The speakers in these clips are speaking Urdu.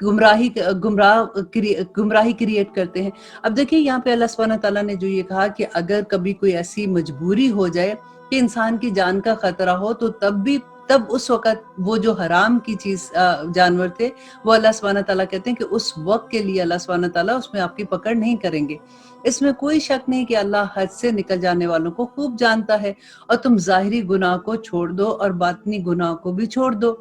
گمراہی کریٹ کرتے ہیں۔ اب دیکھیں یہاں پہ اللہ سبحانہ تعالیٰ نے جو یہ کہا کہ اگر کبھی کوئی ایسی مجبوری ہو جائے کہ انسان کی جان کا خطرہ ہو تو تب اس وقت وہ جو حرام کی چیز جانور تھے وہ اللہ سبحانہ تعالیٰ کہتے ہیں کہ اس وقت کے لیے اللہ سبحانہ تعالیٰ اس میں آپ کی پکڑ نہیں کریں گے۔ اس میں کوئی شک نہیں کہ اللہ حد سے نکل جانے والوں کو خوب جانتا ہے، اور تم ظاہری گناہ کو چھوڑ دو اور باطنی گناہ کو بھی چھوڑ دو۔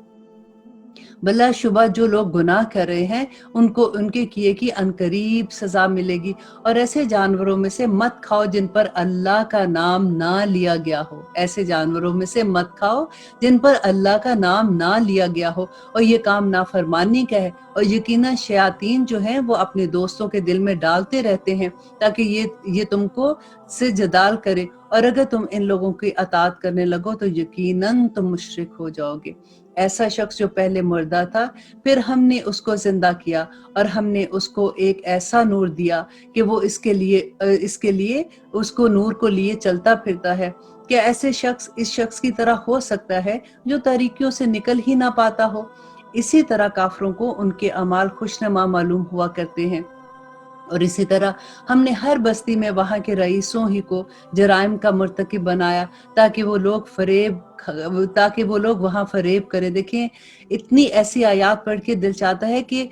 بلا شبہ جو لوگ گناہ کر رہے ہیں ان کو ان کے کیے کی عنقریب سزا ملے گی، اور ایسے جانوروں میں سے مت کھاؤ جن پر اللہ کا نام نہ لیا گیا ہو۔ ایسے جانوروں میں سے مت کھاؤ جن پر اللہ کا نام نہ لیا گیا ہو، اور یہ کام نافرمانی کا ہے، اور یقیناً شیاطین جو ہیں وہ اپنے دوستوں کے دل میں ڈالتے رہتے ہیں تاکہ یہ تم کو سے جدال کرے، اور اگر تم ان لوگوں کی اطاعت کرنے لگو تو یقیناً تم مشرک ہو جاؤ گے۔ ایسا شخص جو پہلے مردہ تھا پھر ہم نے اس کو زندہ کیا، اور ہم نے اس کو ایک ایسا نور دیا کہ وہ اس کے لیے اس کو نور کو لیے چلتا پھرتا ہے۔ کیا ایسے شخص اس شخص کی طرح ہو سکتا ہے جو تاریکیوں سے نکل ہی نہ پاتا ہو؟ اسی طرح کافروں کو ان کے اعمال خوشنما معلوم ہوا کرتے ہیں، اور اسی طرح ہم نے ہر بستی میں وہاں کے رئیسوں ہی کو جرائم کا مرتکب بنایا تاکہ وہ لوگ وہاں فریب کرے۔ دیکھیں اتنی ایسی آیات پڑھ کے دل چاہتا ہے کہ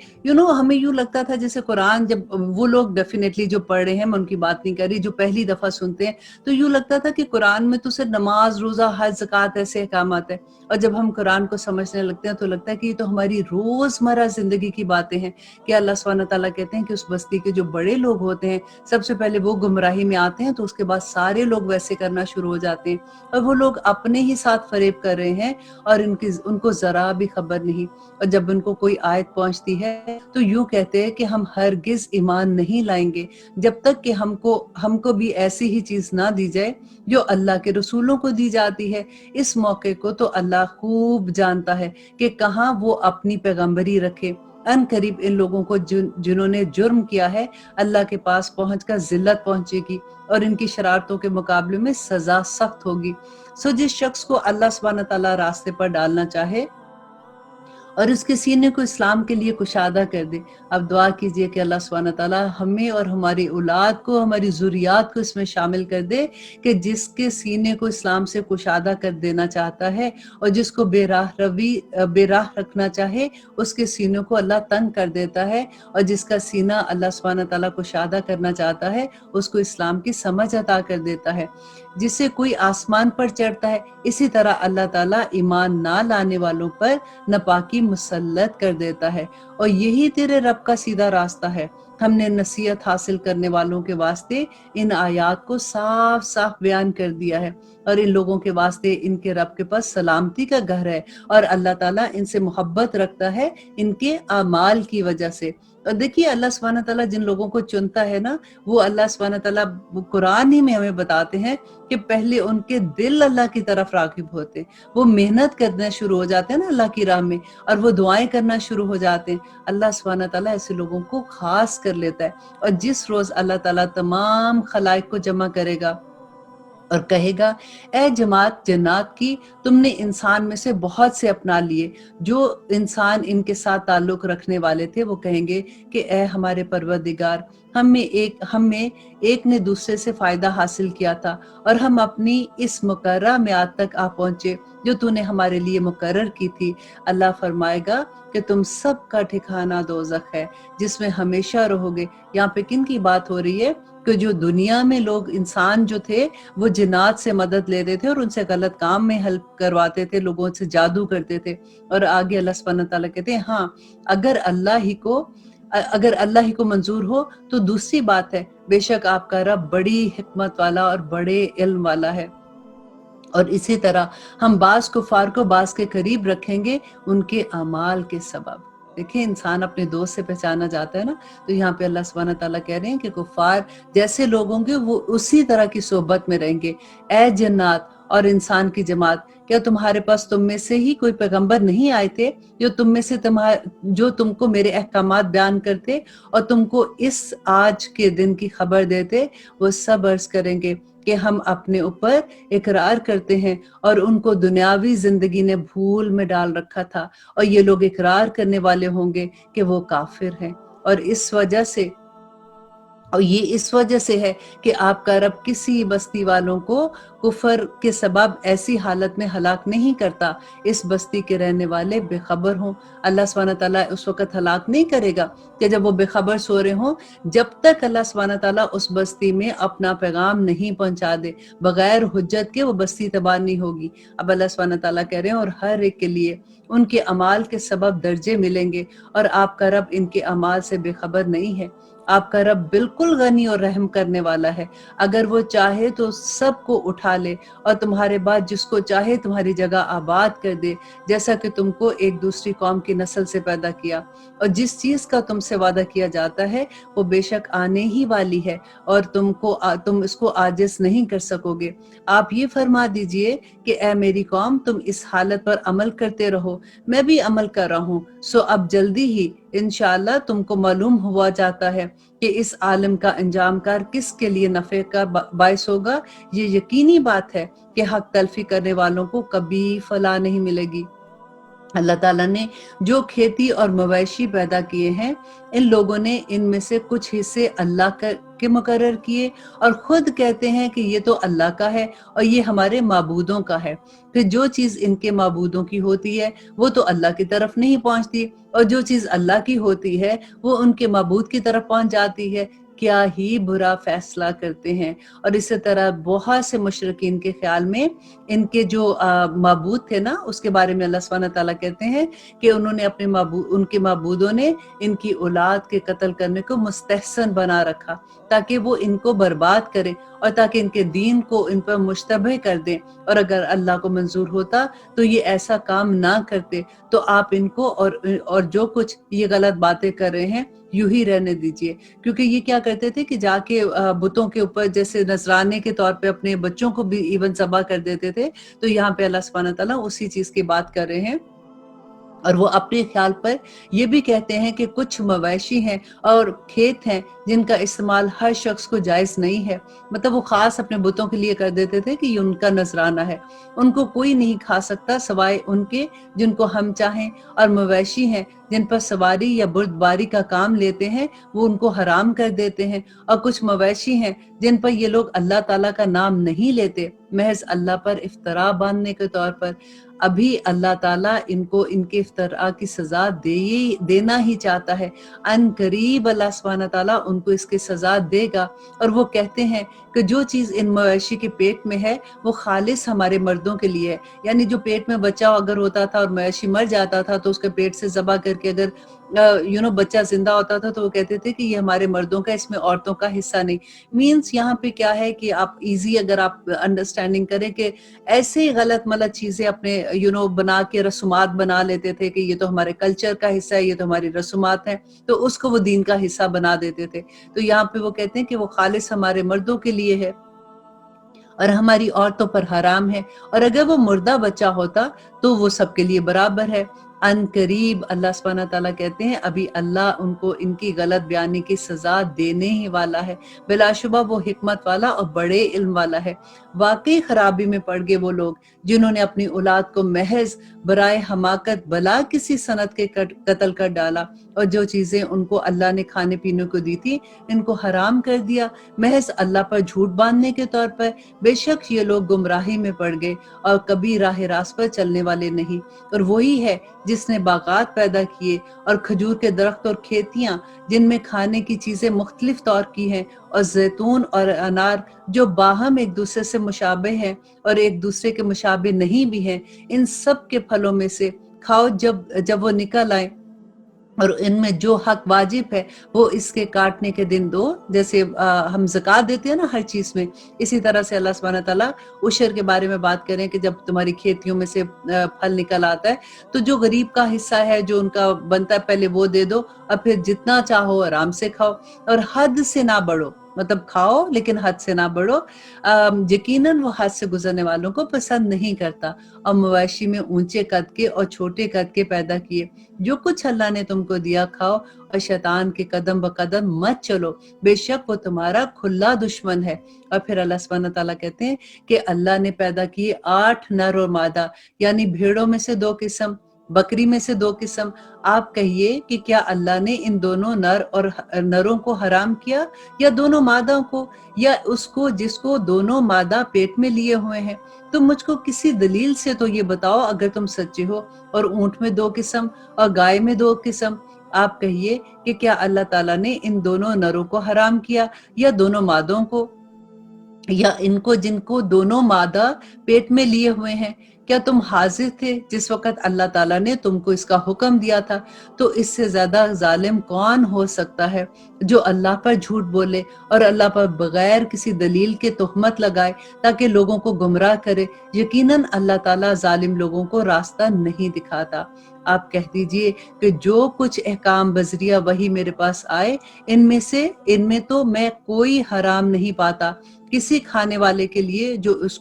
ہمیں یوں لگتا تھا جیسے قرآن، جب وہ لوگ ڈیفینیٹلی جو پڑھ رہے ہیں، میں ان کی بات نہیں کر رہی، جو پہلی دفعہ سنتے ہیں تو یوں لگتا تھا کہ قرآن میں تو صرف نماز، روزہ، حج، زکوٰۃ ایسے احکامات ہیں، اور جب ہم قرآن کو سمجھنے لگتے ہیں تو لگتا ہے کہ یہ تو ہماری روزمرہ زندگی کی باتیں ہیں، کہ اللہ سبحانہ تعالیٰ کہتے ہیں کہ اس بستی کے جو بڑے لوگ ہوتے ہیں سب سے پہلے وہ گمراہی میں آتے ہیں تو اس کے بعد سارے لوگ ویسے کرنا شروع ہو جاتے ہیں، اور وہ لوگ اپنے ہی ساتھ فریب کر رہے ہیں اور ان کو ذرا بھی خبر نہیں۔ اور جب ان کو کوئی آیت پہنچتی ہے تو یوں کہتے ہیں کہ ہم ہرگز ایمان نہیں لائیں گے جب تک کہ ہم کو بھی ایسی ہی چیز نہ دی جائے جو اللہ کے رسولوں کو دی جاتی ہے۔ اس موقع کو تو اللہ خوب جانتا ہے کہ کہاں وہ اپنی پیغمبری رکھے۔ ان قریب ان لوگوں کو جنہوں نے جرم کیا ہے اللہ کے پاس پہنچ کر ذلت پہنچے گی، اور ان کی شرارتوں کے مقابلے میں سزا سخت ہوگی۔ جس شخص کو اللہ سبحانہ تعالیٰ راستے پر ڈالنا چاہے اور اس کے سینے کو اسلام کے لیے کشادہ کر دے، اب دعا کیجئے کہ اللہ سبحانہ تعالیٰ ہمیں اور ہماری اولاد کو، ہماری ذریات کو اس میں شامل کر دے کہ جس کے سینے کو اسلام سے کشادہ کر دینا چاہتا ہے، اور جس کو بے راہ رکھنا چاہے اس کے سینوں کو اللہ تنگ کر دیتا ہے، اور جس کا سینہ اللہ سبحانہ تعالیٰ کشادہ کرنا چاہتا ہے اس کو اسلام کی سمجھ عطا کر دیتا ہے۔ جس سے کوئی آسمان پر چڑھتا ہے اسی طرح اللہ تعالیٰ ایمان نہ لانے والوں پر ناپاکی مسلط کر دیتا ہے، اور یہی تیرے رب کا سیدھا راستہ ہے۔ ہم نے نصیحت حاصل کرنے والوں کے واسطے ان آیات کو صاف صاف بیان کر دیا ہے، اور ان لوگوں کے واسطے ان کے رب کے پاس سلامتی کا گھر ہے، اور اللہ تعالیٰ ان سے محبت رکھتا ہے ان کے اعمال کی وجہ سے۔ اور دیکھیے اللہ سبحانہ تعالیٰ جن لوگوں کو چنتا ہے نا، وہ اللہ سبحانہ تعالیٰ قرآن ہی میں ہمیں بتاتے ہیں کہ پہلے ان کے دل اللہ کی طرف راغب ہوتے، وہ محنت کرنا شروع ہو جاتے ہیں نا اللہ کی راہ میں، اور وہ دعائیں کرنا شروع ہو جاتے ہیں۔ اللہ سبحانہ تعالیٰ ایسے لوگوں کو خاص کر لیتا ہے، اور جس روز اللہ تعالیٰ تمام خلائق کو جمع کرے گا اور کہے گا اے جماعت جنات کی، تم نے انسان میں سے بہت سے اپنا لیے، جو انسان ان کے ساتھ تعلق رکھنے والے تھے وہ کہیں گے کہ اے ہمارے پروردگار، ہم میں ایک نے دوسرے سے فائدہ حاصل کیا تھا، اور ہم اپنی اس مقررہ میعاد تک آ پہنچے جو تو نے ہمارے لیے مقرر کی تھی۔ اللہ فرمائے گا کہ تم سب کا ٹھکانہ دوزخ ہے جس میں ہمیشہ رہو گے۔ یہاں پہ کن کی بات ہو رہی ہے؟ کہ جو دنیا میں لوگ انسان جو تھے وہ جنات سے مدد لیتے تھے اور ان سے غلط کام میں ہیلپ کرواتے تھے، لوگوں سے جادو کرتے تھے، اور آگے اللہ سبحانہ تعالیٰ کہتے ہیں ہاں اگر اللہ ہی کو منظور ہو تو دوسری بات ہے، بے شک آپ کا رب بڑی حکمت والا اور بڑے علم والا ہے۔ اور اسی طرح ہم بعض کفار کو بعض کے قریب رکھیں گے ان کے اعمال کے سبب۔ دیکھیں انسان اپنے دوست سے پہچانا جاتا ہے نا، تو یہاں پہ اللہ سبحانہ تعالیٰ کہہ رہے ہیں کہ کفار جیسے لوگ ہوں گے وہ اسی طرح کی صحبت میں رہیں گے۔ اے جنات اور انسان کی جماعت، کیا تمہارے پاس تم میں سے ہی کوئی پیغمبر نہیں آئے تھے جو تم کو میرے احکامات بیان کرتے اور تم کو اس آج کے دن کی خبر دیتے؟ وہ سب عرض کریں گے کہ ہم اپنے اوپر اقرار کرتے ہیں اور ان کو دنیاوی زندگی نے بھول میں ڈال رکھا تھا، اور یہ لوگ اقرار کرنے والے ہوں گے کہ وہ کافر ہیں۔ اور اس وجہ سے، اور یہ اس وجہ سے ہے کہ آپ کا رب کسی بستی والوں کو کفر کے سبب ایسی حالت میں ہلاک نہیں کرتا اس بستی کے رہنے والے بے خبر ہوں۔ اللہ سبحانہ تعالیٰ اس وقت ہلاک نہیں کرے گا کہ جب وہ بے خبر سو رہے ہوں، جب تک اللہ سبحانہ تعالیٰ اس بستی میں اپنا پیغام نہیں پہنچا دے، بغیر حجت کے وہ بستی تباہ نہیں ہوگی۔ اب اللہ سبحانہ تعالیٰ کہہ رہے ہیں اور ہر ایک کے لیے ان کے اعمال کے سبب درجے ملیں گے، اور آپ کا رب ان کے اعمال سے بے خبر نہیں ہے۔ آپ کا رب بالکل غنی اور رحم کرنے والا ہے، اگر وہ چاہے تو سب کو اٹھا لے اور تمہارے بعد جس کو چاہے تمہاری جگہ آباد کر دے، جیسا کہ تم کو ایک دوسری قوم کی نسل سے پیدا کیا، اور جس چیز کا تم سے وعدہ کیا جاتا ہے وہ بے شک آنے ہی والی ہے، اور تم اس کو عاجز نہیں کر سکو گے۔ آپ یہ فرما دیجئے کہ اے میری قوم، تم اس حالت پر عمل کرتے رہو، میں بھی عمل کر رہا ہوں، سو اب جلدی ہی انشاءاللہ تم کو معلوم ہوا جاتا ہے کہ اس عالم کا انجام کار کس کے لیے نفع کا باعث ہوگا۔ یہ یقینی بات ہے کہ حق تلفی کرنے والوں کو کبھی فلاح نہیں ملے گی۔ اللہ تعالیٰ نے جو کھیتی اور مویشی پیدا کیے ہیں، ان لوگوں نے ان میں سے کچھ حصے اللہ کے مقرر کیے اور خود کہتے ہیں کہ یہ تو اللہ کا ہے اور یہ ہمارے معبودوں کا ہے۔ پھر جو چیز ان کے معبودوں کی ہوتی ہے وہ تو اللہ کی طرف نہیں پہنچتی، اور جو چیز اللہ کی ہوتی ہے وہ ان کے معبود کی طرف پہنچ جاتی ہے۔ کیا ہی برا فیصلہ کرتے ہیں۔ اور اسی طرح بہت سے مشرکین کے خیال میں ان کے جو معبود تھے نا، اس کے بارے میں اللہ سبحانہ تعالیٰ کہتے ہیں کہ انہوں نے ان کے معبودوں نے ان کی اولاد کے قتل کرنے کو مستحسن بنا رکھا تاکہ وہ ان کو برباد کریں اور تاکہ ان کے دین کو ان پر مشتبہ کر دیں، اور اگر اللہ کو منظور ہوتا تو یہ ایسا کام نہ کرتے۔ تو آپ ان کو اور جو کچھ یہ غلط باتیں کر رہے ہیں یوں ہی رہنے دیجئے، کیونکہ یہ کیا کرتے تھے کہ جا کے بتوں کے اوپر جیسے نذرانے کے طور پہ اپنے بچوں کو بھی ایون ذبح کر دیتے تھے۔ تو یہاں پہ اللہ سبحانہ تعالیٰ اسی چیز کی بات کر رہے ہیں، اور وہ اپنے خیال پر یہ بھی کہتے ہیں کہ کچھ مویشی ہیں اور کھیت ہیں جن کا استعمال ہر شخص کو جائز نہیں ہے۔ مطلب وہ خاص اپنے بتوں کے لیے کر دیتے تھے کہ یہ ان کا نذرانہ ہے، ان کو کوئی نہیں کھا سکتا سوائے ان کے جن کو ہم چاہیں، اور مویشی ہیں جن پر سواری یا بردباری کا کام لیتے ہیں وہ ان کو حرام کر دیتے ہیں، اور کچھ مویشی ہیں جن پر یہ لوگ اللہ تعالیٰ کا نام نہیں لیتے، محض اللہ پر افطرا باندھنے کے طور پر۔ ابھی اللہ تعالیٰ ان کو ان کے افطراء کی سزا دینا ہی چاہتا ہے، ان قریب اللہ سبحانہ تعالیٰ ان کو اس کی سزا دے گا۔ اور وہ کہتے ہیں کہ جو چیز ان مویشی کے پیٹ میں ہے وہ خالص ہمارے مردوں کے لیے ہے، یعنی جو پیٹ میں بچہ اگر ہوتا تھا اور مویشی مر جاتا تھا تو اس کے پیٹ سے ذبح کر کے اگر بچہ زندہ ہوتا تھا تو وہ کہتے تھے کہ یہ ہمارے مردوں کا، اس میں عورتوں کا حصہ نہیں۔ مینز یہاں پہ کیا ہے کہ آپ ایزی اگر آپ انڈرسٹینڈنگ کریں کہ ایسے ہی غلط ملت چیزیں اپنے بنا کے رسومات بنا لیتے تھے کہ یہ تو ہمارے کلچر کا حصہ ہے، یہ تو ہماری رسومات ہیں، تو اس کو وہ دین کا حصہ بنا دیتے تھے۔ تو یہاں پہ وہ کہتے ہیں کہ وہ خالص ہمارے مردوں کے لیے ہے اور ہماری عورتوں پر حرام ہے، اور اگر وہ مردہ بچہ ہوتا تو وہ سب کے لیے برابر ہے۔ ان قریب اللہ سبحانہ تعالیٰ کہتے ہیں ابھی اللہ ان کو ان کی غلط بیانی کی سزا دینے ہی والا ہے، بلا شبہ وہ حکمت والا اور بڑے علم والا ہے۔ واقعی خرابی میں پڑ گئے وہ لوگ جنہوں نے اپنی اولاد کو محض برائے حماقت بلا کسی صنعت کے قتل کر ڈالا، اور جو چیزیں ان کو اللہ نے کھانے پینے کو دی تھی ان کو حرام کر دیا محض اللہ پر جھوٹ باندھنے کے طور پر۔ بے شک یہ لوگ گمراہی میں پڑ گئے اور کبھی راہ راست پر چلنے والے نہیں۔ اور وہی ہے جس نے باغات پیدا کیے اور کھجور کے درخت اور کھیتیاں جن میں کھانے کی چیزیں مختلف طور کی ہیں، اور زیتون اور انار جو باہم ایک دوسرے سے مشابہ ہیں اور ایک دوسرے کے مشابہ نہیں بھی ہیں، ان سب کے پھلوں میں سے کھاؤ جب وہ نکل آئیں، اور ان میں جو حق واجب ہے وہ اس کے کاٹنے کے دن دو۔ جیسے ہم زکوٰۃ دیتے ہیں نا ہر چیز میں، اسی طرح سے اللہ سبحانہ تعالیٰ عشر کے بارے میں بات کریں کہ جب تمہاری کھیتیوں میں سے پھل نکل آتا ہے تو جو غریب کا حصہ ہے جو ان کا بنتا ہے پہلے وہ دے دو، اور پھر جتنا چاہو آرام سے کھاؤ اور حد سے نہ بڑھو۔ مطلب کھاؤ لیکن حد سے نہ بڑھو، یقیناً وہ حد سے گزرنے والوں کو پسند نہیں کرتا۔ اور مویشی میں اونچے قد کے اور چھوٹے قد کے پیدا کیے، جو کچھ اللہ نے تم کو دیا کھاؤ، اور شیطان کے قدم بقدم مت چلو، بے شک وہ تمہارا کھلا دشمن ہے۔ اور پھر اللہ سبحانہ تعالیٰ کہتے ہیں کہ اللہ نے پیدا کیے 8 نر اور مادہ، یعنی بھیڑوں میں سے 2 قسم، بکری میں سے 2 قسم۔ آپ کہیے کہ کیا اللہ نے ان دونوں نروں کو حرام کیا، یا دونوں مادوں کو، یا اس کو جس کو دونوں مادہ پیٹ میں لیے ہوئے ہیں؟ تم مجھ کو کسی دلیل سے تو یہ بتاؤ اگر تم سچے ہو۔ اور اونٹ میں 2 قسم اور گائے میں 2 قسم۔ آپ کہیے کہ کیا اللہ تعالیٰ نے ان دونوں نروں کو حرام کیا، یا دونوں مادوں کو، یا ان کو جن کو دونوں مادہ پیٹ میں لیے ہوئے ہیں؟ کیا تم حاضر تھے جس وقت اللہ تعالیٰ نے تم کو اس کا حکم دیا تھا؟ تو اس سے زیادہ ظالم کون ہو سکتا ہے جو اللہ پر جھوٹ بولے اور اللہ پر بغیر کسی دلیل کے تہمت لگائے تاکہ لوگوں کو گمراہ کرے؟ یقیناً اللہ تعالیٰ ظالم لوگوں کو راستہ نہیں دکھاتا۔ آپ کہہ دیجئے کہ جو کچھ احکام بذریعہ وحی میرے پاس آئے، ان میں تو میں کوئی حرام نہیں پاتا کسی کھانے والے کے لیے جو اس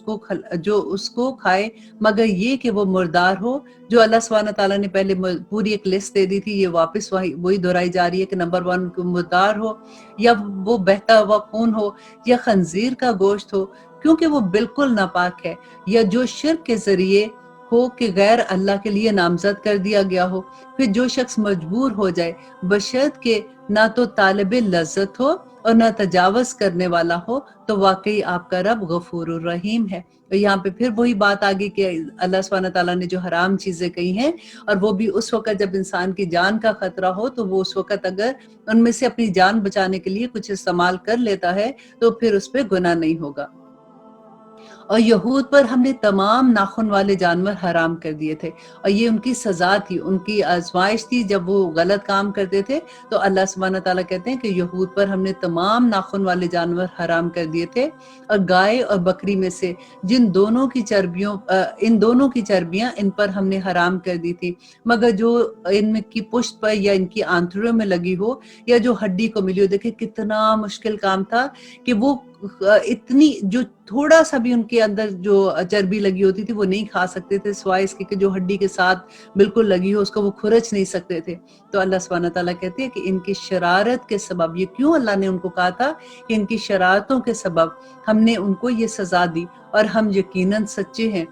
کو کھائے، مگر یہ کہ وہ مردار ہو۔ جو اللہ سبحانہ تعالیٰ نے پہلے پوری ایک لسٹ دے دی تھی، یہ واپس وہی دہرائی جا رہی ہے کہ نمبر 1 مردار ہو، یا وہ بہتا ہوا خون ہو، یا خنزیر کا گوشت ہو کیونکہ وہ بالکل ناپاک ہے، یا جو شرک کے ذریعے ہو کہ غیر اللہ کے لیے نامزد کر دیا گیا ہو۔ پھر جو شخص مجبور ہو جائے، بشرط کہ نہ تو طالب لذت ہو اور نہ تجاوز کرنے والا ہو، تو واقعی آپ کا رب غفور الرحیم ہے۔ اور یہاں پہ پھر وہی بات آگئی کہ اللہ سبحانہ تعالیٰ نے جو حرام چیزیں کہی ہیں، اور وہ بھی اس وقت جب انسان کی جان کا خطرہ ہو، تو وہ اس وقت اگر ان میں سے اپنی جان بچانے کے لیے کچھ استعمال کر لیتا ہے تو پھر اس پہ گناہ نہیں ہوگا۔ اور یہود پر ہم نے تمام ناخن والے جانور حرام کر دیے تھے، اور یہ ان کی سزا تھی، ان کی آزمائش تھی جب وہ غلط کام کرتے تھے۔ تو اللہ سبحانہ تعالیٰ کہتے ہیں کہ یہود پر ہم نے تمام ناخن والے جانور حرام کر دیے تھے، اور گائے اور بکری میں سے ان دونوں کی چربیاں ان پر ہم نے حرام کر دی تھی، مگر جو ان میں کی پشت پر یا ان کی آنتڑیوں میں لگی ہو، یا جو ہڈی کو ملی ہو۔ دیکھیں کتنا مشکل کام تھا کہ وہ اتنی جو تھوڑا سا بھی ان کے اندر جو چربی لگی ہوتی تھی وہ نہیں کھا سکتے تھے، سوائے اس کے کہ جو ہڈی کے ساتھ بالکل لگی ہو اس کو وہ کھرچ نہیں سکتے تھے۔ تو اللہ سبحانہ تعالیٰ کہتے ہیں کہ ان کی شرارت کے سبب، یہ کیوں اللہ نے ان کو کہا تھا کہ ان کی شرارتوں کے سبب ہم نے ان کو یہ سزا دی، اور ہم یقیناً سچے ہیں۔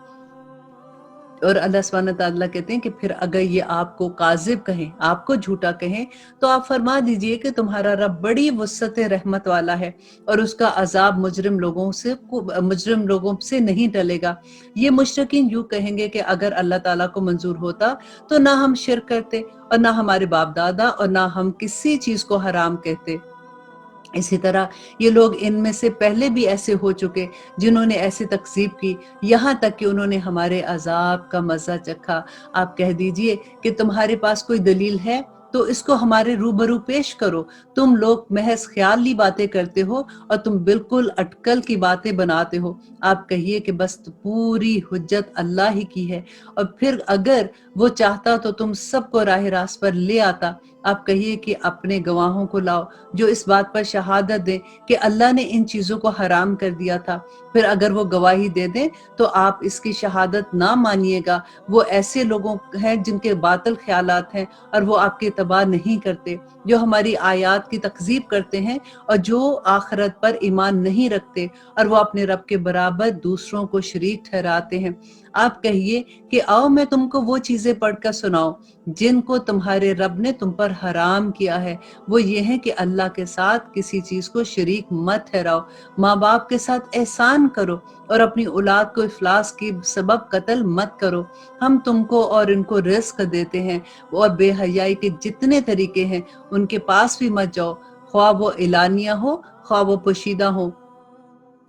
اور اللہ سبحانہ تعالیٰ کہتے ہیں کہ پھر اگر یہ آپ کو کاذب کہیں، آپ کو جھوٹا کہیں، تو آپ فرما دیجئے کہ تمہارا رب بڑی وسعت رحمت والا ہے، اور اس کا عذاب مجرم لوگوں سے نہیں ٹلے گا۔ یہ مشرکین یوں کہیں گے کہ اگر اللہ تعالیٰ کو منظور ہوتا تو نہ ہم شرک کرتے، اور نہ ہمارے باپ دادا، اور نہ ہم کسی چیز کو حرام کہتے۔ اسی طرح یہ لوگ ان میں سے پہلے بھی ایسے ہو چکے جنہوں نے ایسی تکذیب کی، یہاں تک کہ انہوں نے ہمارے عذاب کا مزہ چکھا۔ آپ کہہ دیجئے کہ تمہارے پاس کوئی دلیل ہے تو اس کو ہمارے روبرو پیش کرو۔ تم لوگ محض خیالی باتیں کرتے ہو، اور تم بالکل اٹکل کی باتیں بناتے ہو۔ آپ کہیے کہ بس پوری حجت اللہ ہی کی ہے، اور پھر اگر وہ چاہتا تو تم سب کو راہ راست پر لے آتا۔ آپ کہیے کہ اپنے گواہوں کو لاؤ جو اس بات پر شہادت دیں کہ اللہ نے ان چیزوں کو حرام کر دیا تھا۔ پھر اگر وہ گواہی دے دیں تو آپ اس کی شہادت نہ مانیے گا۔ وہ ایسے لوگوں ہیں جن کے باطل خیالات ہیں، اور وہ آپ کے اتباع نہیں کرتے، جو ہماری آیات کی تکذیب کرتے ہیں، اور جو آخرت پر ایمان نہیں رکھتے، اور وہ اپنے رب کے برابر دوسروں کو شریک ٹھہراتے ہیں۔ آپ کہیے کہ آؤ میں تم کو وہ چیزیں پڑھ کر سناؤں جن کو تمہارے رب نے تم پر حرام کیا ہے۔ وہ یہ ہے کہ اللہ کے ساتھ کسی چیز کو شریک مت ٹھہراؤ، ماں باپ کے ساتھ احسان کرو، اور اپنی اولاد کو افلاس کے سبب قتل مت کرو۔ ہم تم کو اور ان کو رزق دیتے ہیں، اور بے حیائی کے جتنے طریقے ہیں ان کے پاس بھی مت جاؤ، خواہ وہ اعلانیہ ہو خواہ وہ پوشیدہ ہو۔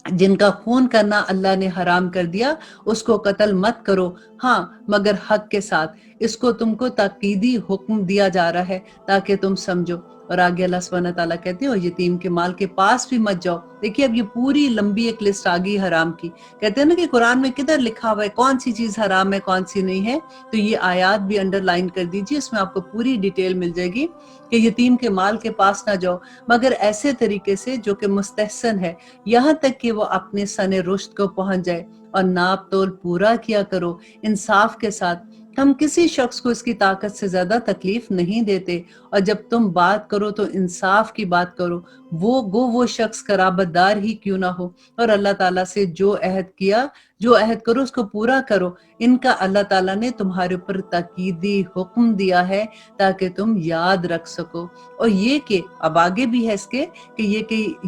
جن کا خون کرنا اللہ نے حرام کر دیا اس کو قتل مت کرو، ہاں مگر حق کے ساتھ۔ اس کو تم کو تاکیدی حکم دیا جا رہا ہے تاکہ تم سمجھو۔ اور آگے اللہ سبحانہ تعالیٰ کہتے ہیں اور یتیم کے مال کے پاس بھی مت جاؤ. دیکھیے اب یہ پوری لمبی ایک لسٹ آ گئی حرام کی. کہتے ہیں نا کہ قرآن میں کدھر لکھا ہوا ہے کون سی چیز حرام ہے کون سی نہیں ہے, تو یہ آیات بھی انڈر لائن کر دیجیے, اس میں آپ کو پوری ڈیٹیل مل جائے گی کہ یتیم کے مال کے پاس نہ جاؤ مگر ایسے طریقے سے جو کہ مستحسن ہے, یہاں تک کہ وہ اپنے سن رشد کو پہنچ جائے, اور ناپ تول پورا کیا کرو انصاف کے ساتھ. ہم کسی شخص کو اس کی طاقت سے زیادہ تکلیف نہیں دیتے, اور جب تم بات کرو تو انصاف کی بات کرو, وہ شخص قرابت دار ہی کیوں نہ ہو, اور اللہ تعالیٰ سے جو عہد کرو اس کو پورا کرو. ان کا اللہ تعالیٰ نے تمہارے اوپر تاکیدی حکم دیا ہے تاکہ تم یاد رکھ سکو, اور یہ کہ اب آگے بھی ہے اس کے کہ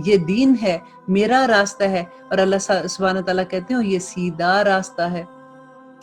یہ دین ہے میرا راستہ ہے, اور اللہ سبحانہ تعالیٰ کہتے ہیں یہ سیدھا راستہ ہے,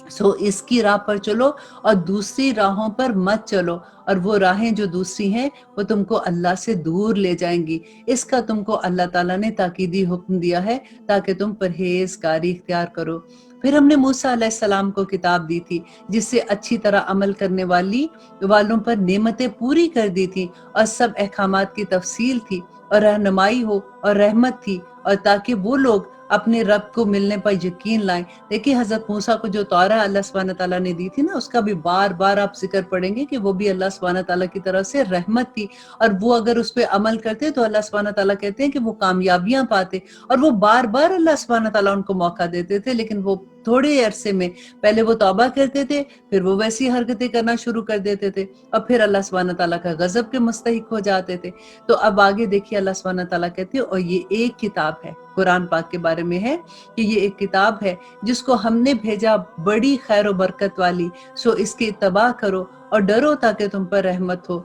سو اس کی راہ پر چلو اور دوسری راہوں پر مت چلو, اور وہ راہیں جو دوسری ہیں وہ تم کو اللہ سے دور لے جائیں گی. اس کا تم کو اللہ تعالیٰ نے تاکیدی حکم دیا ہے تاکہ تم پرہیزگاری اختیار کرو. پھر ہم نے موسیٰ علیہ السلام کو کتاب دی تھی جس سے اچھی طرح عمل کرنے والوں پر نعمتیں پوری کر دی تھی, اور سب احکامات کی تفصیل تھی, اور رہنمائی ہو اور رحمت تھی, اور تاکہ وہ لوگ اپنے رب کو ملنے پر یقین لائیں. دیکھیے حضرت موسیٰ کو جو تورا اللہ سبحانہ تعالیٰ نے دی تھی نا, اس کا بھی بار بار آپ ذکر پڑھیں گے کہ وہ بھی اللہ سبحانہ تعالیٰ کی طرف سے رحمت تھی, اور وہ اگر اس پہ عمل کرتے تو اللہ سبحانہ تعالیٰ کہتے ہیں کہ وہ کامیابیاں پاتے, اور وہ بار بار اللہ سبحانہ تعالیٰ ان کو موقع دیتے تھے, لیکن وہ تھوڑے عرصے میں پہلے وہ توبہ کرتے تھے, پھر وہ ویسی حرکتیں کرنا شروع کر دیتے تھے, اور پھر اللہ سبحانہ تعالیٰ کا غضب کے مستحق ہو جاتے تھے. تو اب آگے دیکھیے اللہ سبحانہ تعالیٰ کہتے ہیں اور یہ ایک کتاب ہے, قرآن پاک کے بارے میں ہے کہ یہ ایک کتاب ہے جس کو ہم نے بھیجا بڑی خیر و برکت والی, سو اس کی اتباع کرو اور ڈرو تاکہ تم پر رحمت ہو.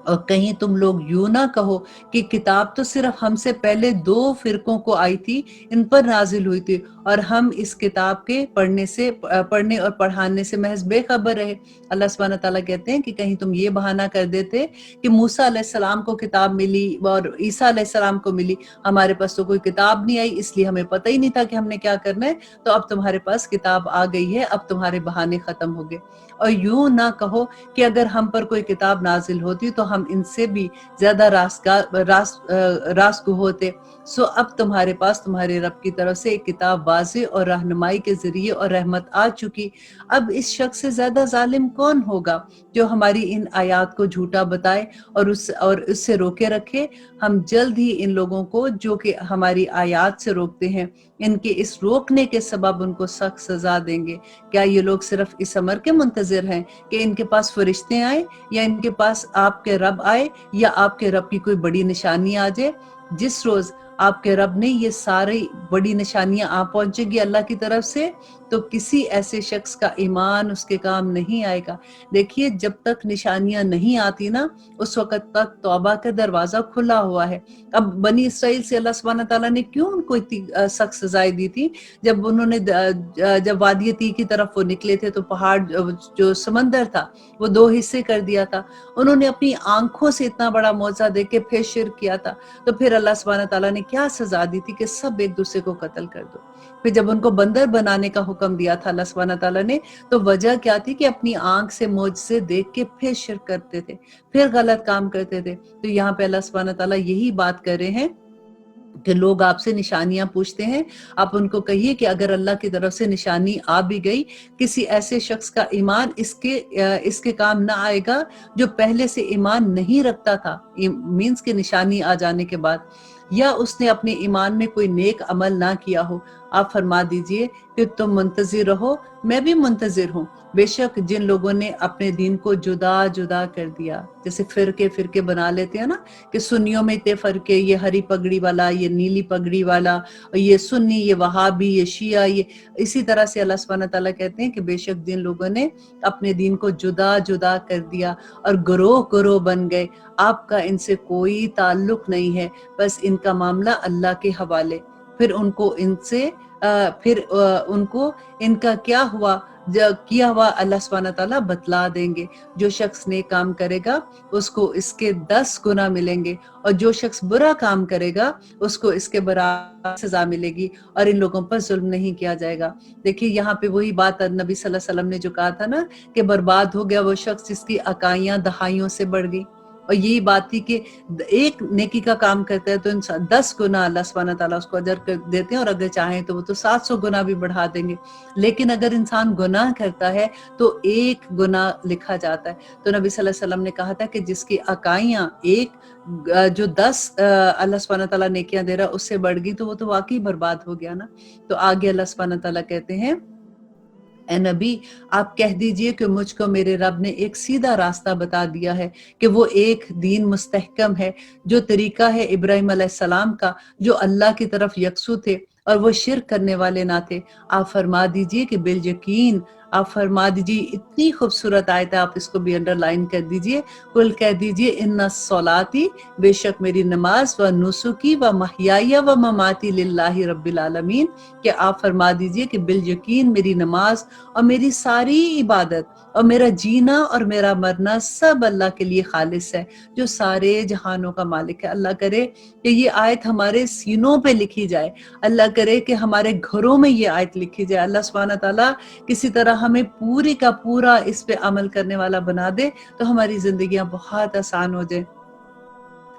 اور کہیں تم لوگ یوں نہ کہو کہ کتاب تو صرف ہم سے پہلے 2 فرقوں کو آئی تھی, ان پر نازل ہوئی تھی, اور ہم اس کتاب کے پڑھنے اور پڑھانے سے محض بے خبر رہے. اللہ سبحانہ تعالیٰ کہتے ہیں کہ کہیں تم یہ بہانہ کر دیتے کہ موسیٰ علیہ السلام کو کتاب ملی اور عیسیٰ علیہ السلام کو ملی, ہمارے پاس تو کوئی کتاب نہیں آئی اس لیے ہمیں پتہ ہی نہیں تھا کہ ہم نے کیا کرنا ہے, تو اب تمہارے پاس کتاب آ گئی ہے, اب تمہارے بہانے ختم ہو گئے. اور یوں نہ کہو کہ اگر ہم پر کوئی کتاب نازل ہوتی تو ہم ان سے بھی زیادہ راستگو ہوتے. سو اب تمہارے پاس تمہارے رب کی طرف سے ایک کتاب واضح اور رہنمائی کے ذریعے اور رحمت آ چکی. اب اس شخص سے زیادہ ظالم کون ہوگا جو ہماری ان آیات کو جھوٹا بتائے اور اس سے روکے رکھے. ہم جلد ہی ان لوگوں کو جو کہ ہماری آیات سے روکتے ہیں, ان کے اس روکنے کے سبب ان کو سخت سزا دیں گے. کیا یہ لوگ صرف اس امر کے منتظر ہیں کہ ان کے پاس فرشتے آئیں, یا ان کے پاس آپ کے رب آئے, یا آپ کے رب کی کوئی بڑی نشانی آ جائے؟ جس روز آپ کے رب نے یہ ساری بڑی نشانیاں آ پہنچے گی اللہ کی طرف سے, تو کسی ایسے شخص کا ایمان اس کے کام نہیں آئے گا. دیکھیے جب تک نشانیاں نہیں آتی نا, اس وقت تک توبہ کا دروازہ کھلا ہوا ہے. اب بنی اسرائیل سے اللہ سبحانہ تعالیٰ نے کیوں ان کو اتنی سخت سزائیں دی تھی؟ جب انہوں نے جب وادی تی کی طرف وہ نکلے تھے تو پہاڑ جو سمندر تھا وہ 2 حصے کر دیا تھا. انہوں نے اپنی آنکھوں سے اتنا بڑا معجزہ دیکھ کے پھر شرک کیا تھا, تو پھر اللہ سبحانہ تعالیٰ نے کیا سزا دی تھی کہ سب ایک دوسرے کو قتل کر دو. پھر جب ان کو بندر بنانے کا حکم دیا تھا اللہ سبحانہ تعالیٰ نے, تو وجہ کیا تھی کہ اپنی آنکھ سے معجزے دیکھ کے پھر شرک کرتے تھے, پھر غلط کام کرتے تھے. تو یہاں پہ اللہ سبحانہ تعالیٰ یہی بات کر رہے ہیں کہ لوگ آپ سے نشانیاں پوچھتے ہیں, آپ ان کو کہیے کہ اگر اللہ کی طرف سے نشانی آ بھی گئی, کسی ایسے شخص کا ایمان اس کے کام نہ آئے گا جو پہلے سے ایمان نہیں رکھتا تھا, مینز کہ نشانی آ جانے کے بعد, یا اس نے اپنے ایمان میں کوئی نیک عمل نہ کیا ہو. آپ فرما دیجئے کہ تم منتظر رہو, میں بھی منتظر ہوں. بے شک جن لوگوں نے اپنے دین کو جدا جدا کر دیا, جیسے فرقے بنا لیتے ہیں نا کہ سنیوں میں اتنے فرقے, یہ ہری پگڑی والا, یہ نیلی پگڑی والا, یہ سنی, یہ وہابی, یہ شیعہ, یہ اسی طرح سے اللہ سبحانہ تعالیٰ کہتے ہیں کہ بے شک جن لوگوں نے اپنے دین کو جدا جدا کر دیا اور گروہ بن گئے, آپ کا ان سے کوئی تعلق نہیں ہے, بس ان کا معاملہ اللہ کے حوالے. پھر ان کو ان کا کیا ہوا کیا ہوا اللہ سبحانہ تعالیٰ بتلا دیں گے. جو شخص نیک کام کرے گا اس کو اس کے 10 گنا ملیں گے, اور جو شخص برا کام کرے گا اس کو اس کے برابر سزا ملے گی, اور ان لوگوں پر ظلم نہیں کیا جائے گا. دیکھیے یہاں پہ وہی بات نبی صلی اللہ علیہ وسلم نے جو کہا تھا نا کہ برباد ہو گیا وہ شخص جس کی اکائیاں دہائیوں سے بڑھ گئی, اور یہی بات تھی کہ ایک نیکی کا کام کرتا ہے تو انسان 10 گنا اللہ سبحانہ تعالیٰ اس کو اجر دیتے ہیں، اور اگر چاہیں تو وہ تو 700 گنا بھی بڑھا دیں گے. لیکن اگر انسان گناہ کرتا ہے تو ایک گناہ لکھا جاتا ہے. تو نبی صلی اللہ علیہ وسلم نے کہا تھا کہ جس کی اکائیاں ایک جو 10 اللہ سبحانہ تعالیٰ نیکیاں دے رہا اس سے بڑھ گئی تو وہ تو واقعی برباد ہو گیا نا. تو آگے اللہ سبحانہ تعالیٰ کہتے ہیں اے نبی آپ کہہ دیجئے کہ مجھ کو میرے رب نے ایک سیدھا راستہ بتا دیا ہے کہ وہ ایک دین مستحکم ہے، جو طریقہ ہے ابراہیم علیہ السلام کا، جو اللہ کی طرف یکسو تھے اور وہ شرک کرنے والے نہ تھے. آپ فرما دیجئے کہ بالیقین، آپ فرما دیجئے، اتنی خوبصورت آیت ہے، آپ اس کو بھی انڈر لائن کر دیجئے. کل کہہ دیجئے ان الصلاتی، بے شک میری نماز، و نسکی و محیای و مماتی للہ رب العالمین، کہ آپ فرما دیجئے کہ بالیقین میری نماز اور میری ساری عبادت اور میرا جینا اور میرا مرنا سب اللہ کے لیے خالص ہے، جو سارے جہانوں کا مالک ہے. اللہ کرے کہ یہ آیت ہمارے سینوں پہ لکھی جائے، اللہ کرے کہ ہمارے گھروں میں یہ آیت لکھی جائے. اللہ سبحانہ تعالیٰ کسی طرح ہمیں پوری کا پورا اس پہ عمل کرنے والا بنا دے تو ہماری زندگیاں بہت آسان ہو جائیں.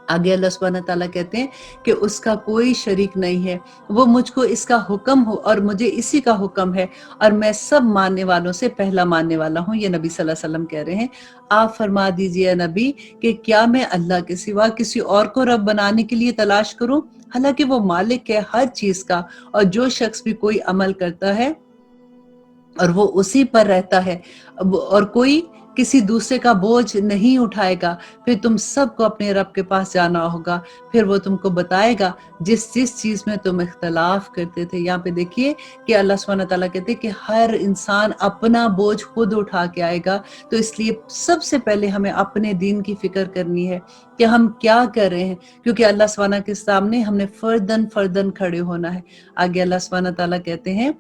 آگے اللہ سبحانہ تعالیٰ کہتے ہیں کہ اس کا کوئی شریک نہیں ہے، وہ مجھ کو اس کا حکم ہو اور مجھے اسی کا حکم ہے، اور میں سب ماننے والوں سے پہلا ماننے والا ہوں. یہ نبی صلی اللہ علیہ وسلم کہہ رہے ہیں. آپ فرما دیجئے نبی کہ کیا میں اللہ کے سوا کسی اور کو رب بنانے کے لیے تلاش کروں، حالانکہ وہ مالک ہے ہر چیز کا، اور جو شخص بھی کوئی عمل کرتا ہے اور وہ اسی پر رہتا ہے اور کوئی کسی دوسرے کا بوجھ نہیں اٹھائے گا، پھر تم سب کو اپنے رب کے پاس جانا ہوگا، پھر وہ تم کو بتائے گا جس چیز میں تم اختلاف کرتے تھے. یہاں پہ دیکھیے کہ اللہ سبحانہ تعالیٰ کہتے ہیں کہ ہر انسان اپنا بوجھ خود اٹھا کے آئے گا. تو اس لیے سب سے پہلے ہمیں اپنے دین کی فکر کرنی ہے کہ ہم کیا کر رہے ہیں، کیونکہ اللہ سبحانہ کے سامنے ہم نے فردن کھڑے ہونا ہے. آگے اللہ سبحانہ تعالیٰ کہتے ہیں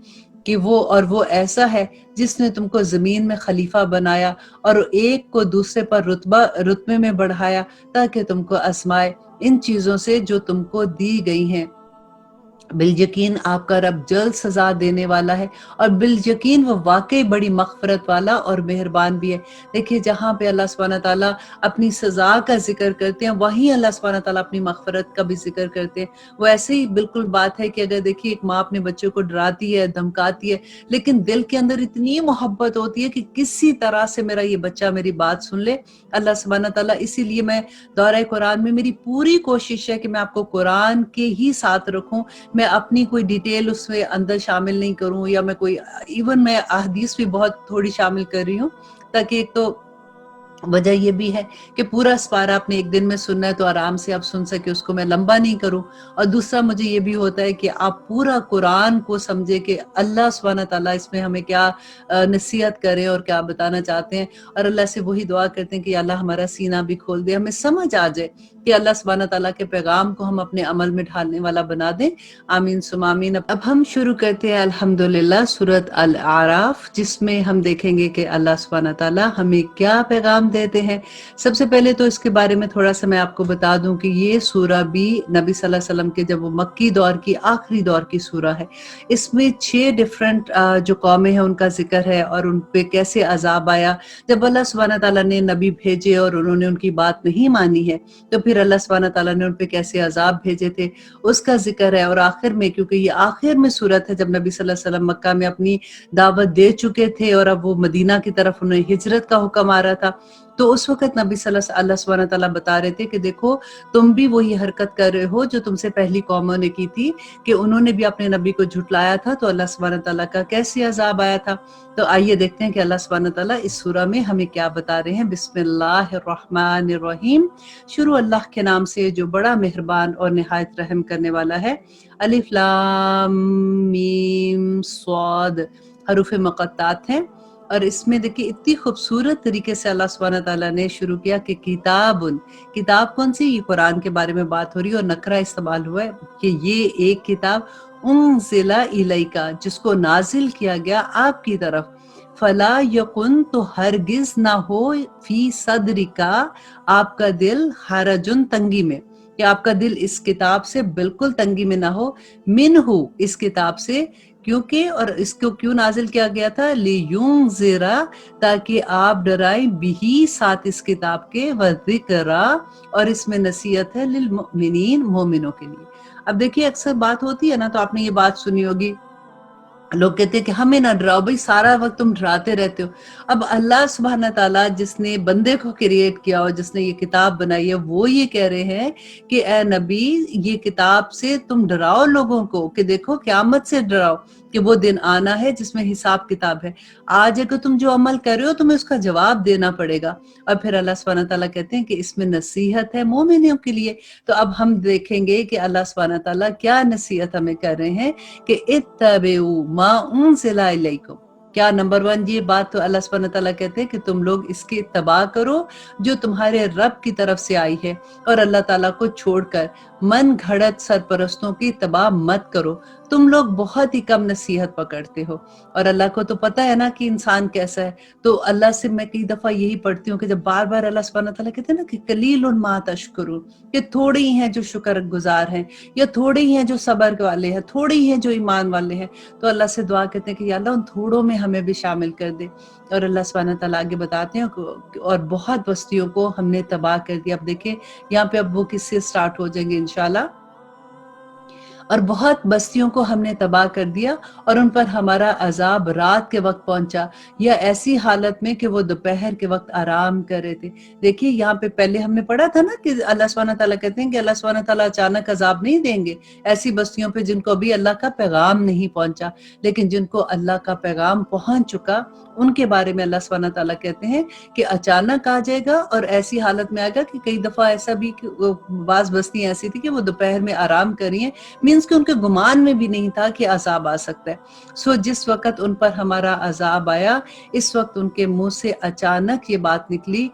کہ وہ ایسا ہے جس نے تم کو زمین میں خلیفہ بنایا اور ایک کو دوسرے پر رتبے میں بڑھایا تاکہ تم کو آزمائے ان چیزوں سے جو تم کو دی گئی ہیں. بالیقین آپ کا رب جلد سزا دینے والا ہے، اور بالیقین وہ واقعی بڑی مغفرت والا اور مہربان بھی ہے. دیکھیے جہاں پہ اللہ سبحانہ تعالیٰ اپنی سزا کا ذکر کرتے ہیں وہیں اللہ سبحانہ تعالیٰ اپنی مغفرت کا بھی ذکر کرتے ہیں. وہ ایسے ہی بالکل بات ہے کہ اگر دیکھیے ایک ماں اپنے بچوں کو ڈراتی ہے، دھمکاتی ہے، لیکن دل کے اندر اتنی محبت ہوتی ہے کہ کسی طرح سے میرا یہ بچہ میری بات سن لے. اللہ سبحانہ تعالیٰ اسی لیے میں دورہ قرآن میں میری پوری کوشش ہے کہ میں آپ کو قرآن کے ہی ساتھ رکھوں، میں اپنی کوئی ڈیٹیل اس میں اندر شامل نہیں کروں، یا میں کوئی ایون میں احادیث بھی بہت تھوڑی شامل کر رہی ہوں، تاکہ ایک تو وجہ یہ بھی ہے کہ پورا اسپارہ آپ نے ایک دن میں سننا ہے تو آرام سے آپ سن سکے، اس کو میں لمبا نہیں کروں. اور دوسرا مجھے یہ بھی ہوتا ہے کہ آپ پورا قرآن کو سمجھے کہ اللہ سبحانہ تعالیٰ اس میں ہمیں کیا نصیحت کرے اور کیا بتانا چاہتے ہیں. اور اللہ سے وہی دعا کرتے ہیں کہ اللہ ہمارا سینہ بھی کھول دے، ہمیں سمجھ آ جائے کہ اللہ سبحانہ تعالیٰ کے پیغام کو ہم اپنے عمل میں ڈھالنے والا بنا دیں. آمین ثم آمین. اب ہم شروع کرتے ہیں الحمدللہ سورۃ الاعراف، جس میں ہم دیکھیں گے کہ اللہ سبحانہ تعالیٰ ہمیں کیا پیغام دیتے ہیں. سب سے پہلے تو اس کے بارے میں تھوڑا سا میں آپ کو بتا دوں کہ یہ سورہ بھی نبی صلی اللہ علیہ وسلم کے جب وہ مکی دور کی آخری دور کی سورہ ہے. اس میں 6 ڈیفرنٹ جو قومیں ہیں ان کا ذکر ہے، اور ان پہ کیسے عذاب آیا جب اللہ سبحانہ تعالیٰ نے نبی بھیجے اور انہوں نے ان کی بات نہیں مانی ہے، تو پھر اللہ سبحانہ تعالیٰ نے ان پہ کیسے عذاب بھیجے تھے اس کا ذکر ہے. اور آخر میں، کیونکہ یہ آخر میں صورت ہے جب نبی صلی اللہ علیہ وسلم مکہ میں اپنی دعوت دے چکے تھے اور اب وہ مدینہ کی طرف انہیں ہجرت کا حکم آ رہا تھا، تو اس وقت نبی صلی اللہ سبحانہ تعالیٰ بتا رہے تھے کہ دیکھو تم بھی وہی حرکت کر رہے ہو جو تم سے پہلی قوموں نے کی تھی، کہ انہوں نے بھی اپنے نبی کو جھٹلایا تھا، تو اللہ سبحانہ تعالیٰ کا کیسے عذاب آیا تھا. تو آئیے دیکھتے ہیں کہ اللہ سبحانہ تعالیٰ اس سورہ میں ہمیں کیا بتا رہے ہیں. بسم اللہ الرحمن الرحیم. شروع اللہ کے نام سے جو بڑا مہربان اور نہایت رحم کرنے والا ہے. الف لام میم صاد حروف مقطعات ہیں، اور اس میں دیکھیں اتنی خوبصورت طریقے سے اللہ سبحانہ تعالیٰ نے شروع کیا کہ کتاب کون سی؟ یہ قرآن کے بارے میں بات ہو رہی ہے، اور نکرہ استعمال ہوا ہے کہ یہ ایک کتاب انزل الیکا، جس کو نازل کیا گیا آپ کی طرف. فلا یکن، تو ہرگز نہ ہو، فی صدرکا، آپ کا دل، حرجن، تنگی میں. کہ آپ کا دل اس کتاب سے بالکل تنگی میں نہ ہو، منہو اس کتاب سے، کیونکہ اور اس کو کیوں نازل کیا گیا تھا، لیونذرا تاکہ آپ ڈرائیں بھی ساتھ اس کتاب کے، وذکرا اور اس میں نصیحت ہے للمؤمنین مومنوں کے لیے۔ اب دیکھیے اکثر بات ہوتی ہے نا، تو آپ نے یہ بات سنی ہوگی، لوگ کہتے ہیں کہ ہمیں نہ ڈراؤ، بھائی سارا وقت تم ڈراتے رہتے ہو۔ اب اللہ سبحانہ تعالیٰ جس نے بندے کو کریٹ کیا اور جس نے یہ کتاب بنائی ہے، وہ یہ کہہ رہے ہیں کہ اے نبی یہ کتاب سے تم ڈراؤ لوگوں کو، کہ دیکھو قیامت سے ڈراؤ کہ وہ دن آنا ہے جس میں حساب کتاب ہے، آج اگر تم جو عمل کر رہے ہو تمہیں اس کا جواب دینا پڑے گا۔ اور پھر اللہ سبحانہ تعالیٰ کہتے ہیں کہ اس میں نصیحت ہے مومنوں کے لیے۔ تو اب ہم دیکھیں گے کہ اللہ سبحانہ تعالیٰ کیا نصیحت ہمیں کر رہے ہیں کہ اتبعوا ما انزل الیکم۔ کیا نمبر 1 یہ بات تو اللہ سبحانہ تعالیٰ کہتے ہیں کہ تم لوگ اس کی اتباع کرو جو تمہارے رب کی طرف سے آئی ہے، اور اللہ تعالیٰ کو چھوڑ کر من گھڑت سرپرستوں کی اتباع مت کرو۔ تم لوگ بہت ہی کم نصیحت پکڑتے ہو، اور اللہ کو تو پتہ ہے نا کہ انسان کیسا ہے۔ تو اللہ سے میں کئی دفعہ یہی پڑھتی ہوں کہ جب بار بار اللہ سبحانہ تعالیٰ کہتے ہیں نا کہ قلیل ما تشکرون، کہ تھوڑے ہی ہیں جو شکر گزار ہیں، یا تھوڑے ہی ہیں جو صبر والے ہیں، تھوڑے ہی ہیں جو ایمان والے ہیں، تو اللہ سے دعا کرتے ہیں کہ یا اللہ ان تھوڑوں میں ہمیں بھی شامل کر دے۔ اور اللہ سبحانہ تعالیٰ آگے بتاتے ہیں اور بہت بستیوں کو ہم نے تباہ کر دیا۔ اب دیکھیں یہاں پہ اب وہ قصے سٹارٹ ہو جائیں گے انشاءاللہ، اور بہت بستیوں کو ہم نے تباہ کر دیا، اور ان پر ہمارا عذاب رات کے وقت پہنچا، یا ایسی حالت میں کہ وہ دوپہر کے وقت آرام کر رہے تھے۔ دیکھیے یہاں پہ پہلے ہم نے پڑھا تھا نا کہ اللہ سبحانہ تعالیٰ کہتے ہیں کہ اللہ سبحانہ تعالیٰ اچانک عذاب نہیں دیں گے ایسی بستیوں پہ جن کو ابھی اللہ کا پیغام نہیں پہنچا، لیکن جن کو اللہ کا پیغام پہنچ چکا ان کے بارے میں اللہ سبحانہ تعالیٰ کہتے ہیں کہ اچانک آ جائے گا، اور ایسی حالت میں آئے گا کہ کئی دفعہ ایسا بھی کہ بعض بستیاں ایسی تھی کہ وہ دوپہر میں آرام کر رہی ہیں، مینس کہ ان کے گمان میں بھی نہیں تھا کہ عذاب آ سکتا ہے۔ سو جس وقت ان پر ہمارا عذاب آیا، اس وقت ان کے منہ سے اچانک یہ بات نکلی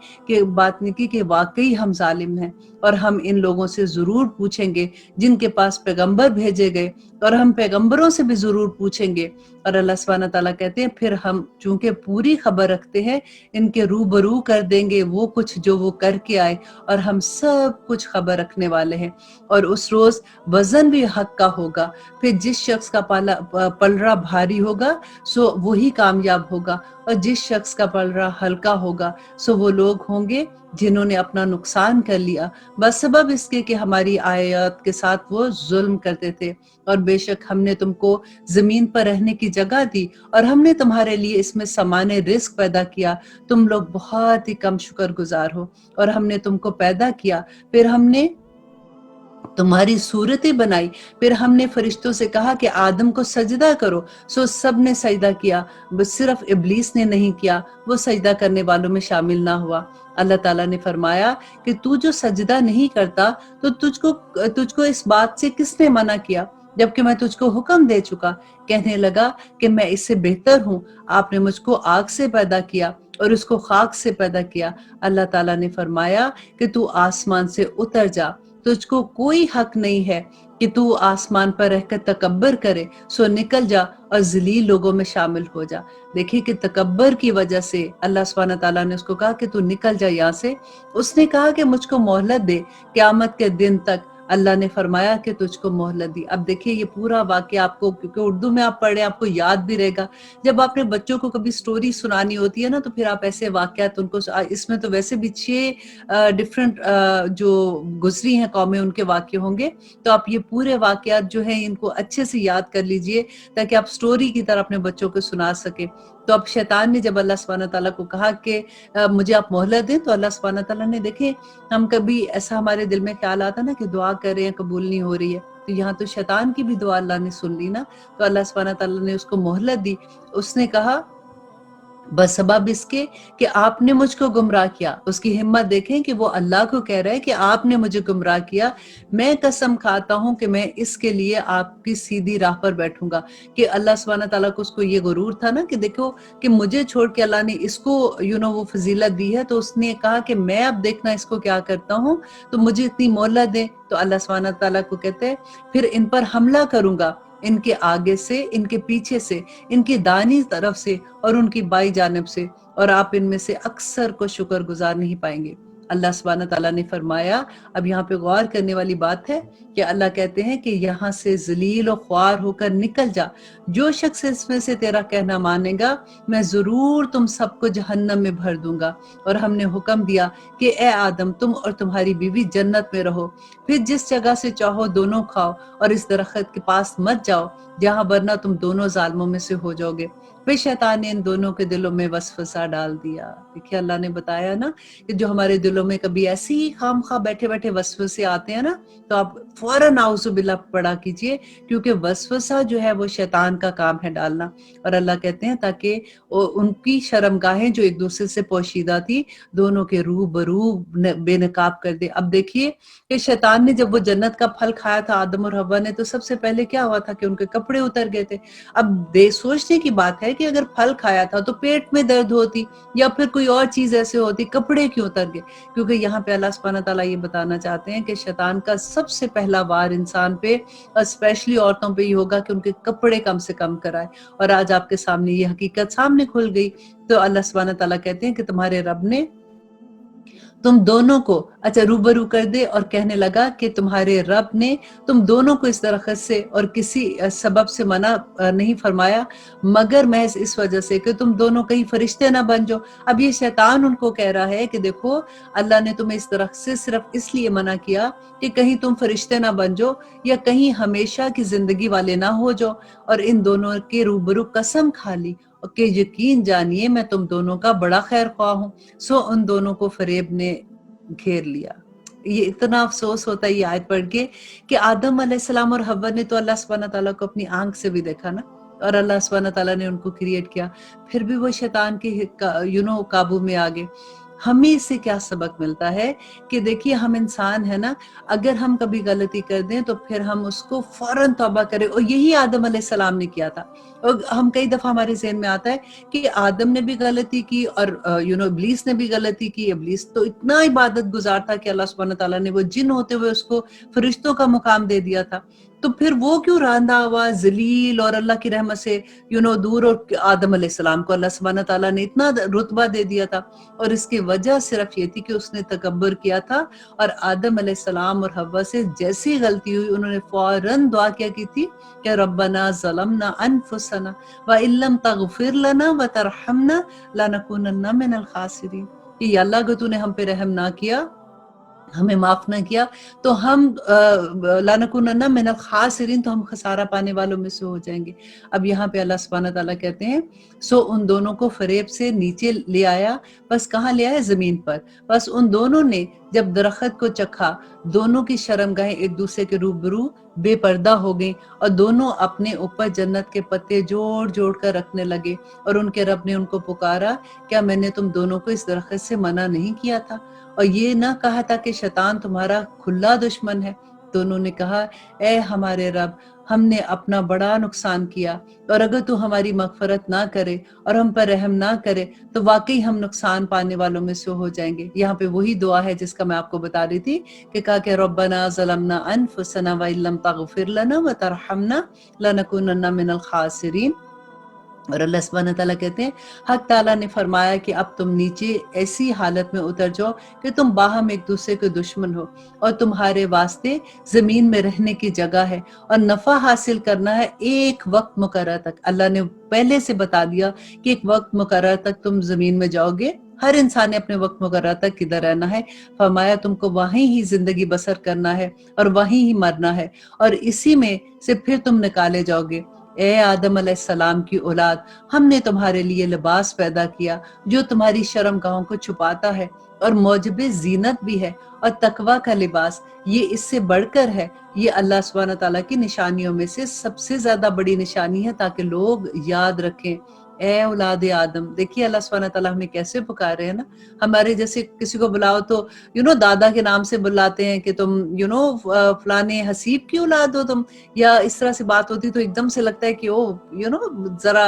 کہ واقعی ہم ظالم ہیں، اور ہم ان لوگوں سے ضرور پوچھیں گے جن کے پاس پیغمبر بھیجے گئے، اور ہم پیغمبروں سے بھی ضرور پوچھیں گے۔ اور اللہ سبحانہ تعالیٰ کہتے ہیں پھر ہم چونکہ پوری خبر رکھتے ہیں، ان کے روبرو کر دیں گے وہ کچھ جو وہ کر کے آئے، اور ہم سب کچھ خبر رکھنے والے ہیں۔ اور اس روز وزن بھی حق کا ہوگا، پھر جس شخص کا پلڑا بھاری ہوگا سو وہی کامیاب ہوگا، اور جس شخص کا پلڑا ہلکا ہوگا سو وہ لوگ ہوں گے جنہوں نے اپنا نقصان کر لیا بس سبب اس کے کہ ہماری آیات کے ساتھ وہ ظلم کرتے تھے۔ اور بے شک ہم نے تم کو زمین پر رہنے کی جگہ دی، اور ہم نے تمہارے لیے اس میں سامان رزق پیدا کیا، تم لوگ بہت ہی کم شکر گزار ہو۔ اور ہم نے تم کو پیدا کیا، پھر ہم نے تمہاری صورتیں بنائی، پھر ہم نے فرشتوں سے کہا کہ آدم کو سجدہ کرو، سو سب نے سجدہ کیا، بس صرف ابلیس نے نہیں کیا، وہ سجدہ کرنے والوں میں شامل نہ ہوا۔ اللہ تعالیٰ نے فرمایا کہ تو جو سجدہ نہیں کرتا تو تجھ کو اس بات سے کس نے منع کیا جبکہ میں تجھ کو حکم دے چکا؟ کہنے لگا کہ میں اس سے بہتر ہوں، آپ نے مجھ کو آگ سے پیدا کیا اور اس کو خاک سے پیدا کیا۔ اللہ تعالیٰ نے فرمایا کہ تو آسمان سے اتر جا، تجھ کو کوئی حق نہیں ہے کہ تو آسمان پر رہ کر تکبر کرے، سو نکل جا اور ذلیل لوگوں میں شامل ہو جا۔ دیکھیں کہ تکبر کی وجہ سے اللہ سبحانہ تعالیٰ نے اس کو کہا کہ تو نکل جا یہاں سے۔ اس نے کہا کہ مجھ کو مہلت دے قیامت کے دن تک، اللہ نے فرمایا کہ تجھ کو مہلت دی۔ اب دیکھیں یہ پورا واقعہ آپ کو، کیونکہ اردو میں آپ پڑھیں آپ کو یاد بھی رہے گا، جب آپ نے بچوں کو کبھی سٹوری سنانی ہوتی ہے نا تو پھر آپ ایسے واقعات ان کو، اس میں تو ویسے بھی 6 ڈیفرنٹ جو گزری ہیں قومیں ان کے واقع ہوں گے، تو آپ یہ پورے واقعات جو ہیں ان کو اچھے سے یاد کر لیجئے تاکہ آپ سٹوری کی طرح اپنے بچوں کو سنا سکیں۔ تو اب شیطان نے جب اللہ سبحانہ تعالیٰ کو کہا کہ مجھے آپ مہلت دیں، تو اللہ سبحانہ تعالیٰ نے، دیکھیں ہم کبھی ایسا ہمارے دل میں خیال آتا نا کہ دعا کر رہے ہیں قبول نہیں ہو رہی ہے، تو یہاں تو شیطان کی بھی دعا اللہ نے سن لی نا، تو اللہ سبحانہ تعالیٰ نے اس کو مہلت دی۔ اس نے کہا بس سبب اس کے کہ آپ نے مجھ کو گمراہ کیا۔ اس کی ہمت دیکھیں کہ وہ اللہ کو کہہ رہا ہے کہ آپ نے مجھے گمراہ کیا، میں قسم کھاتا ہوں کہ میں اس کے لیے آپ کی سیدھی راہ پر بیٹھوں گا۔ کہ اللہ سبحانہ تعالیٰ کو اس کو یہ غرور تھا نا کہ دیکھو کہ مجھے چھوڑ کے اللہ نے اس کو وہ فضیلت دی ہے، تو اس نے کہا کہ میں اب دیکھنا اس کو کیا کرتا ہوں، تو مجھے اتنی مہلت دے۔ تو اللہ سبحانہ تعالیٰ کو کہتے ہیں پھر ان پر حملہ کروں گا، ان کے آگے سے، ان کے پیچھے سے، ان کی دائیں طرف سے اور ان کی بائیں جانب سے، اور آپ ان میں سے اکثر کو شکر گزار نہیں پائیں گے۔ اللہ سبحانہ تعالیٰ نے فرمایا، اب یہاں پہ غور کرنے والی بات ہے کہ اللہ کہتے ہیں کہ یہاں سے ذلیل و خوار ہو کر نکل جا، جو شخص اس میں سے تیرا کہنا مانے گا میں ضرور تم سب کو جہنم میں بھر دوں گا۔ اور ہم نے حکم دیا کہ اے آدم تم اور تمہاری بیوی جنت میں رہو، پھر جس جگہ سے چاہو دونوں کھاؤ، اور اس درخت کے پاس مت جاؤ جہاں ورنہ تم دونوں ظالموں میں سے ہو جاؤ گے۔ پھر شیطان نے ان دونوں کے دلوں میں وسوسہ ڈال دیا۔ دیکھیے اللہ نے بتایا نا کہ جو ہمارے دلوں میں کبھی ایسی ہی خام خواہ بیٹھے بیٹھے وسوسے آتے ہیں نا، تو آپ فوراً اعوذ باللہ پڑھا کیجئے، کیونکہ وسوسہ جو ہے وہ شیطان کا کام ہے ڈالنا۔ اور اللہ کہتے ہیں تاکہ ان کی شرمگاہیں جو ایک دوسرے سے پوشیدہ تھی دونوں کے روبرو بے نقاب کر دے۔ اب دیکھیے کہ شیطان نے جب وہ جنت کا پھل کھایا تھا آدم اور حوا نے، تو سب سے پہلے کیا ہوا تھا کہ ان کے کپڑے اتر گئے تھے۔ اب سوچنے کی بات ہے کہ اگر پھل کھایا تھا تو پیٹ میں درد ہوتی یا پھر کوئی اور چیز ایسے ہوتی، کپڑے کیوں اتر گئے؟ کیونکہ یہاں پہ اللہ سبحانہ تعالیٰ یہ بتانا چاہتے ہیں کہ شیطان کا سب سے پہلا وار انسان پہ اور اسپیشلی عورتوں پہ یہ ہوگا کہ ان کے کپڑے کم سے کم کرائے۔ اور آج آپ کے سامنے یہ حقیقت سامنے کھل گئی، تو اللہ سبحانہ تعالیٰ کہتے ہیں کہ تمہارے رب نے تم دونوں کو روبرو کر دے، اور کہنے لگا کہ تمہارے رب نے تم دونوں کو اس درخت سے اور کسی سبب سے منع نہیں فرمایا مگر محض اس وجہ سے کہ تم دونوں کہیں فرشتے نہ بن جاؤ۔ اب یہ شیطان ان کو کہہ رہا ہے کہ دیکھو اللہ نے تمہیں اس درخت سے صرف اس لیے منع کیا کہ کہیں تم فرشتے نہ بن جاؤ یا کہیں ہمیشہ کی زندگی والے نہ ہو جاؤ، اور ان دونوں کے روبرو قسم کھا لی کہ یقین جانیے میں تم دونوں کا بڑا خیر خواہ ہوں۔ سو ان دونوں کو فریب نے گھیر لیا۔ یہ اتنا افسوس ہوتا ہے یہ آیت پڑھ کے کہ آدم علیہ السلام اور حوا نے تو اللہ سبحانہ تعالیٰ کو اپنی آنکھ سے بھی دیکھا نا، اور اللہ سبحانہ تعالیٰ نے ان کو کریٹ کیا، پھر بھی وہ شیطان کے قابو میں آگے۔ ہمیں اس سے کیا سبق ملتا ہے کہ دیکھیے ہم انسان ہیں نا، اگر ہم کبھی غلطی کر دیں تو پھر ہم اس کو فوراً توبہ کریں، اور یہی آدم علیہ السلام نے کیا تھا۔ اور ہم کئی دفعہ ہمارے ذہن میں آتا ہے کہ آدم نے بھی غلطی کی اور ابلیس نے بھی غلطی کی۔ ابلیس تو اتنا عبادت گزار تھا کہ اللہ سبحانہ تعالیٰ نے وہ جن ہوتے ہوئے اس کو فرشتوں کا مقام دے دیا تھا، تو پھر وہ کیوں راندہ ہوا ذلیل اور اللہ کی رحمت سے دور، اور آدم علیہ السلام کو اللہ سبحانہ تعالیٰ نے اتنا رتبہ دے دیا تھا، اور اس کی وجہ صرف یہ تھی کہ اس نے تکبر کیا تھا۔ اور آدم علیہ السلام اور حوا سے جیسی غلطی ہوئی انہوں نے فوراً دعا کیا کی تھی کہ ربنا ظلمنا انفسنا وَإِن لَّمْ تَغْفِرْ لَنَا وَتَرْحَمْنَا لَنَكُونَنَّ مِنَ الْخَاسِرِينَ، کہ یا اللہ اگر تو نے ہم پہ رحم نہ کیا، ہمیں معاف نہ کیا، تو ہم لَنَكُونَنَّ مِنَ الْخَاسِرِينَ، تو ہم خسارہ پانے والوں میں سے ہو جائیں گے۔ اب یہاں پہ اللہ سبحانہ تعالیٰ کہتے ہیں سو ان دونوں کو فریب سے نیچے لے آیا، بس کہاں لے آیا؟ زمین پر۔ بس ان دونوں نے جب درخت کو چکھا، دونوں کی شرمگاہیں ایک دوسرے کے روبرو بے پردہ ہو گئیں، اور دونوں اپنے اوپر جنت کے پتے جوڑ جوڑ کر رکھنے لگے، اور ان کے رب نے ان کو پکارا، کیا میں نے تم دونوں کو اس درخت سے منع نہیں کیا تھا، اور یہ نہ کہا تھا کہ شیطان تمہارا کھلا دشمن ہے؟ دونوں نے کہا اے ہمارے رب، ہم نے اپنا بڑا نقصان کیا، اور اگر تو ہماری مغفرت نہ کرے اور ہم پر رحم نہ کرے تو واقعی ہم نقصان پانے والوں میں سے ہو جائیں گے۔ یہاں پہ وہی دعا ہے جس کا میں آپ کو بتا رہی تھی کہ کہا کہ ربنا ظلمنا انفسنا وَإِن لَّمْ تَغْفِرْ لَنَا وَتَرْحَمْنَا لَنَكُونَنَّ مِنَ الْخَاسِرِينَ۔ اور اللہ سبحانہ تعالیٰ کہتے ہیں حق تعالیٰ نے فرمایا کہ اب تم نیچے ایسی حالت میں اتر جاؤ کہ تم باہم ایک دوسرے کے دشمن ہو، اور تمہارے واسطے زمین میں رہنے کی جگہ ہے اور نفع حاصل کرنا ہے ایک وقت مقرر تک۔ اللہ نے پہلے سے بتا دیا کہ ایک وقت مقرر تک تم زمین میں جاؤ گے، ہر انسان نے اپنے وقت مقرر تک کدھر رہنا ہے، فرمایا تم کو وہیں ہی زندگی بسر کرنا ہے اور وہیں ہی مرنا ہے، اور اسی میں سے پھر تم نکالے جاؤ گے۔ اے آدم علیہ السلام کی اولاد، ہم نے تمہارے لیے لباس پیدا کیا جو تمہاری شرمگاہوں کو چھپاتا ہے اور موجب زینت بھی ہے، اور تقوی کا لباس یہ اس سے بڑھ کر ہے۔ یہ اللہ سبحانہ تعالیٰ کی نشانیوں میں سے سب سے زیادہ بڑی نشانی ہے تاکہ لوگ یاد رکھیں۔ اے اولاد آدم، دیکھیے اللہ سبحانہ تعالیٰ ہمیں کیسے پکار رہے ہیں نا، ہمارے جیسے کسی کو بلاؤ تو دادا کے نام سے بلاتے ہیں کہ تم فلانے حسیب کی اولاد ہو تم، یا اس طرح سے بات ہوتی تو ایک دم سے لگتا ہے کہ ذرا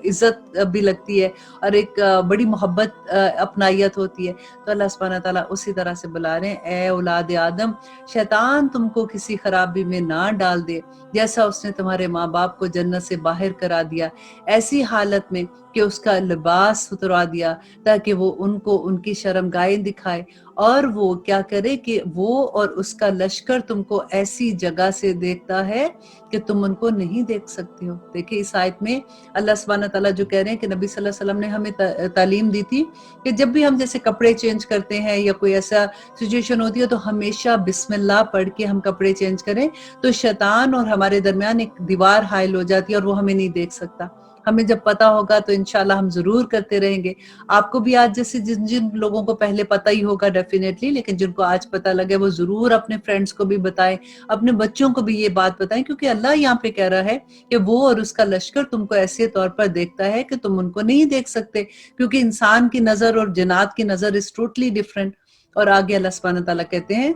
عزت بھی لگتی ہے اور ایک بڑی محبت اپنائیت ہوتی ہے۔ تو اللہ سبحانہ تعالیٰ اسی طرح سے بلا رہے ہیں اے اولاد آدم، شیطان تم کو کسی خرابی میں نہ ڈال دے جیسا اس نے تمہارے ماں باپ کو جنت سے باہر کرا دیا، ایسی حالت حالت میں کہ اس کا لباس اتروا دیا تاکہ وہ ان کو ان کی شرمگاہیں دکھائے، اور وہ کیا کرے کہ وہ اور اس کا لشکر تم کو ایسی جگہ سے دیکھتا ہے کہ تم ان کو نہیں دیکھ سکتے ہو۔ دیکھیں اس آیت میں اللہ سبحانہ تعالیٰ جو کہہ رہے ہیں کہ نبی صلی اللہ علیہ وسلم نے ہمیں تعلیم دی تھی کہ جب بھی ہم جیسے کپڑے چینج کرتے ہیں یا کوئی ایسا سچویشن ہوتی ہے تو ہمیشہ بسم اللہ پڑھ کے ہم کپڑے چینج کریں، تو شیطان اور ہمارے درمیان ایک دیوار حائل ہو جاتی ہے اور وہ ہمیں نہیں دیکھ سکتا۔ ہمیں جب پتا ہوگا تو انشاءاللہ ہم ضرور کرتے رہیں گے۔ آپ کو بھی آج جیسے جن لوگوں کو پہلے پتہ ہی ہوگا ڈیفینیٹلی، لیکن جن کو آج پتہ لگے وہ ضرور اپنے فرینڈز کو بھی بتائیں، اپنے بچوں کو بھی یہ بات بتائیں، کیونکہ اللہ یہاں پہ کہہ رہا ہے کہ وہ اور اس کا لشکر تم کو ایسے طور پر دیکھتا ہے کہ تم ان کو نہیں دیکھ سکتے، کیونکہ انسان کی نظر اور جنات کی نظر is totally different۔ اور آگے اللہ سبحانہ تعالیٰ کہتے ہیں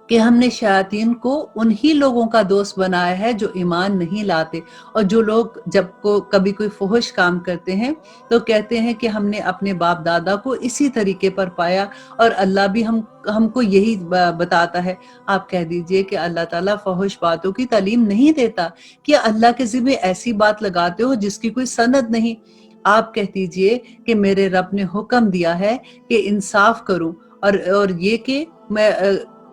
کہ ہم نے شیاطین کو انہی لوگوں کا دوست بنایا ہے جو ایمان نہیں لاتے، اور جو لوگ جب کبھی کوئی فحش کام کرتے ہیں تو کہتے ہیں کہ ہم نے اپنے باپ دادا کو اسی طریقے پر پایا، اور اللہ بھی ہم کو یہی بتاتا ہے۔ آپ کہہ دیجئے کہ اللہ تعالیٰ فحش باتوں کی تعلیم نہیں دیتا، کہ اللہ کے ذمہ ایسی بات لگاتے ہو جس کی کوئی سند نہیں۔ آپ کہہ دیجئے کہ میرے رب نے حکم دیا ہے کہ انصاف کروں، اور یہ کہ میں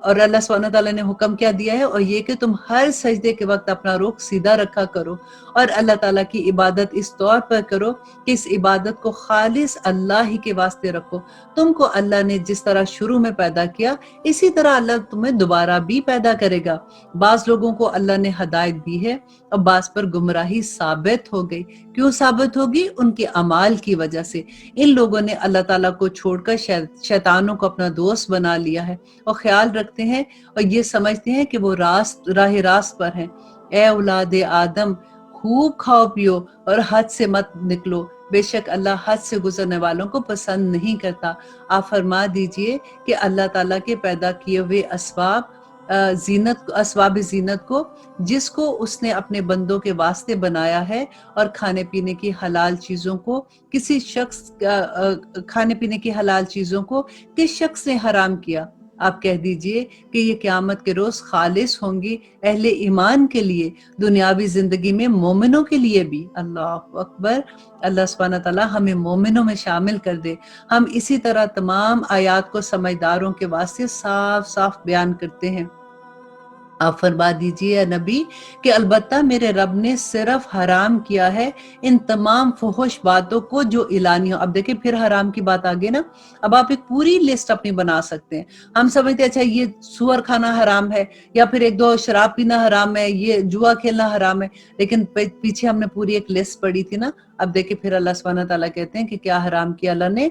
اور اللہ سبحانہ تعالیٰ نے حکم کیا دیا ہے، اور یہ کہ تم ہر سجدے کے وقت اپنا رخ سیدھا رکھا کرو، اور اللہ تعالیٰ کی عبادت اس طور پر کرو کہ اس عبادت کو خالص اللہ ہی کے واسطے رکھو۔ تم کو اللہ نے جس طرح شروع میں پیدا کیا اسی طرح اللہ تمہیں دوبارہ بھی پیدا کرے گا۔ بعض لوگوں کو اللہ نے ہدایت دی ہے اور بعض پر گمراہی ثابت ہو گئی۔ کیوں ثابت ہوگی؟ ان کے اعمال کی وجہ سے۔ ان لوگوں نے اللہ تعالیٰ کو چھوڑ کر شیطانوں کو اپنا دوست بنا لیا ہے، اور خیال رکھتے ہیں اور یہ سمجھتے ہیں کہ وہ راہ راست پر ہیں۔ اے اولاد آدم، خوب کھاؤ پیو اور حد سے مت نکلو، بے شک اللہ حد سے گزرنے والوں کو پسند نہیں کرتا۔ آپ فرما دیجئے کہ اللہ تعالیٰ کے پیدا کیے ہوئے اسباب زینت کو، جس کو اس نے اپنے بندوں کے واسطے بنایا ہے، اور کھانے پینے کی حلال چیزوں کو کس شخص نے حرام کیا؟ آپ کہہ دیجئے کہ یہ قیامت کے روز خالص ہوں گی اہل ایمان کے لیے، دنیاوی زندگی میں مومنوں کے لیے بھی۔ اللہ اکبر۔ اللہ سبحانہ تعالیٰ ہمیں مومنوں میں شامل کر دے۔ ہم اسی طرح تمام آیات کو سمجھداروں کے واسطے صاف صاف بیان کرتے ہیں۔ آپ فرما دیجئے اے نبی کہ البتہ میرے رب نے صرف حرام کیا ہے ان تمام فحش باتوں کو جو اعلانیہ۔ اب دیکھیں پھر حرام کی بات آگے نا، اب آپ ایک پوری لسٹ اپنی بنا سکتے ہیں۔ ہم سمجھتے ہیں اچھا یہ سور کھانا حرام ہے، یا پھر ایک دو شراب پینا حرام ہے، یہ جوا کھیلنا حرام ہے، لیکن پیچھے ہم نے پوری ایک لسٹ پڑھی تھی نا۔ اب دیکھیں پھر اللہ سبحانہ تعالیٰ کہتے ہیں کہ کیا حرام کیا اللہ نے؟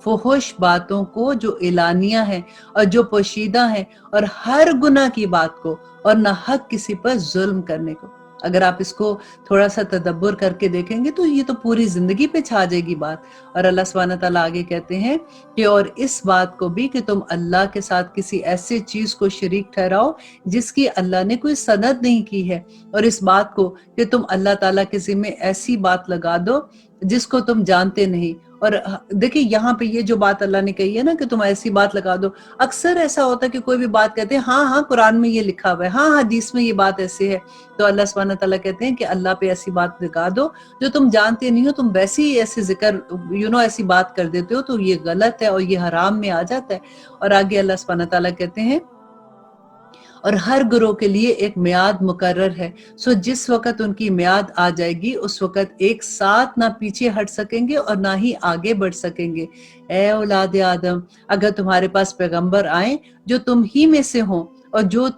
فحش باتوں کو جو اعلانیہ ہیں اور جو پوشیدہ ہیں، اور ہر گناہ کی بات کو، اور نہ حق کسی پر ظلم کرنے کو۔ اگر آپ اس کو تھوڑا سا تدبر کر کے دیکھیں گے تو یہ تو پوری زندگی پہ چھا جائے گی بات۔ اور اللہ سبحانہ تعالیٰ آگے کہتے ہیں کہ اور اس بات کو بھی کہ تم اللہ کے ساتھ کسی ایسے چیز کو شریک ٹھہراؤ جس کی اللہ نے کوئی سند نہیں کی ہے، اور اس بات کو کہ تم اللہ تعالیٰ کے ذمہ ایسی بات لگا دو جس کو تم جانتے نہیں۔ اور دیکھیں یہاں پہ یہ جو بات اللہ نے کہی ہے نا کہ تم ایسی بات لگا دو، اکثر ایسا ہوتا ہے کہ کوئی بھی بات کہتے ہیں ہاں ہاں قرآن میں یہ لکھا ہوا ہے، ہاں حدیث میں یہ بات ایسے ہے، تو اللہ سبحانہ تعالیٰ کہتے ہیں کہ اللہ پہ ایسی بات لگا دو جو تم جانتے نہیں ہو، تم ویسے ہی ایسے ذکر ایسی بات کر دیتے ہو، تو یہ غلط ہے اور یہ حرام میں آ جاتا ہے۔ اور آگے اللہ سبحانہ تعالیٰ کہتے ہیں اور ہر گروہ کے لیے ایک میعاد مقرر ہے، سو جس وقت ان کی میعاد آ جائے گی اس وقت ایک ساتھ نہ پیچھے ہٹ سکیں گے اور نہ ہی آگے بڑھ سکیں گے۔ اے اولاد آدم، اگر تمہارے پاس پیغمبر آئیں جو تم ہی میں سے ہوں، اور جو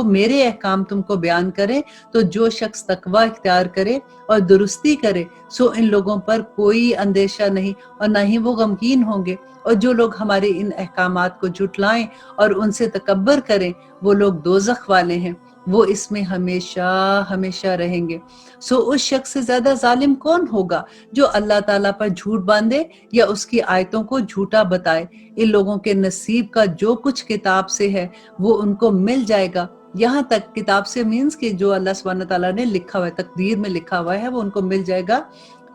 میرے احکام تم کو بیان کرے، تو جو شخص تقوی اختیار کرے اور درستی کرے سو ان لوگوں پر کوئی اندیشہ نہیں اور نہ ہی وہ غمگین ہوں گے، اور جو لوگ ہمارے ان احکامات کو جھٹلائیں اور ان سے تکبر کریں وہ لوگ دوزخ والے ہیں، وہ اس میں ہمیشہ ہمیشہ رہیں گے۔ سو اس شخص سے زیادہ ظالم کون ہوگا جو اللہ تعالیٰ پر جھوٹ باندھے یا اس کی آیتوں کو جھوٹا بتائے۔ ان لوگوں کے نصیب کا جو کچھ کتاب سے ہے وہ ان کو مل جائے گا۔ یہاں تک کتاب سے مینز کہ جو اللہ سبحانہ تعالیٰ نے لکھا ہوا ہے، تقدیر میں لکھا ہوا ہے، وہ ان کو مل جائے گا،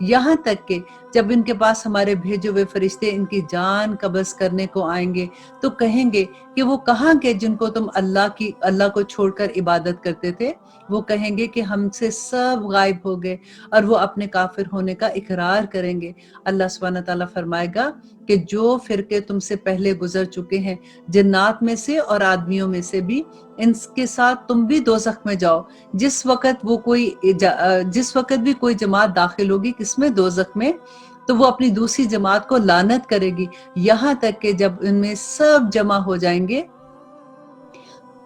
یہاں تک کہ جب ان کے پاس ہمارے بھیجے ہوئے فرشتے ان کی جان قبض کرنے کو آئیں گے تو کہیں گے کہ وہ کہاں کے جن کو تم اللہ کو چھوڑ کر عبادت کرتے تھے؟ وہ کہیں گے کہ ہم سے سب غائب ہو گئے، اور وہ اپنے کافر ہونے کا اقرار کریں گے۔ اللہ سبحانہ تعالیٰ فرمائے گا کہ جو فرقے تم سے پہلے گزر چکے ہیں، جنات میں سے اور آدمیوں میں سے بھی، ان کے ساتھ تم بھی دوزخ میں جاؤ۔ جس وقت بھی کوئی جماعت داخل ہوگی کس میں؟ دوزخ میں، تو وہ اپنی دوسری جماعت کو لعنت کرے گی، یہاں تک کہ جب ان میں سب جمع ہو جائیں گے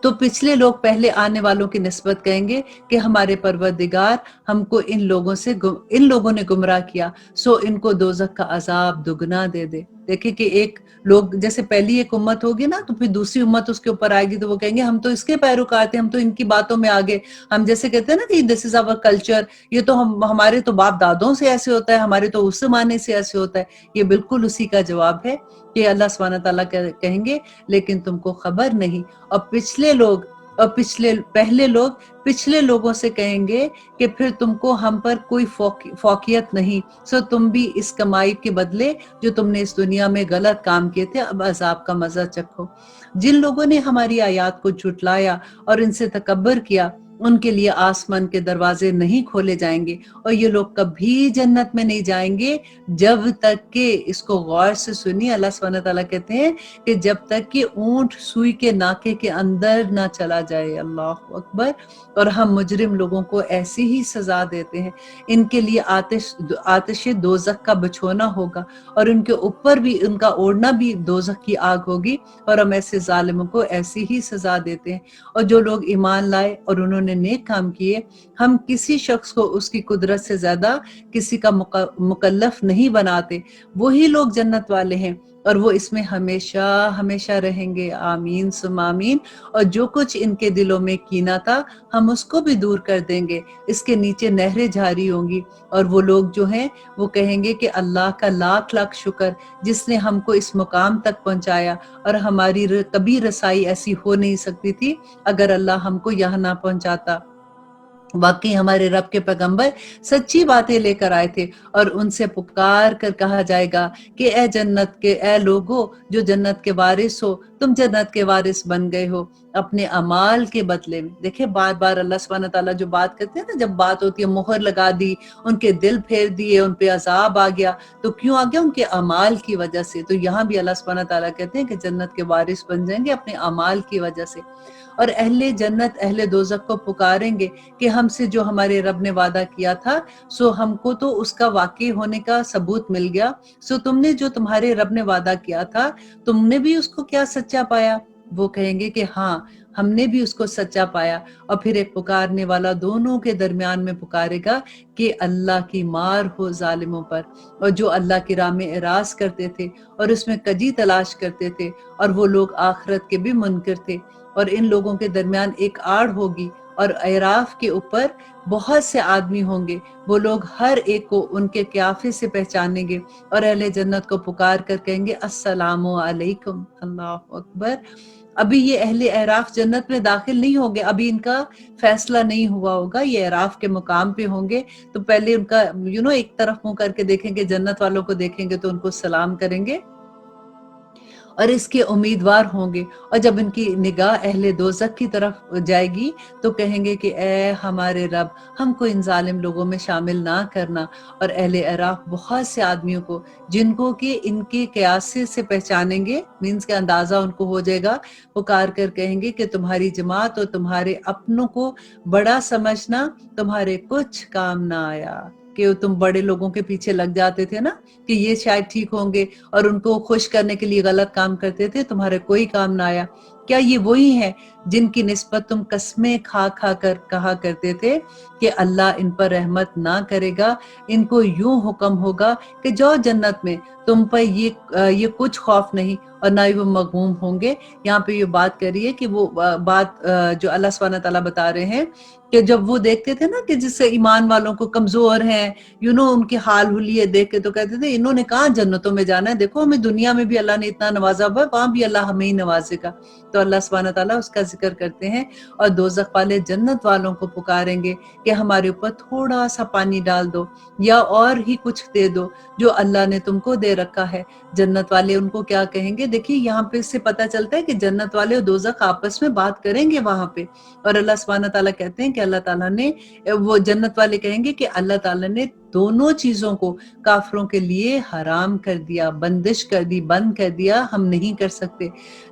تو پچھلے لوگ پہلے آنے والوں کی نسبت کہیں گے کہ ہمارے پروردگار ہم کو ان لوگوں نے گمراہ کیا، سو ان کو دوزخ کا عذاب دگنا دے دے۔ دیکھیں کہ ایک لوگ جیسے پہلی ایک امت ہوگی نا، تو پھر دوسری امت اس کے اوپر آئے گی، تو وہ کہیں گے ہم تو اس کے پیروکار تھے، ہم تو ان کی باتوں میں آگے، ہم جیسے کہتے ہیں نا کہ دس از آور کلچر، یہ تو ہمارے تو باپ دادوں سے ایسے ہوتا ہے، ہمارے تو اس زمانے سے ایسے ہوتا ہے۔ یہ بالکل اسی کا جواب ہے کہ اللہ سبحانہ تعالیٰ کہیں گے لیکن تم کو خبر نہیں، اور پہلے لوگ پچھلے لوگوں سے کہیں گے کہ پھر تم کو ہم پر کوئی فوقیت نہیں، سو تم بھی اس کمائی کے بدلے جو تم نے اس دنیا میں غلط کام کیے تھے اب عذاب کا مزہ چکھو۔ جن لوگوں نے ہماری آیات کو جھٹلایا اور ان سے تکبر کیا، ان کے لیے آسمان کے دروازے نہیں کھولے جائیں گے، اور یہ لوگ کبھی جنت میں نہیں جائیں گے جب تک کہ، اس کو غور سے سنیے، اللہ سبحانہ تعالیٰ کہتے ہیں کہ جب تک کہ اونٹ سوئی کے ناکے کے اندر نہ چلا جائے۔ اللہ اکبر۔ اور ہم مجرم لوگوں کو ایسی ہی سزا دیتے ہیں، ان کے لیے آتش دوزخ کا بچھونا ہوگا، اور ان کے اوپر بھی ان کا اوڑھنا بھی دوزخ کی آگ ہوگی، اور ہم ایسے ظالموں کو ایسی ہی سزا دیتے ہیں۔ اور جو لوگ ایمان لائے اور انہوں نے نیک کام کیے، ہم کسی شخص کو اس کی قدرت سے زیادہ کسی کا مکلف نہیں بناتے، وہی لوگ جنت والے ہیں، اور وہ اس میں ہمیشہ ہمیشہ رہیں گے۔ آمین ثم آمین۔ اور جو کچھ ان کے دلوں میں کینہ تھا ہم اس کو بھی دور کر دیں گے، اس کے نیچے نہریں جاری ہوں گی، اور وہ لوگ جو ہیں وہ کہیں گے کہ اللہ کا لاکھ لاکھ شکر جس نے ہم کو اس مقام تک پہنچایا، اور ہماری کبھی رسائی ایسی ہو نہیں سکتی تھی اگر اللہ ہم کو یہاں نہ پہنچاتا۔ واقعی ہمارے رب کے پیغمبر سچی باتیں لے کر آئے تھے، اور ان سے پکار کر کہا جائے گا کہ اے لوگو جو جنت کے وارث ہو، تم جنت کے وارث بن گئے ہو اپنے اعمال کے بدلے میں۔ دیکھیں بار بار اللہ سبحانہ تعالیٰ جو بات کرتے ہیں نا، جب بات ہوتی ہے مہر لگا دی، ان کے دل پھیر دیے، ان پہ عذاب آ گیا، تو کیوں آ گیا؟ ان کے اعمال کی وجہ سے۔ تو یہاں بھی اللہ سبحانہ تعالیٰ کہتے ہیں کہ جنت کے وارث بن جائیں گے اپنے اعمال کی وجہ سے۔ اور اہل جنت اہل دوزخ کو پکاریں گے کہ ہم سے جو ہمارے رب نے وعدہ کیا تھا، سو ہم کو تو اس کا واقع ہونے کا ثبوت مل گیا، سو تم نے جو تمہارے رب نے وعدہ کیا تھا تم نے بھی اس کو کیا سچا پایا؟ وہ کہیں گے کہ ہاں ہم نے بھی اس کو سچا پایا۔ اور پھر ایک پکارنے والا دونوں کے درمیان میں پکارے گا کہ اللہ کی مار ہو ظالموں پر، اور جو اللہ کی راہ میں اعراض کرتے تھے اور اس میں کجی تلاش کرتے تھے، اور وہ لوگ آخرت کے بھی منکر تھے۔ اور ان لوگوں کے درمیان ایک آڑ ہوگی، اور اعراف کے اوپر بہت سے آدمی ہوں گے، وہ لوگ ہر ایک کو ان کے قیافے سے پہچانیں گے، اور اہل جنت کو پکار کر کہیں گے السلام علیکم۔ اللہ اکبر۔ ابھی یہ اہل اعراف جنت میں داخل نہیں ہوں گے، ابھی ان کا فیصلہ نہیں ہوا ہوگا، یہ اعراف کے مقام پہ ہوں گے، تو پہلے ان کا ایک طرف منہ کر کے دیکھیں گے، جنت والوں کو دیکھیں گے تو ان کو سلام کریں گے اور اس کے امیدوار ہوں گے، اور جب ان کی نگاہ اہل دوزخ کی طرف جائے گی تو کہیں گے کہ اے ہمارے رب ہم کو ان ظالم لوگوں میں شامل نہ کرنا۔ اور اہل اعراف بہت سے آدمیوں کو جن کو کہ ان کے قیاسے سے پہچانیں گے، مینس کے اندازہ ان کو ہو جائے گا، پکار کر کہیں گے کہ تمہاری جماعت اور تمہارے اپنوں کو بڑا سمجھنا تمہارے کچھ کام نہ آیا، کہ تم بڑے لوگوں کے پیچھے لگ جاتے تھے نا کہ یہ شاید ٹھیک ہوں گے، اور ان کو خوش کرنے کے لیے غلط کام کرتے تھے، تمہارے کوئی کام نہ آیا۔ کیا یہ وہی ہیں جن کی نسبت تم قسمیں کھا کھا کر کہا کرتے تھے کہ اللہ ان پر رحمت نہ کرے گا، ان کو یوں حکم ہوگا کہ جاؤ جنت میں، تم پر یہ کچھ خوف نہیں، اور نہ ہی وہ مغموم ہوں گے۔ یہاں پہ یہ بات کر رہی ہے کہ وہ بات جو اللہ سبحانہ تعالیٰ بتا رہے ہیں کہ جب وہ دیکھتے تھے نا کہ جس سے ایمان والوں کو کمزور ہیں، ان کی حال حلیے دیکھ کے تو کہتے تھے انہوں نے کہاں جنتوں میں جانا ہے، دیکھو ہمیں دنیا میں بھی اللہ نے اتنا نوازا ہوا ہے، وہاں بھی اللہ ہمیں ہی نوازے گا۔ تو اللہ سبحانہ تعالیٰ اس کا ذکر کرتے ہیں، اور دوزخ والے جنت والوں کو پکاریں گے کہ ہمارے اوپر تھوڑا سا پانی ڈال دو یا اور ہی کچھ دے دو جو اللہ نے تم کو دے رکھا ہے۔ جنت والے ان کو کیا کہیں گے؟ دیکھیے یہاں پہ اس سے پتہ چلتا ہے کہ جنت والے اور دوزخ آپس میں بات کریں گے وہاں پہ، اور اللہ سبحانہ تعالیٰ کہتے ہیں کہ اللہ تعالیٰ نے، وہ جنت والے کہیں گے کہ اللہ تعالیٰ نے دونوں چیزوں کو کافروں کے لیے حرام کر دیا، بندش کر دی، بند کر دیا، ہم نہیں کر سکتے۔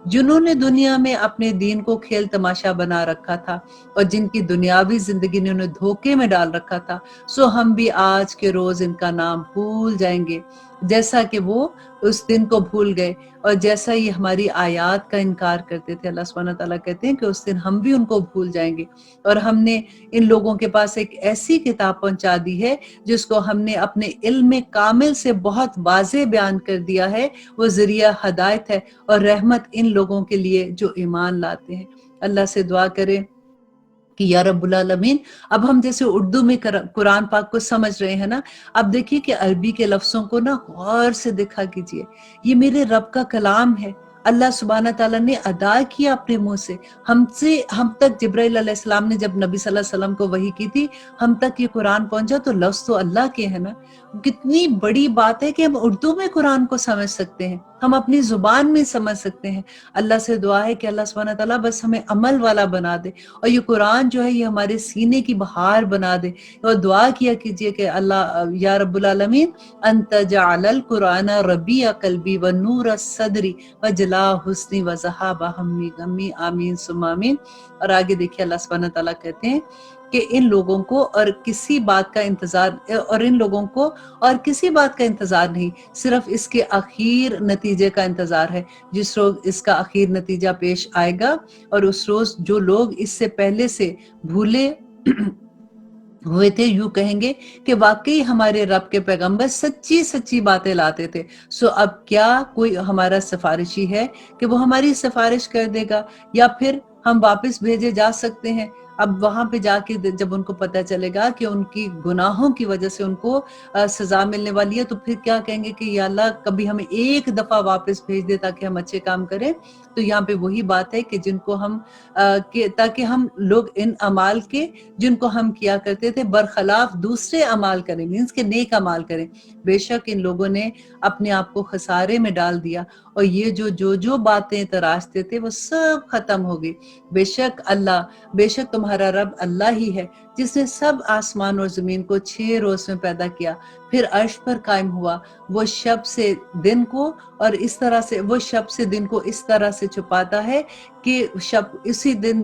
جنہوں نے دنیا میں اپنے دین کو کھیل تماشا بنا رکھا تھا اور جن کی دنیاوی زندگی نے انہیں دھوکے میں ڈال رکھا تھا، سو ہم بھی آج کے روز ان کا نام بھول جائیں گے جیسا کہ وہ اس دن کو بھول گئے، اور جیسا یہ ہماری آیات کا انکار کرتے تھے۔ اللہ سبحانہ تعالیٰ کہتے ہیں کہ اس دن ہم بھی ان کو بھول جائیں گے، اور ہم نے ان لوگوں کے پاس ایک ایسی کتاب پہنچا دی ہے جس کو ہم نے اپنے علم کامل سے بہت واضح بیان کر دیا ہے، وہ ذریعہ ہدایت ہے اور رحمت ان لوگوں کے لیے جو ایمان لاتے ہیں۔ اللہ سے دعا کریں کہ یا رب العالمین، اب ہم جیسے اردو میں قرآن پاک کو سمجھ رہے ہیں نا، اب دیکھیے کہ عربی کے لفظوں کو نا غور سے دیکھا کیجئے، یہ میرے رب کا کلام ہے، اللہ سبحانہ تعالیٰ نے ادا کیا اپنے منہ سے، ہم تک جبرائیل علیہ السلام نے جب نبی صلی اللہ علیہ وسلم کو وحی کی تھی، ہم تک یہ قرآن پہنچا تو لفظ تو اللہ کے ہیں نا۔ کتنی بڑی بات ہے کہ ہم اردو میں قرآن کو سمجھ سکتے ہیں، ہم اپنی زبان میں سمجھ سکتے ہیں۔ اللہ سے دعا ہے کہ اللہ سبحانہ تعالیٰ بس ہمیں عمل والا بنا دے، اور یہ قرآن جو ہے یہ ہمارے سینے کی بہار بنا دے، اور دعا کیا کیجئے کہ اللہ یا رب العالمین انت جعل القرآن ربیع قلبی ونور صدری وجلاء حزنی وذہاب ہمی غمی آمین ثم آمین۔ اور آگے دیکھیے اللہ سبحانہ تعالیٰ کہتے ہیں کہ ان لوگوں کو اور کسی بات کا انتظار، اور ان لوگوں کو اور کسی بات کا انتظار نہیں، صرف اس کے اخیر نتیجے کا انتظار ہے، جس روز اس کا اخیر نتیجہ پیش آئے گا، اور اس روز جو لوگ اس سے پہلے سے بھولے ہوئے تھے یوں کہیں گے کہ واقعی ہمارے رب کے پیغمبر سچی سچی باتیں لاتے تھے، سو اب کیا کوئی ہمارا سفارشی ہے کہ وہ ہماری سفارش کر دے گا، یا پھر ہم واپس بھیجے جا سکتے ہیں؟ اب وہاں پہ جا کے جب ان کو پتہ چلے گا کہ ان کی گناہوں کی وجہ سے ان کو سزا ملنے والی ہے، تو پھر کیا کہیں گے کہ یا اللہ کبھی ہمیں ایک دفعہ واپس بھیج دے تاکہ ہم اچھے کام کریں۔ تو یہاں پہ وہی بات ہے کہ جن کو ہم تاکہ ہم لوگ ان اعمال کے جن کو ہم کیا کرتے تھے برخلاف دوسرے اعمال کریں، مینس کہ نیک اعمال کریں۔ بے شک ان لوگوں نے اپنے آپ کو خسارے میں ڈال دیا، اور یہ جو باتیں تراشتے تھے وہ سب ختم ہو گئی۔ بے شک تمہارا رب اللہ ہی ہے جس نے سب آسمان اور زمین کو 6 روز میں پیدا کیا، پھر عرش پر قائم ہوا، وہ شب سے دن کو اس طرح سے چھپاتا ہے کہ اسی دن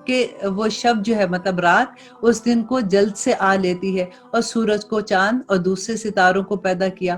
کہ وہ شب جو ہے مطلب رات اس دن کو جلد سے آ لیتی ہے، اور سورج کو، چاند اور دوسرے ستاروں کو پیدا کیا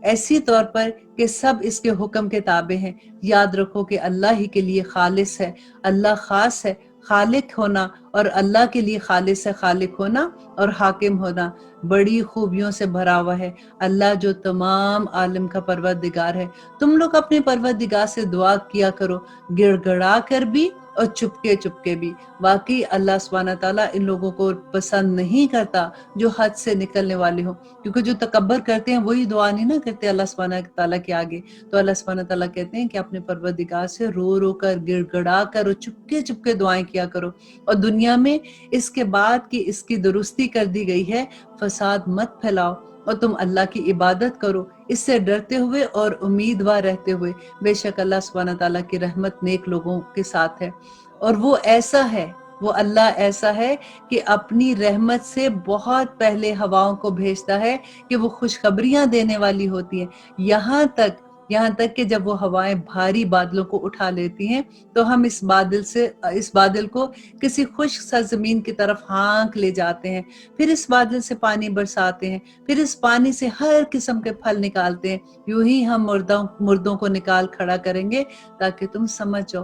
ایسی طور پر کہ سب اس کے حکم کے تابع ہیں۔ یاد رکھو کہ اللہ ہی کے لیے خالص ہے، اللہ خاص ہے خالق ہونا، اور اللہ کے لیے خالص ہے خالق ہونا اور حاکم ہونا، بڑی خوبیوں سے بھرا ہوا ہے اللہ جو تمام عالم کا پروردگار ہے۔ تم لوگ اپنے پروردگار سے دعا کیا کرو، گڑ گڑا کر بھی اور چپکے چپکے بھی، واقعی اللہ سبحانہ تعالیٰ ان لوگوں کو پسند نہیں کرتا جو حد سے نکلنے والے ہوں، کیونکہ جو تکبر کرتے ہیں وہی دعا نہیں نہ کرتے اللہ سبحانہ تعالیٰ کے آگے۔ تو اللہ سبحانہ تعالیٰ کہتے ہیں کہ اپنے پروردگار سے رو رو کر، گڑ گڑا کر اور چپکے چپکے دعائیں کیا کرو، اور دنیا میں اس کے بعد کہ اس کی درستی کر دی گئی ہے فساد مت پھیلاؤ، اور تم اللہ کی عبادت کرو اس سے ڈرتے ہوئے اور امیدوار رہتے ہوئے، بے شک اللہ سبحانہ تعالیٰ کی رحمت نیک لوگوں کے ساتھ ہے۔ اور وہ اللہ ایسا ہے کہ اپنی رحمت سے بہت پہلے ہواؤں کو بھیجتا ہے کہ وہ خوشخبریاں دینے والی ہوتی ہیں، یہاں تک کہ جب وہ ہوائیں بھاری بادلوں کو اٹھا لیتی ہیں تو ہم اس بادل کو کسی خشک سرزمین کی طرف ہانک لے جاتے ہیں، پھر اس بادل سے پانی برساتے ہیں، پھر اس پانی سے ہر قسم کے پھل نکالتے ہیں، یوں ہی ہم مردوں کو نکال کھڑا کریں گے تاکہ تم سمجھ جاؤ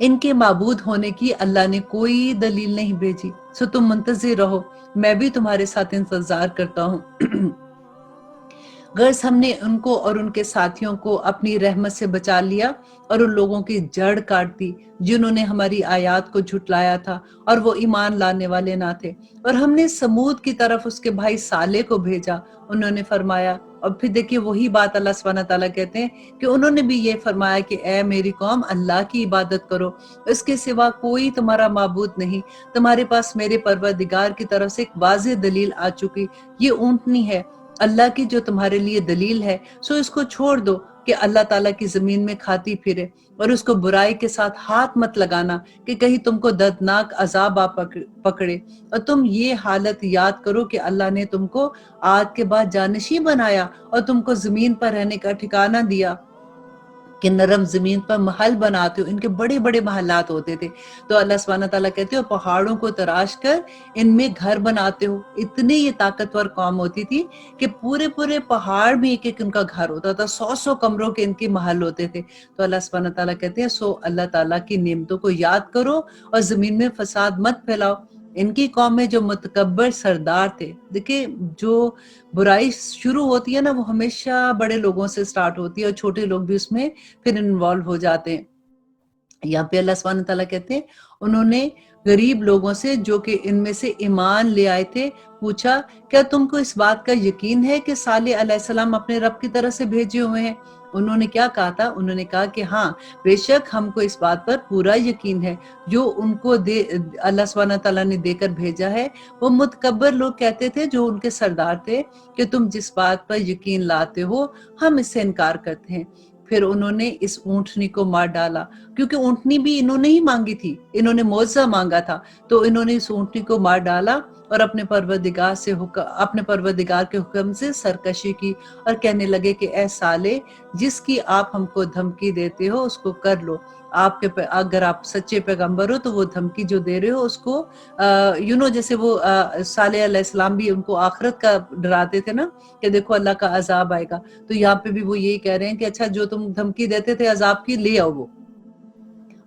ان کے معبود ہونے کی اللہ نے کوئی دلیل نہیں بھیجی، سو تم منتظر رہو، میں بھی تمہارے ساتھ انتظار کرتا ہوں۔ غرض ہم نے ان کو اور ان کے ساتھیوں کو اپنی رحمت سے بچا لیا اور ان لوگوں کی جڑ کاٹ دی جنہوں نے ہماری آیات کو جھٹلایا تھا اور وہ ایمان لانے والے نہ تھے۔ اور ہم نے سمود کی طرف اس کے بھائی صالح کو بھیجا، انہوں نے فرمایا، اور پھر دیکھیے وہی بات اللہ سبحانہ تعالیٰ کہتے ہیں کہ انہوں نے بھی یہ فرمایا کہ اے میری قوم، اللہ کی عبادت کرو، اس کے سوا کوئی تمہارا معبود نہیں، تمہارے پاس میرے پروردگار کی طرف سے ایک واضح دلیل آ چکی، یہ اونٹنی ہے اللہ کی جو تمہارے لیے دلیل ہے، سو اس کو چھوڑ دو کہ اللہ تعالیٰ کی زمین میں کھاتی پھرے، اور اس کو برائی کے ساتھ ہاتھ مت لگانا کہ کہیں تم کو دردناک عذاب آ پکڑے۔ اور تم یہ حالت یاد کرو کہ اللہ نے تم کو آگ کے بعد جانشین بنایا اور تم کو زمین پر رہنے کا ٹھکانہ دیا کہ نرم زمین پر محل بناتے ہو، ان کے بڑے بڑے محلات ہوتے تھے، تو اللہ سبحانہ تعالیٰ کہتے ہو پہاڑوں کو تراش کر ان میں گھر بناتے ہو۔ اتنی یہ طاقتور قوم ہوتی تھی کہ پورے پورے پہاڑ میں ایک ایک ان کا گھر ہوتا تھا، 100 کمروں کے ان کے محل ہوتے تھے۔ تو اللہ سبحانہ تعالیٰ کہتے ہیں سو اللہ تعالیٰ کی نعمتوں کو یاد کرو اور زمین میں فساد مت پھیلاؤ۔ ان کی قوم میں جو متکبر سردار تھے، دیکھیں جو برائی شروع ہوتی ہے نا وہ ہمیشہ بڑے لوگوں سے سٹارٹ ہوتی ہے اور چھوٹے لوگ بھی اس میں پھر انوالو ہو جاتے ہیں۔ یہاں پہ اللہ سبحانہ تعالیٰ کہتے ہیں انہوں نے غریب لوگوں سے جو کہ ان میں سے ایمان لے آئے تھے پوچھا، کیا تم کو اس بات کا یقین ہے کہ صالح علیہ السلام اپنے رب کی طرف سے بھیجے ہوئے ہیں؟ انہوں نے کیا کہا تھا؟ انہوں نے کہا کہ ہاں بے شک ہم کو اس بات پر پورا یقین ہے، جو ان کو اللہ سبحانہ تعالیٰ نے دے کر بھیجا ہے۔ وہ متکبر لوگ کہتے تھے جو ان کے سردار تھے کہ تم جس بات پر یقین لاتے ہو ہم اس سے انکار کرتے ہیں۔ پھر انہوں نے اس اونٹنی کو مار ڈالا، کیونکہ اونٹنی بھی انہوں نے ہی مانگی تھی، انہوں نے معجزہ مانگا تھا، تو انہوں نے اس اونٹنی کو مار ڈالا اور اپنے پروردگار کے حکم سے سرکشی کی اور کہنے لگے کہ اے صالح، جس کی آپ ہم کو دھمکی دیتے ہو اس کو کر لو، اگر آپ سچے پیغمبر ہو تو وہ دھمکی جو دے رہے ہو اس کو جیسے وہ صالح علیہ السلام بھی ان کو آخرت کا ڈراتے تھے نا کہ دیکھو اللہ کا عذاب آئے گا، تو یہاں پہ بھی وہ یہی کہہ رہے ہیں کہ اچھا جو تم دھمکی دیتے تھے عذاب کی لے آؤ وہ۔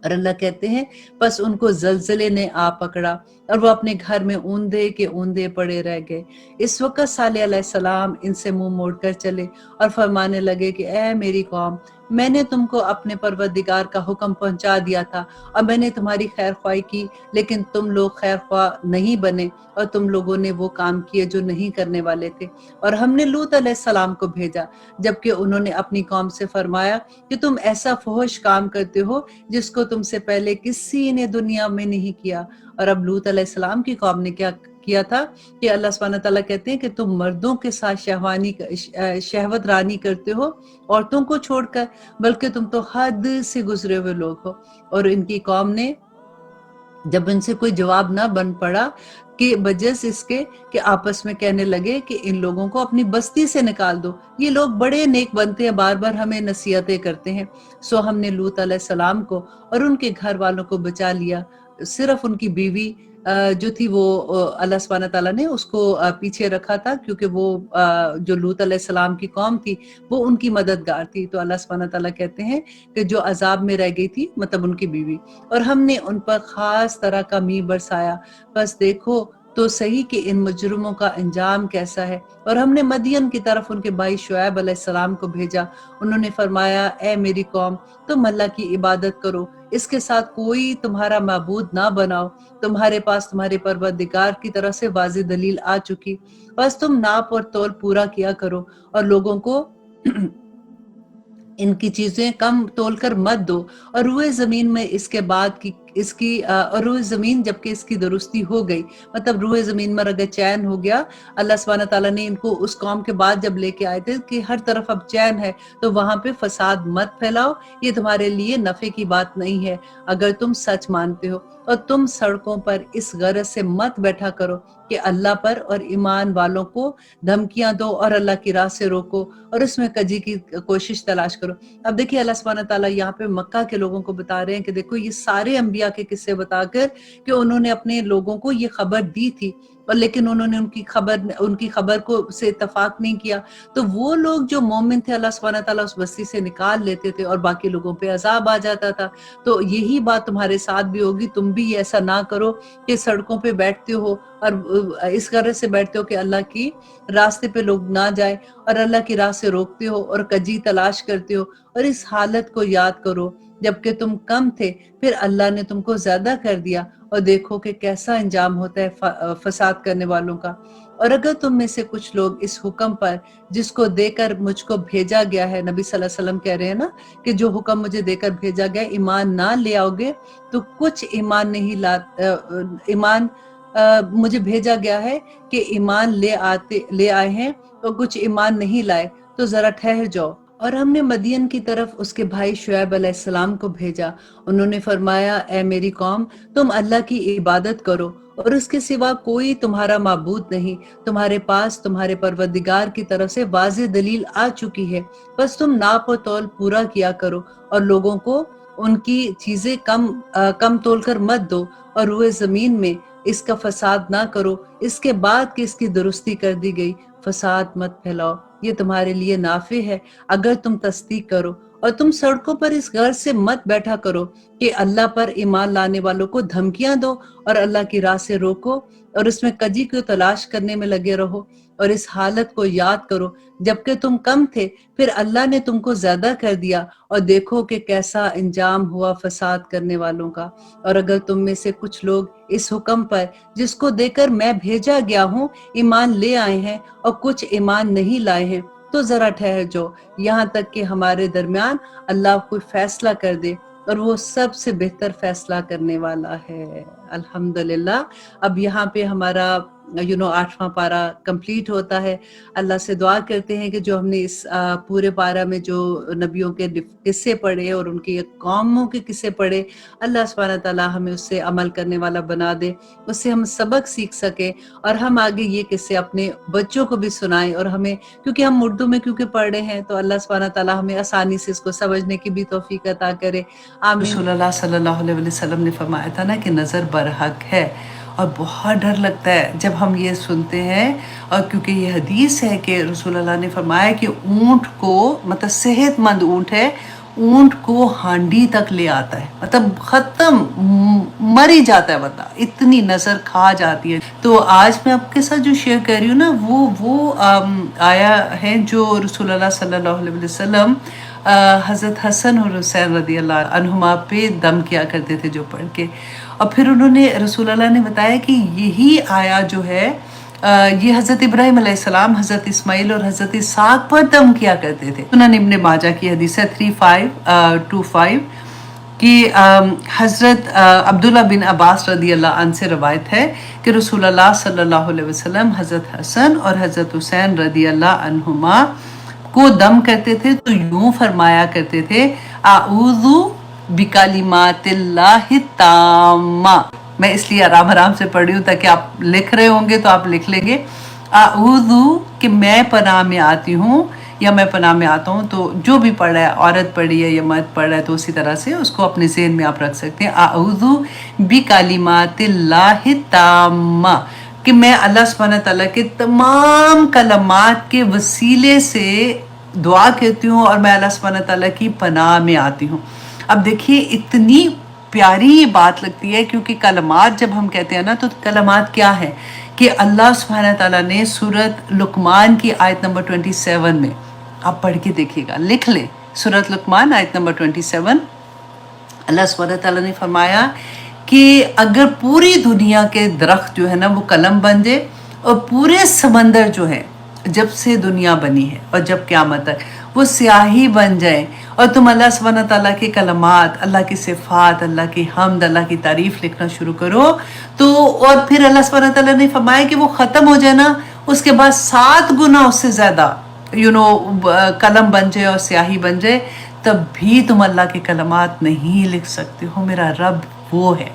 اور اللہ کہتے ہیں بس ان کو زلزلے نے آ پکڑا اور وہ اپنے گھر میں اوندے کے اوندے پڑے رہ گئے۔ اس وقت صالح علیہ السلام ان سے منہ موڑ کر چلے اور فرمانے لگے کہ اے میری قوم، میں نے تم کو اپنے پروردگار کا حکم پہنچا دیا تھا اور میں نے تمہاری خیر خواہی کی، لیکن تم لوگ خیر خواہ نہیں بنے اور تم لوگوں نے وہ کام کیے جو نہیں کرنے والے تھے۔ اور ہم نے لوط علیہ السلام کو بھیجا جبکہ انہوں نے اپنی قوم سے فرمایا کہ تم ایسا فحش کام کرتے ہو جس کو تم سے پہلے کسی نے دنیا میں نہیں کیا۔ اور اب لوط علیہ السلام کی قوم نے کیا کیا تھا کہ اللہ سبحانہ تعالیٰ کہتے ہیں کہ تم مردوں کے ساتھ شہوت رانی کرتے ہو عورتوں کو چھوڑ کر، بلکہ تم تو حد سے گزرے ہوئے لوگ ہو۔ اور ان کی قوم نے جب ان سے کوئی جواب نہ بن پڑا کہ بجس اس کے کہ آپس میں کہنے لگے کہ ان لوگوں کو اپنی بستی سے نکال دو، یہ لوگ بڑے نیک بنتے ہیں، بار بار ہمیں نصیحتیں کرتے ہیں۔ سو ہم نے لوط علیہ السلام کو اور ان کے گھر والوں کو بچا لیا، صرف ان کی بیوی جو تھی وہ اللہ سبحانہ تعالیٰ نے اس کو پیچھے رکھا تھا، کیونکہ وہ جو لوط علیہ السلام کی قوم تھی وہ ان کی مددگار تھی، تو اللہ سبحانہ تعالیٰ کہتے ہیں کہ جو عذاب میں رہ گئی تھی مطلب ان کی بیوی، اور ہم نے ان پر خاص طرح کا می برسایا، بس دیکھو تو صحیح کہ ان مجرموں کا انجام کیسا ہے۔ اور ہم نے مدین کی طرف ان کے بھائی شعیب علیہ السلام کو بھیجا، انہوں نے فرمایا اے میری قوم، تم اللہ کی عبادت کرو، اس کے ساتھ کوئی تمہارا معبود نہ بناؤ، تمہارے پاس تمہارے پروردگار کی طرف سے واضح دلیل آ چکی، بس تم ناپ اور تول پورا کیا کرو اور لوگوں کو ان کی چیزیں کم تول کر مت دو، اور روئے زمین میں اس کے بعد اور روئے زمین جبکہ اس کی درستی ہو گئی، مطلب روئے زمین میں اگر چین ہو گیا، اللہ سبحانہ تعالیٰ نے ان کو اس قوم کے بعد جب لے کے آئے تھے کہ ہر طرف اب چین ہے تو وہاں پہ فساد مت پھیلاؤ، یہ تمہارے لیے نفع کی بات نہیں ہے اگر تم سچ مانتے ہو، اور تم سڑکوں پر اس غرض سے مت بیٹھا کرو کہ اللہ پر اور ایمان والوں کو دھمکیاں دو اور اللہ کی راہ سے روکو اور اس میں کجی کی کوشش تلاش کرو۔ اب دیکھیے اللہ سبحانہ تعالیٰ یہاں پہ مکہ کے لوگوں کو بتا رہے ہیں کہ دیکھو یہ سارے انبیاء انبیاء کے قصے بتا کر کہ انہوں نے اپنے لوگوں کو یہ خبر دی تھی اور لیکن انہوں نے ان کی خبر کو سے اتفاق نہیں کیا، تو وہ لوگ جو مومن تھے اللہ سبحانہ تعالیٰ اس بستی سے نکال لیتے تھے اور باقی لوگوں پہ عذاب آ جاتا تھا۔ تو یہی بات تمہارے ساتھ بھی ہوگی، تم بھی ایسا نہ کرو کہ سڑکوں پہ بیٹھتے ہو اور اس غرض سے بیٹھتے ہو کہ اللہ کی راستے پہ لوگ نہ جائے اور اللہ کی راہ سے روکتے ہو اور کجی تلاش کرتے ہو، اور اس حالت کو یاد کرو جبکہ تم کم تھے پھر اللہ نے تم کو زیادہ کر دیا، اور دیکھو کہ کیسا انجام ہوتا ہے فساد کرنے والوں کا۔ اور اگر تم میں سے کچھ لوگ اس حکم پر جس کو دے کر مجھ کو بھیجا گیا ہے، نبی صلی اللہ علیہ وسلم کہہ رہے ہیں نا کہ جو حکم مجھے دے کر بھیجا گیا ایمان نہ لے آؤ گے، تو کچھ ایمان نہیں مجھے بھیجا گیا ہے کہ ایمان لے آئے ہیں اور کچھ ایمان نہیں لائے، تو ذرا ٹھہر جاؤ۔ اور ہم نے مدین کی طرف اس کے بھائی شعیب علیہ السلام کو بھیجا، انہوں نے فرمایا اے میری قوم، تم اللہ کی عبادت کرو اور اس کے سوا کوئی تمہارا معبود نہیں، تمہارے پاس تمہارے پروردگار کی طرف سے واضح دلیل آ چکی ہے، بس تم ناپ و تول پورا کیا کرو اور لوگوں کو ان کی چیزیں کم تول کر مت دو، اور روئے زمین میں اس کا فساد نہ کرو اس کے بعد کہ اس کی درستی کر دی گئی، فساد مت پھیلاؤ، یہ تمہارے لیے نافع ہے اگر تم تصدیق کرو، اور تم سڑکوں پر اس غرض سے مت بیٹھا کرو کہ اللہ پر ایمان لانے والوں کو دھمکیاں دو اور اللہ کی راہ سے روکو، اور اس میں کجی کو تلاش کرنے میں لگے رہو، اور اس حالت کو یاد کرو جبکہ تم کم تھے پھر اللہ نے تم کو زیادہ کر دیا، اور دیکھو کہ کیسا انجام ہوا فساد کرنے والوں کا۔ اور اگر تم میں سے کچھ لوگ اس حکم پر جس کو دے کر میں بھیجا گیا ہوں ایمان لے آئے ہیں اور کچھ ایمان نہیں لائے ہیں، تو ذرا ٹھہر جاؤ یہاں تک کہ ہمارے درمیان اللہ کوئی فیصلہ کر دے، اور وہ سب سے بہتر فیصلہ کرنے والا ہے۔ الحمدللہ اب یہاں پہ ہمارا 8واں پارہ کمپلیٹ ہوتا ہے۔ اللہ سے دعا کرتے ہیں کہ جو ہم نے اس پورے پارہ میں جو نبیوں کے قصے پڑھے اور ان کی قوموں کے قصے پڑھے، اللہ سبحانہ تعالیٰ ہمیں اس سے عمل کرنے والا بنا دے، اس سے ہم سبق سیکھ سکیں اور ہم آگے یہ قصے اپنے بچوں کو بھی سنائیں، اور ہمیں کیونکہ ہم اردو میں کیونکہ پڑھ رہے ہیں تو اللہ سبحانہ تعالیٰ ہمیں آسانی سے اس کو سمجھنے کی بھی توفیق عطا کرے، آمین۔ رسول اللہ صلی اللہ علیہ وسلم نے فرمایا تھا نا کہ نظر برحق ہے، اور بہت ڈر لگتا ہے جب ہم یہ سنتے ہیں، اور کیونکہ یہ حدیث ہے کہ رسول اللہ نے فرمایا کہ اونٹ کو مطلب صحت مند اونٹ ہے، اونٹ کو ہانڈی تک لے آتا ہے، مطلب ختم مر ہی جاتا ہے بندہ، اتنی نظر کھا جاتی ہے۔ تو آج میں آپ کے ساتھ جو شیئر کر رہی ہوں نا وہ آیا ہے جو رسول اللہ صلی اللہ علیہ وسلم حضرت حسن اور حسین رضی اللہ عنہما پہ دم کیا کرتے تھے جو پڑھ کے، اور پھر انہوں نے رسول اللہ نے بتایا کہ یہی آیا جو ہے یہ حضرت ابراہیم علیہ السلام، حضرت اسماعیل اور حضرت اسحاق پر دم کیا کرتے تھے۔ سنن ابن ماجہ کی حدیث ہے 3525 کہ حضرت عبداللہ بن عباس رضی اللہ عنہ سے روایت ہے کہ رسول اللہ صلی اللہ علیہ وسلم حضرت حسن اور حضرت حسین رضی اللہ عنہما کو دم کرتے تھے تو یوں فرمایا کرتے تھے اعوذ بکلمات اللہ التامہ۔ میں اس لیے آرام سے پڑھ رہی ہوں تاکہ آپ لکھ رہے ہوں گے تو آپ لکھ لیں گے اعوذ کہ میں پناہ میں آتی ہوں یا میں پناہ میں آتا ہوں، تو جو بھی پڑھ رہا ہے، عورت پڑھی ہے یا مرد پڑھ رہا ہے تو اسی طرح سے اس کو اپنے ذہن میں آپ رکھ سکتے ہیں اعوذ بکلمات اللہ التامہ، کہ میں اللہ سبحانہ تعالیٰ کے تمام کلمات کے وسیلے سے دعا کرتی ہوں اور میں اللہ سبحانہ تعالیٰ کی پناہ میں آتی ہوں۔ اب دیکھیے اتنی پیاری یہ بات لگتی ہے، کیونکہ کلمات جب ہم کہتے ہیں نا تو کلمات کیا ہے کہ اللہ سبحانہ تعالیٰ نے سورۃ لقمان کی آیت نمبر 27 میں، آپ پڑھ کے دیکھیے گا، لکھ لیں، سورۃ لقمان آیت نمبر 27، اللہ سبحانہ تعالیٰ نے فرمایا کہ اگر پوری دنیا کے درخت جو ہے نا وہ قلم بن جائے، اور پورے سمندر جو ہے جب سے دنیا بنی ہے اور جب قیامت تک وہ سیاہی بن جائے، اور تم اللہ سبحانہ تعالیٰ کے کلمات، اللہ کی صفات، اللہ کی حمد، اللہ کی تعریف لکھنا شروع کرو، تو اور پھر اللہ سبحانہ تعالیٰ نے فرمایا کہ وہ ختم ہو جائے نا، اس کے بعد 7 گنا اس سے زیادہ قلم بن جائے اور سیاہی بن جائے، تب بھی تم اللہ کے کلمات نہیں لکھ سکتے ہو۔ میرا رب وہ ہے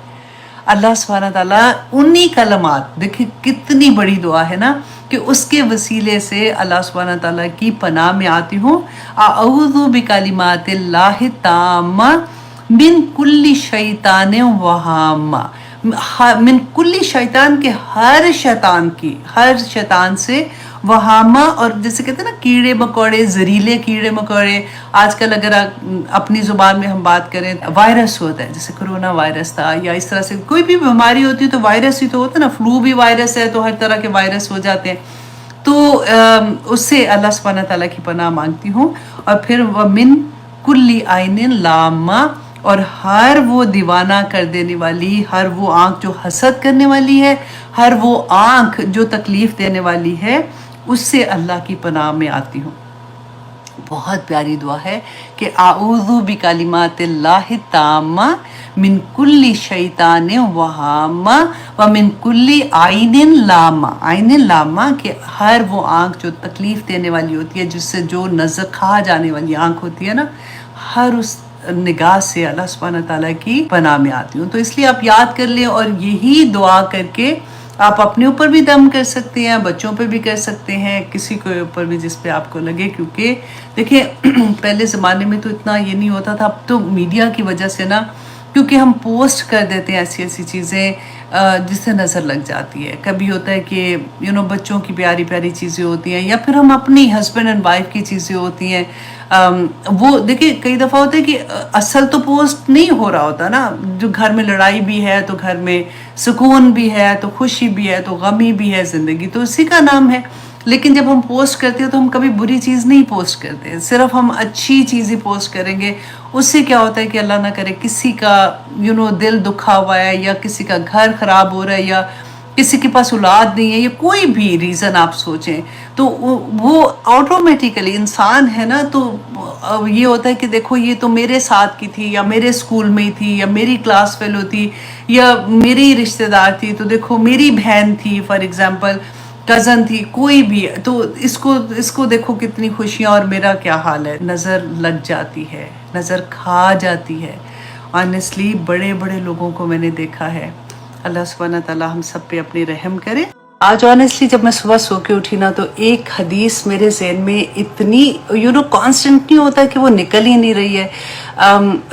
اللہ سبحانہ تعالیٰ، انہی کلمات، دیکھیں کتنی بڑی دعا ہے نا کہ اس کے وسیلے سے اللہ سبحانہ تعالیٰ کی پناہ میں آتی ہوں، اعوذ بکلمات اللہ التامہ من کل شیطان وہامہ، من کل شیطان کے ہر شیطان کی، ہر شیطان سے، وہامہ اور جیسے کہتے ہیں نا کیڑے مکوڑے، زہریلے کیڑے مکوڑے. آج کل اگر اپنی زبان میں ہم بات کریں، وائرس ہوتا ہے جیسے کرونا وائرس تھا، یا اس طرح سے کوئی بھی بیماری ہوتی ہے تو وائرس ہی تو ہوتا ہے نا. فلو بھی وائرس ہے تو ہر طرح کے وائرس ہو جاتے ہیں. تو اس سے اللہ سبحانہ تعالیٰ کی پناہ مانگتی ہوں. اور پھر وَمِن کُلِّ عَيْنٍ لَامَّةٍ، اور ہر وہ دیوانہ کر دینے والی، ہر وہ آنکھ جو حسد کرنے والی ہے، ہر وہ آنکھ جو تکلیف دینے والی ہے، اس سے اللہ کی پناہ میں آتی ہوں. بہت پیاری دعا ہے کہ اعوذ بکلمات اللہ التامہ من کل شیطان وہامہ ومن کل عین لامہ. عین لامہ کہ ہر وہ آنکھ جو تکلیف دینے والی ہوتی ہے، جس سے جو نظر کھا جانے والی آنکھ ہوتی ہے نا، ہر اس نگاہ سے اللہ سبحانہ تعالیٰ کی پناہ میں آتی ہوں. تو اس لیے آپ یاد کر لیں، اور یہی دعا کر کے آپ اپنے اوپر بھی دم کر سکتے ہیں، بچوں پہ بھی کر سکتے ہیں، کسی کے اوپر بھی جس پہ آپ کو لگے. کیونکہ دیکھیں پہلے زمانے میں تو اتنا یہ نہیں ہوتا تھا. اب تو میڈیا کی وجہ سے نا، کیونکہ ہم پوسٹ کر دیتے ہیں ایسی ایسی چیزیں جس سے نظر لگ جاتی ہے. کبھی ہوتا ہے کہ بچوں کی پیاری پیاری چیزیں ہوتی ہیں، یا پھر ہم اپنی ہسبینڈ اینڈ وائف کی چیزیں ہوتی ہیں. وہ دیکھیں کئی دفعہ ہوتا ہے کہ اصل تو پوسٹ نہیں ہو رہا ہوتا نا. جو گھر میں لڑائی بھی ہے تو گھر میں سکون بھی ہے، تو خوشی بھی ہے، تو غمی بھی ہے. زندگی تو اسی کا نام ہے. لیکن جب ہم پوسٹ کرتے ہیں تو ہم کبھی بری چیز نہیں پوسٹ کرتے، صرف ہم اچھی چیزیں پوسٹ کریں گے. اس سے کیا ہوتا ہے کہ اللہ نہ کرے کسی کا دل دکھا ہوا ہے، یا کسی کا گھر خراب ہو رہا ہے، یا کسی کے پاس اولاد نہیں ہے، یا کوئی بھی ریزن آپ سوچیں، تو وہ آٹومیٹیکلی انسان ہے نا. تو یہ ہوتا ہے کہ دیکھو یہ تو میرے ساتھ کی تھی، یا میرے اسکول میں تھی، یا میری کلاس فیلو تھی، یا میری رشتہ دار تھی، تو دیکھو میری بہن تھی، فار ایگزامپل کزن تھی، کوئی بھی، تو اس کو دیکھو کتنی خوشیاں، اور میرا کیا حال ہے. نظر لگ جاتی ہے، نظر کھا جاتی ہے. آنیسٹلی بڑے بڑے لوگوں کو میں نے دیکھا ہے. اللہ سبحانہ تعالیٰ ہم سب پہ اپنی رحم کرے. آج آنیسٹلی جب میں صبح سو کے اٹھی نا، تو ایک حدیث میرے ذہن میں اتنی کانسٹنٹ نہیں ہوتا کہ وہ نکل ہی نہیں رہی ہے.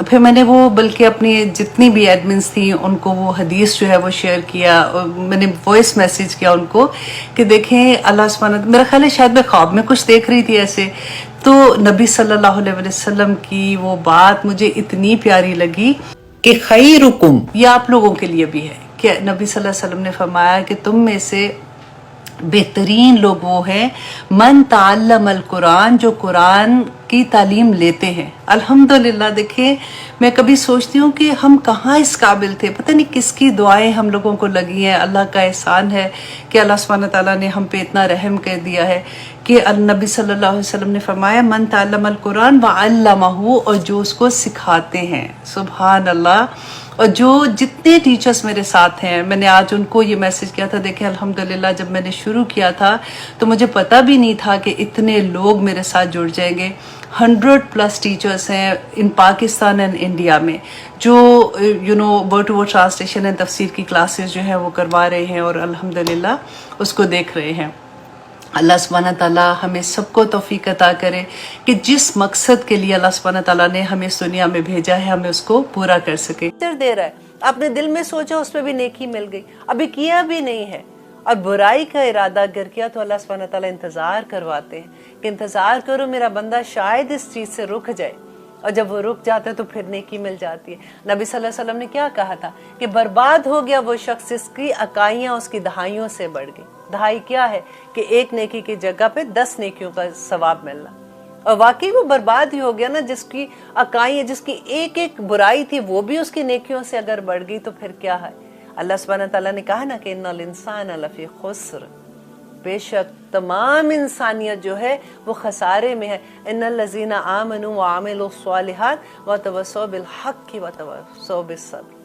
پھر میں نے وہ بلکہ اپنی جتنی بھی ایڈمنس تھیں ان کو وہ حدیث جو ہے وہ شیئر کیا. میں نے وائس میسیج کیا ان کو کہ دیکھیں اللہ سبحانہ، میرا خیال ہے شاید میں خواب میں کچھ دیکھ رہی تھی ایسے، تو نبی صلی اللہ علیہ وسلم کی وہ بات مجھے اتنی پیاری لگی کہ خیرکم، یہ آپ لوگوں کے لیے بھی ہے، کہ نبی صلی اللہ علیہ وسلم نے فرمایا کہ تم میں سے بہترین لوگ وہ ہیں من تعلم القرآن، جو قرآن کی تعلیم لیتے ہیں. الحمدللہ دیکھیں میں کبھی سوچتی ہوں کہ ہم کہاں اس قابل تھے، پتہ نہیں کس کی دعائیں ہم لوگوں کو لگی ہیں. اللہ کا احسان ہے کہ اللہ سبحانہ تعالیٰ نے ہم پہ اتنا رحم کر دیا ہے کہ النبی صلی اللہ علیہ وسلم نے فرمایا من تعلم القرآن وعلمہ، اور جو اس کو سکھاتے ہیں. سبحان اللہ. اور جو جتنے ٹیچرز میرے ساتھ ہیں، میں نے آج ان کو یہ میسج کیا تھا. دیکھیں الحمدللہ جب میں نے شروع کیا تھا تو مجھے پتہ بھی نہیں تھا کہ اتنے لوگ میرے ساتھ جڑ جائیں گے. 100+ ٹیچرز ہیں ان پاکستان اینڈ انڈیا میں، جو word to word translation and تفسیر کی کلاسز جو ہیں وہ کروا رہے ہیں، اور الحمدللہ اس کو دیکھ رہے ہیں. اللہ سبحانہ تعالیٰ ہمیں سب کو توفیق عطا کرے کہ جس مقصد کے لیے اللہ سبحانہ تعالیٰ نے ہمیں اس دنیا میں بھیجا ہے ہمیں اس کو پورا کر سکے. دے رہا ہے، اپنے دل میں سوچا اس پہ بھی نیکی مل گئی، ابھی کیا بھی نہیں ہے، اور برائی کا ارادہ اگر کیا تو اللہ سبحانہ تعالیٰ انتظار کرواتے ہیں کہ انتظار کرو میرا بندہ شاید اس چیز سے رک جائے، اور جب وہ رک جاتا ہے تو پھر نیکی مل جاتی ہے. نبی صلی اللہ علیہ وسلم نے کیا کہا تھا کہ برباد ہو گیا وہ شخص جس کی اکائیاں اس کی دہائیوں سے بڑھ گئی. دہائی کیا ہے کہ ایک نیکی کی جگہ پہ 10 نیکیوں کا ثواب ملنا. اور واقعی وہ برباد ہی ہو گیا نا، جس کی اکائیاں، جس کی ایک ایک برائی تھی وہ بھی اس کی نیکیوں سے اگر بڑھ گئی تو پھر کیا ہے. اللہ سبحانہ تعالیٰ نے کہا نا کہ ان الانسان لفی خسر، بے شک تمام انسانیت جو ہے وہ خسارے میں ہے. ان الذین آمنوا وعملوا الصالحات وتواصوا بالحق وتواصوا بالصبر.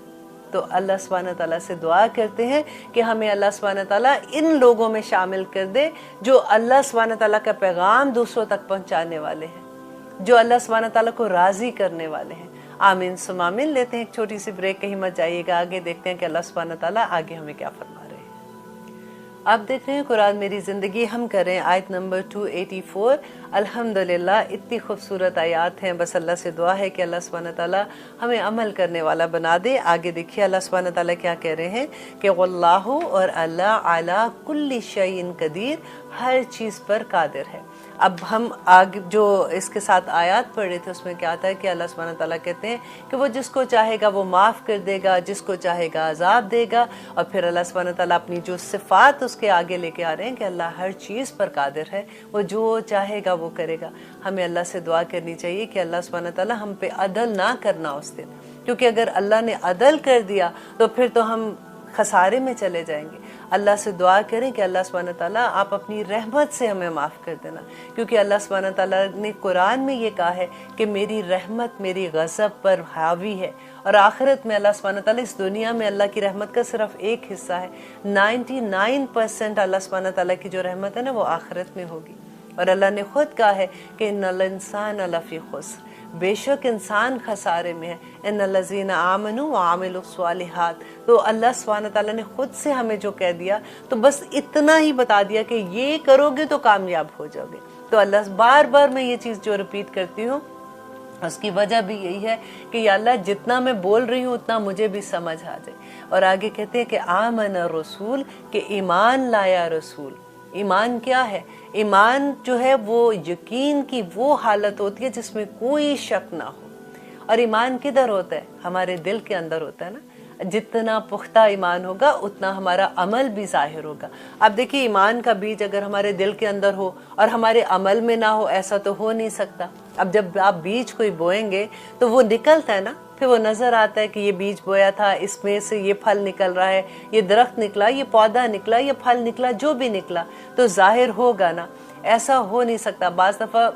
تو اللہ سبحانہ تعالیٰ سے دعا کرتے ہیں کہ ہمیں اللہ سبحانہ تعالیٰ ان لوگوں میں شامل کر دے جو اللہ سبحانہ تعالیٰ کا پیغام دوسروں تک پہنچانے والے ہیں، جو اللہ سبحانہ تعالیٰ کو راضی کرنے والے ہیں. آمین ثم آمین. لیتے ہیں ایک چھوٹی سی بریک، کہیں مت جائیے گا، آگے دیکھتے ہیں کہ اللہ سبحانہ تعالیٰ آگے ہمیں کیا فرما رہے ہیں. آپ دیکھ رہے ہیں قرآن میری زندگی، ہم کریں آیت نمبر 284۔ الحمدللہ اتنی خوبصورت آیات ہیں، بس اللہ سے دعا ہے کہ اللہ سبحانہ تعالیٰ ہمیں عمل کرنے والا بنا دے۔ آگے دیکھیے اللہ سبحانہ تعالیٰ کیا کہہ رہے ہیں کہ واللہ، اور اللہ علی کل شیء قدیر، ہر چیز پر قادر ہے۔ اب ہم آگے جو اس کے ساتھ آیات پڑھ رہے تھے اس میں کیا آتا ہے کہ اللہ سبحانہ تعالیٰ کہتے ہیں کہ وہ جس کو چاہے گا وہ معاف کر دے گا، جس کو چاہے گا عذاب دے گا، اور پھر اللہ سبحانہ تعالیٰ اپنی جو صفات اس کے آگے لے کے آ رہے ہیں کہ اللہ ہر چیز پر قادر ہے، وہ جو چاہے گا وہ کرے گا۔ ہمیں اللہ سے دعا کرنی چاہیے کہ اللہ سبحانہ تعالیٰ ہم پہ عدل نہ کرنا اس دن، کیونکہ اگر اللہ نے عدل کر دیا تو پھر تو ہم خسارے میں چلے جائیں گے۔ اللہ سے دعا کریں کہ اللہ سبحانہ تعالیٰ آپ اپنی رحمت سے ہمیں معاف کر دینا، کیونکہ اللہ سبحانہ تعالیٰ نے قرآن میں یہ کہا ہے کہ میری رحمت میری غضب پر حاوی ہے، اور آخرت میں اللہ سبحانہ تعالیٰ، اس دنیا میں اللہ کی رحمت کا صرف ایک حصہ ہے، 99% اللہ سبحانہ تعالیٰ کی جو رحمت ہے نا وہ آخرت میں ہوگی۔ اور اللہ نے خود کہا ہے کہ ان الانسان لفی خسر، بے شک انسان خسارے میں ہے، ان الذین آمنوا وعملوا الصالحات۔ تو اللہ سبحانہ تعالیٰ نے خود سے ہمیں جو کہہ دیا، تو بس اتنا ہی بتا دیا کہ یہ کرو گے تو کامیاب ہو جاؤ گے۔ تو اللہ بار بار میں یہ چیز جو ریپیٹ کرتی ہوں اس کی وجہ بھی یہی ہے کہ یا اللہ جتنا میں بول رہی ہوں اتنا مجھے بھی سمجھ آ جائے۔ اور آگے کہتے ہیں کہ آمن رسول، کہ ایمان لایا رسول۔ ایمان کیا ہے؟ ایمان جو ہے وہ یقین کی وہ حالت ہوتی ہے جس میں کوئی شک نہ ہو۔ اور ایمان کدھر ہوتا ہے؟ ہمارے دل کے اندر ہوتا ہے نا۔ جتنا پختہ ایمان ہوگا اتنا ہمارا عمل بھی ظاہر ہوگا۔ اب دیکھیے ایمان کا بیج اگر ہمارے دل کے اندر ہو اور ہمارے عمل میں نہ ہو، ایسا تو ہو نہیں سکتا۔ اب جب آپ بیج کوئی بوئیں گے تو وہ نکلتا ہے نا، پھر وہ نظر آتا ہے کہ یہ بیج بویا تھا، اس میں سے یہ پھل نکل رہا ہے، یہ درخت نکلا، یہ پودا نکلا، یہ پھل نکلا، جو بھی نکلا تو ظاہر ہوگا نا۔ ایسا ہو نہیں سکتا۔ بعض دفعہ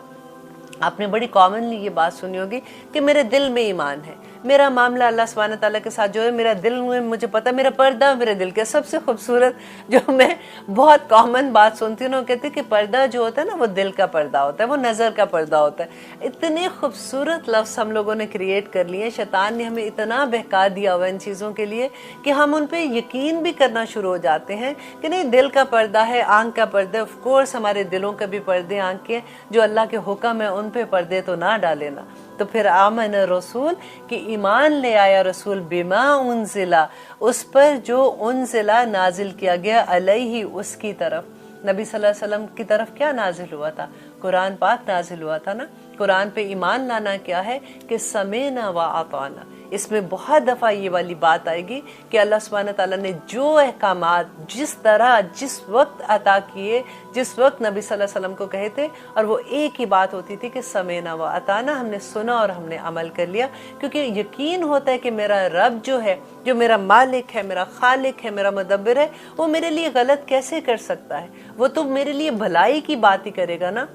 آپ نے بڑی کامنلی یہ بات سنی ہوگی کہ میرے دل میں ایمان ہے، میرا معاملہ اللہ سبحانہ تعالیٰ کے ساتھ جو ہے، میرا دل میں مجھے پتا، میرا پردہ میرے دل کے۔ سب سے خوبصورت جو میں بہت کامن بات سنتی ہوں، وہ کہتے ہیں کہ پردہ جو ہوتا ہے نا وہ دل کا پردہ ہوتا ہے، وہ نظر کا پردہ ہوتا ہے۔ اتنے خوبصورت لفظ ہم لوگوں نے کریٹ کر لیے، شیطان نے ہمیں اتنا بہکا دیا ہوا ان چیزوں کے لیے کہ ہم ان پہ یقین بھی کرنا شروع ہو جاتے ہیں کہ نہیں، دل کا پردہ ہے، آنکھ کا پردہ ہے۔ آف کورس ہمارے دلوں کا بھی پردے، آنکھ کے جو اللہ کے حکم ہے ان پہ پردے تو نہ ڈالے نا۔ تو پھر آمن رسول، کہ ایمان لے آیا رسول، بما انزلا، اس پر جو انزلا نازل کیا گیا، علیہ، اس کی طرف، نبی صلی اللہ علیہ وسلم کی طرف کیا نازل ہوا تھا؟ قرآن پاک نازل ہوا تھا نا۔ قرآن پہ ایمان لانا کیا ہے کہ سمینا و اطعنا۔ اس میں بہت دفعہ یہ والی بات آئے گی کہ اللہ سبحانہ تعالیٰ نے جو احکامات جس طرح جس وقت عطا کیے، جس وقت نبی صلی اللہ علیہ وسلم کو کہے تھے، اور وہ ایک ہی بات ہوتی تھی کہ سمینا و اطعنا، ہم نے سنا اور ہم نے عمل کر لیا، کیونکہ یقین ہوتا ہے کہ میرا رب جو ہے، جو میرا مالک ہے، میرا خالق ہے، میرا مدبر ہے، وہ میرے لیے غلط کیسے کر سکتا ہے؟ وہ تو میرے لیے بھلائی کی بات ہی کرے گا نا۔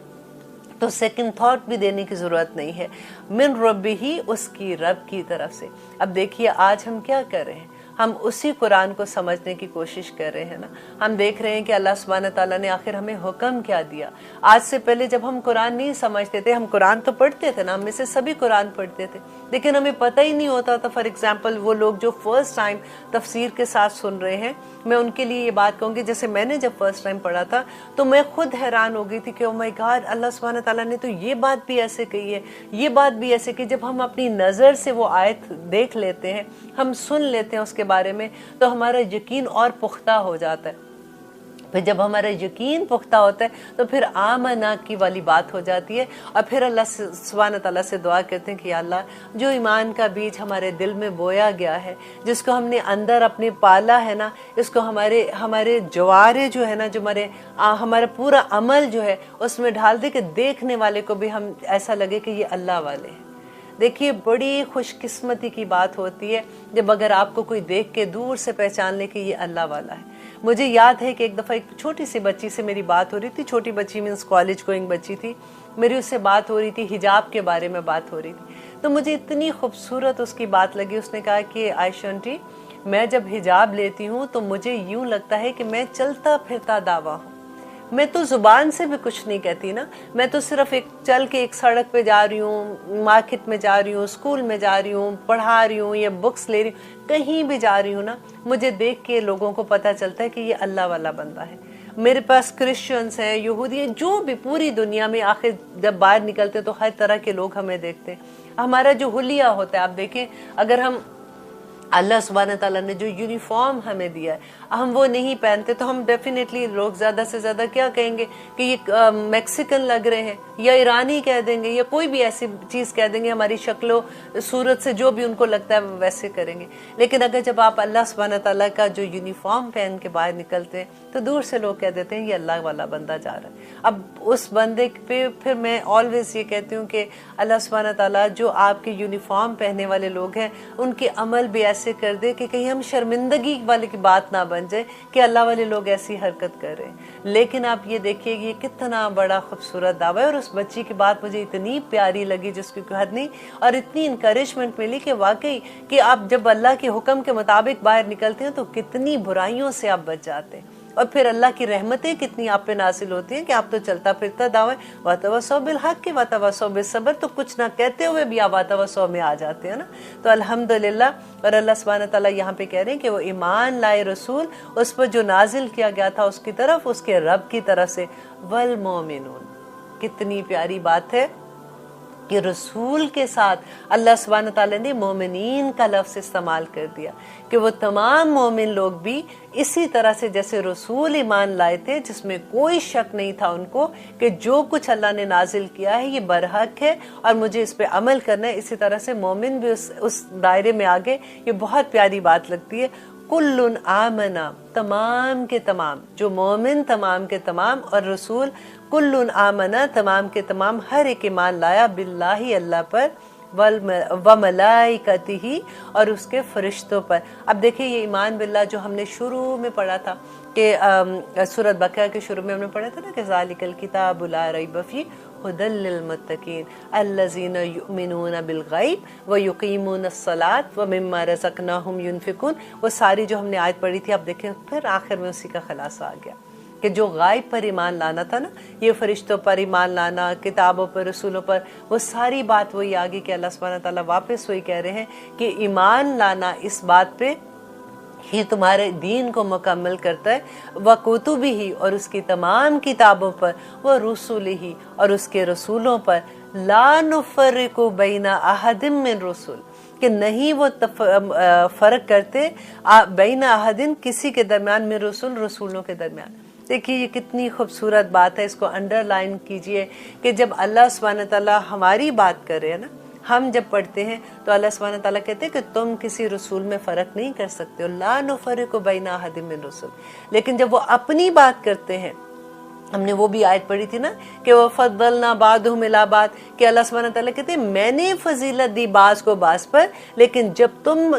تو سیکنڈ تھاٹ بھی دینے کی ضرورت نہیں ہے۔ من ربہ، اس کی رب کی طرف سے۔ اب دیکھیے آج ہم کیا کر رہے ہیں، ہم اسی قرآن کو سمجھنے کی کوشش کر رہے ہیں نا۔ ہم دیکھ رہے ہیں کہ اللہ سبحانہ تعالیٰ نے آخر ہمیں حکم کیا دیا۔ آج سے پہلے جب ہم قرآن نہیں سمجھتے تھے، ہم قرآن تو پڑھتے تھے نا، ہم میں سے سبھی قرآن پڑھتے تھے، لیکن ہمیں پتہ ہی نہیں ہوتا تھا۔ فار ایگزامپل وہ لوگ جو فرسٹ ٹائم تفسیر کے ساتھ سن رہے ہیں، میں ان کے لیے یہ بات کہوں گی، جیسے میں نے جب فرسٹ ٹائم پڑھا تھا تو میں خود حیران ہو گئی تھی کہ او مائی گاڈ، اللہ سبحانہ تعالیٰ نے تو یہ بات بھی ایسے کہی ہے، یہ بات بھی ایسے کہ جب ہم اپنی نظر سے وہ آیت دیکھ لیتے ہیں، ہم سن لیتے ہیں اس کے بارے میں، تو ہمارا یقین اور پختہ ہو جاتا ہے۔ پھر جب ہمارا یقین پختہ ہوتا ہے تو پھر آمنا کی والی بات ہو جاتی ہے، اور پھر اللہ سبحانہ تعالیٰ سے دعا کرتے ہیں کہ یا اللہ، جو ایمان کا بیج ہمارے دل میں بویا گیا ہے، جس کو ہم نے اندر اپنے پالا ہے نا، اس کو ہمارے جوارے جو ہے نا، جو ہمارا پورا عمل جو ہے اس میں ڈال دے کہ دیکھنے والے کو بھی ہم ایسا لگے کہ یہ اللہ والے ہیں۔ دیکھیے بڑی خوش قسمتی کی بات ہوتی ہے جب اگر آپ کو کوئی دیکھ کے دور سے پہچان لے کہ یہ اللہ والا ہے۔ مجھے یاد ہے کہ ایک دفعہ ایک چھوٹی سی بچی سے میری بات ہو رہی تھی، چھوٹی بچی مینس کالج گوئنگ بچی تھی، میری اس سے بات ہو رہی تھی، حجاب کے بارے میں بات ہو رہی تھی، تو مجھے اتنی خوبصورت اس کی بات لگی۔ اس نے کہا کہ عائشہ آنٹی، میں جب حجاب لیتی ہوں تو مجھے یوں لگتا ہے کہ میں چلتا پھرتا دعویٰ ہوں، میں تو زبان سے بھی کچھ نہیں کہتی نا, میں تو صرف ایک چل کے ایک سڑک پہ جا رہی ہوں, مارکیٹ میں جا رہی ہوں, اسکول میں جا رہی ہوں, پڑھا رہی ہوں یا بکس لے رہی ہوں, کہیں بھی جا رہی ہوں نا, مجھے دیکھ کے لوگوں کو پتہ چلتا ہے کہ یہ اللہ والا بندہ ہے. میرے پاس کرسچنس ہیں, یہودی ہیں, جو بھی پوری دنیا میں, آخر جب باہر نکلتے تو ہر طرح کے لوگ ہمیں دیکھتے ہیں. ہمارا جو حلیہ ہوتا ہے, آپ دیکھیں اگر ہم اللہ سبحانہ تعالیٰ نے جو یونیفارم ہمیں دیا ہے ہم وہ نہیں پہنتے تو ہم ڈیفینیٹلی لوگ زیادہ سے زیادہ کیا کہیں گے کہ یہ میکسیکن لگ رہے ہیں, یا ایرانی کہہ دیں گے, یا کوئی بھی ایسی چیز کہہ دیں گے, ہماری شکل و صورت سے جو بھی ان کو لگتا ہے وہ ویسے کریں گے. لیکن اگر جب آپ اللہ سبحانہ تعالیٰ کا جو یونیفارم پہن کے باہر نکلتے ہیں تو دور سے لوگ کہہ دیتے ہیں یہ اللہ والا بندہ جا رہا ہے. اب اس بندے پہ پھر میں آلویز یہ کہتی ہوں کہ اللہ سبحانہ تعالیٰ جو آپ کے یونیفارم پہننے والے لوگ ہیں ان کے عمل بھی ایسے کر دے کہ کہیں ہم شرمندگی والے کی بات نہ بن جائے کہ اللہ والے لوگ ایسی حرکت کر رہے ہیں. لیکن آپ یہ دیکھیے یہ کتنا بڑا خوبصورت دعویٰ ہے, اور اس بچی کی بات مجھے اتنی پیاری لگی جس کی کوئی حد نہیں, اور اتنی انکریجمنٹ ملی کہ واقعی کہ آپ جب اللہ کے حکم کے مطابق باہر نکلتے ہیں تو کتنی برائیوں سے آپ بچ جاتے ہیں, اور پھر اللہ کی رحمتیں کتنی آپ پہ نازل ہوتی ہیں کہ آپ تو چلتا پھرتا دعویٰ وَتَوَصَّوْا بِالْحَقِّ وَتَوَصَّوْا بِالصَّبْرِ, تو کچھ نہ کہتے ہوئے بھی آپ وَتَوَصَّوْا میں آ جاتے ہیں نا. تو الحمدللہ, اور اللہ سبحانہ تعالیٰ یہاں پہ کہہ رہے ہیں کہ وہ ایمان لائے رسول, اس پر جو نازل کیا گیا تھا اس کی طرف, اس کے رب کی طرف سے, وَالْمُؤْمِنُونَ. کتنی پیاری بات ہے کہ رسول کے ساتھ اللہ سبحانہ تعالیٰ نے مومنین کا لفظ استعمال کر دیا, کہ وہ تمام مومن لوگ بھی اسی طرح سے جیسے رسول ایمان لائے تھے, جس میں کوئی شک نہیں تھا ان کو کہ جو کچھ اللہ نے نازل کیا ہے یہ برحق ہے اور مجھے اس پہ عمل کرنا ہے, اسی طرح سے مومن بھی اس دائرے میں آگے. یہ بہت پیاری بات لگتی ہے. کل آمنا, تمام کے تمام, جو مومن تمام کے تمام, اور رسول کل آمنا, تمام کے تمام, ہر ایک ایمان لایا, باللہ, اللہ پر, وملائکتہ, اور اس کے فرشتوں پر. اب دیکھیں یہ ایمان باللہ جو ہم نے شروع میں پڑھا تھا کہ سورۃ بقرہ کے شروع میں ہم نے پڑھا تھا نا کہ ذالک الکتاب لا ریب فیہ ہدی للمتقین الذین یؤمنون بالغیب ویقیمون الصلاۃ ومما رزقناہم ینفقون. وہ ساری جو ہم نے آیت پڑھی تھی, اب دیکھیں پھر آخر میں اسی کا خلاصہ آ گیا کہ جو غائب پر ایمان لانا تھا نا, یہ فرشتوں پر ایمان لانا, کتابوں پر, رسولوں پر, وہ ساری بات وہی آگے کہ اللہ سبحانہ تعالیٰ واپس وہی کہہ رہے ہیں کہ ایمان لانا اس بات پہ ہی تمہارے دین کو مکمل کرتا ہے, وَکُتُبِہِ, اور اس کی تمام کتابوں پر, وَرُسُلِہِ, اور اس کے رسولوں پر, لَا نُفَرِّقُ بَيْنَ أَحَدٍ مِّن رُسُلٍ, کہ نہیں وہ فرق کرتے بین احدن, کسی کے درمیان, میں رسولوں کے درمیان. دیکھیے یہ کتنی خوبصورت بات ہے, اس کو انڈر لائن کیجئے کہ جب اللہ سبحانہ تعالیٰ ہماری بات کر رہے ہیں نا, ہم جب پڑھتے ہیں تو اللہ سبحانہ تعالیٰ کہتے ہیں کہ تم کسی رسول میں فرق نہیں کر سکتے ہو, لا نفرق بین احد من رسل. لیکن جب وہ اپنی بات کرتے ہیں, ہم نے وہ بھی آیت پڑھی تھی نا کہ وَفَضَّلْنَا بَعْضُهُمْ عَلَىٰ بَعْضٍ, کہ اللہ سبحانہ تعالیٰ کہتے ہیں میں نے فضیلت دی بعض کو بعض پر, لیکن جب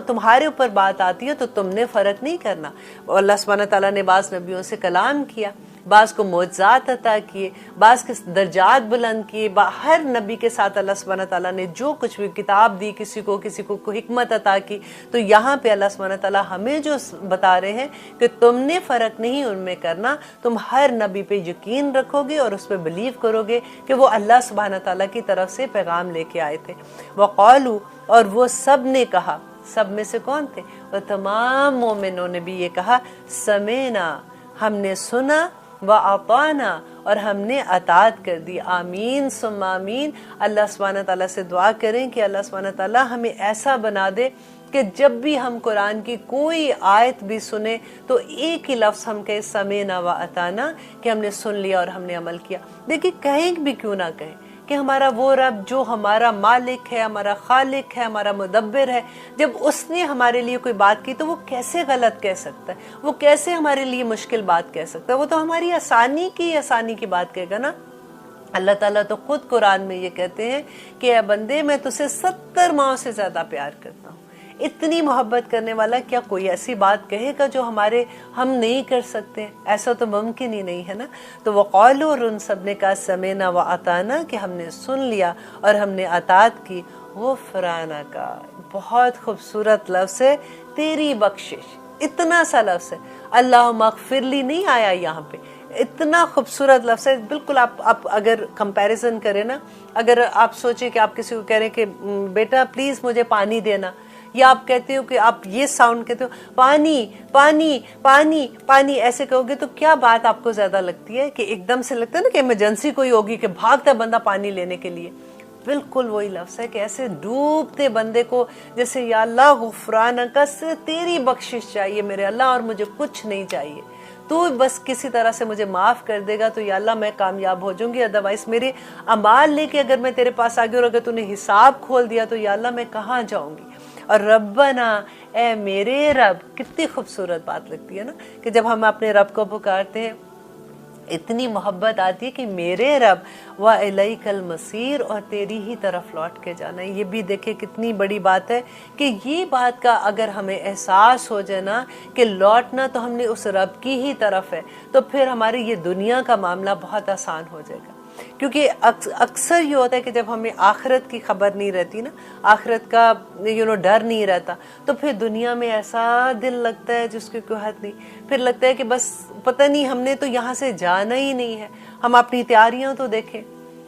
تمہارے اوپر بات آتی ہے تو تم نے فرق نہیں کرنا. اللہ سبحانہ تعالیٰ نے بعض نبیوں سے کلام کیا, بعض کو معجزات عطا کیے, بعض کے درجات بلند کیے, ہر نبی کے ساتھ اللہ سبحانہ تعالیٰ نے جو کچھ بھی کتاب دی, کسی کو حکمت عطا کی. تو یہاں پہ اللہ سبحانہ تعالیٰ ہمیں جو بتا رہے ہیں کہ تم نے فرق نہیں ان میں کرنا, تم ہر نبی پہ یقین رکھو گے اور اس پہ بلیو کرو گے کہ وہ اللہ سبحانہ تعالیٰ کی طرف سے پیغام لے کے آئے تھے. وقالو, اور وہ سب نے کہا, سب میں سے کون تھے, اور تمام مومنوں نے بھی یہ کہا, سمینا, ہم نے سنا, وَأَطَعْنَا, اور ہم نے اطاعت کر دی. آمین ثم آمین. اللہ سبحانہ تعالیٰ سے دعا کریں کہ اللہ سبحانہ تعالیٰ ہمیں ایسا بنا دے کہ جب بھی ہم قرآن کی کوئی آیت بھی سنیں تو ایک ہی لفظ ہم کہیں, سمینا وَأَطَعْنَا, کہ ہم نے سن لیا اور ہم نے عمل کیا. دیکھیں کہیں بھی کیوں نہ کہیں کہ ہمارا وہ رب جو ہمارا مالک ہے, ہمارا خالق ہے, ہمارا مدبر ہے, جب اس نے ہمارے لیے کوئی بات کی تو وہ کیسے غلط کہہ سکتا ہے, وہ کیسے ہمارے لیے مشکل بات کہہ سکتا ہے, وہ تو ہماری آسانی کی بات کہے گا نا. اللہ تعالیٰ تو خود قرآن میں یہ کہتے ہیں کہ اے بندے میں تجھے 70 ماؤں سے زیادہ پیار کرتا ہوں. اتنی محبت کرنے والا کیا کوئی ایسی بات کہے گا جو ہم نہیں کر سکتے؟ ایسا تو ممکن ہی نہیں ہے نا. تو وقالو, اور ان سب نے کہا, سمینا وَأَطَعْنَا, کہ ہم نے سن لیا اور ہم نے اطاعت کی. غفرانک, بہت خوبصورت لفظ ہے, تیری بخشش, اتنا سا لفظ ہے. اللہم اغفر لی نہیں آیا یہاں پہ, اتنا خوبصورت لفظ ہے. بالکل آپ اگر کمپیریزن کریں نا, اگر آپ سوچیں کہ آپ کسی کو کہہ رہے ہیں کہ بیٹا پلیز مجھے پانی دینا, یا آپ کہتے ہو کہ آپ یہ ساؤنڈ کہتے ہو پانی پانی پانی پانی, ایسے کہو گے تو کیا بات آپ کو زیادہ لگتی ہے؟ کہ ایک دم سے لگتا ہے نا کہ ایمرجنسی کوئی ہوگی کہ بھاگتا ہے بندہ پانی لینے کے لیے. بالکل وہی لفظ ہے کہ ایسے ڈوبتے بندے کو جیسے یا اللہ غفرانک, تیری بخشش چاہیے میرے اللہ اور مجھے کچھ نہیں چاہیے, تو بس کسی طرح سے مجھے معاف کر دے گا تو یا اللہ میں کامیاب ہو جاؤں گی. ادروائز میرے اعمال لے کے اگر میں تیرے پاس آ گئی اور اگر تو نے حساب کھول دیا تو یا اللہ میں کہاں جاؤں گی. اور ربنا, اے میرے رب, کتنی خوبصورت بات لگتی ہے نا کہ جب ہم اپنے رب کو پکارتے ہیں اتنی محبت آتی ہے کہ میرے رب وَإِلَيْكَ الْمَصِيرُ, اور تیری ہی طرف لوٹ کے جانا ہے. یہ بھی دیکھیں کتنی بڑی بات ہے کہ یہ بات کا اگر ہمیں احساس ہو جائے نا کہ لوٹنا تو ہم نے اس رب کی ہی طرف ہے, تو پھر ہماری یہ دنیا کا معاملہ بہت آسان ہو جائے گا. کیونکہ اکثر یہ ہوتا ہے کہ جب ہمیں آخرت کی خبر نہیں رہتی نا, آخرت کا ڈر نہیں رہتا, تو پھر دنیا میں ایسا دل لگتا ہے جس کی کوئی حد نہیں. پھر لگتا ہے کہ بس پتہ نہیں ہم نے تو یہاں سے جانا ہی نہیں ہے. ہم اپنی تیاریاں تو دیکھیں,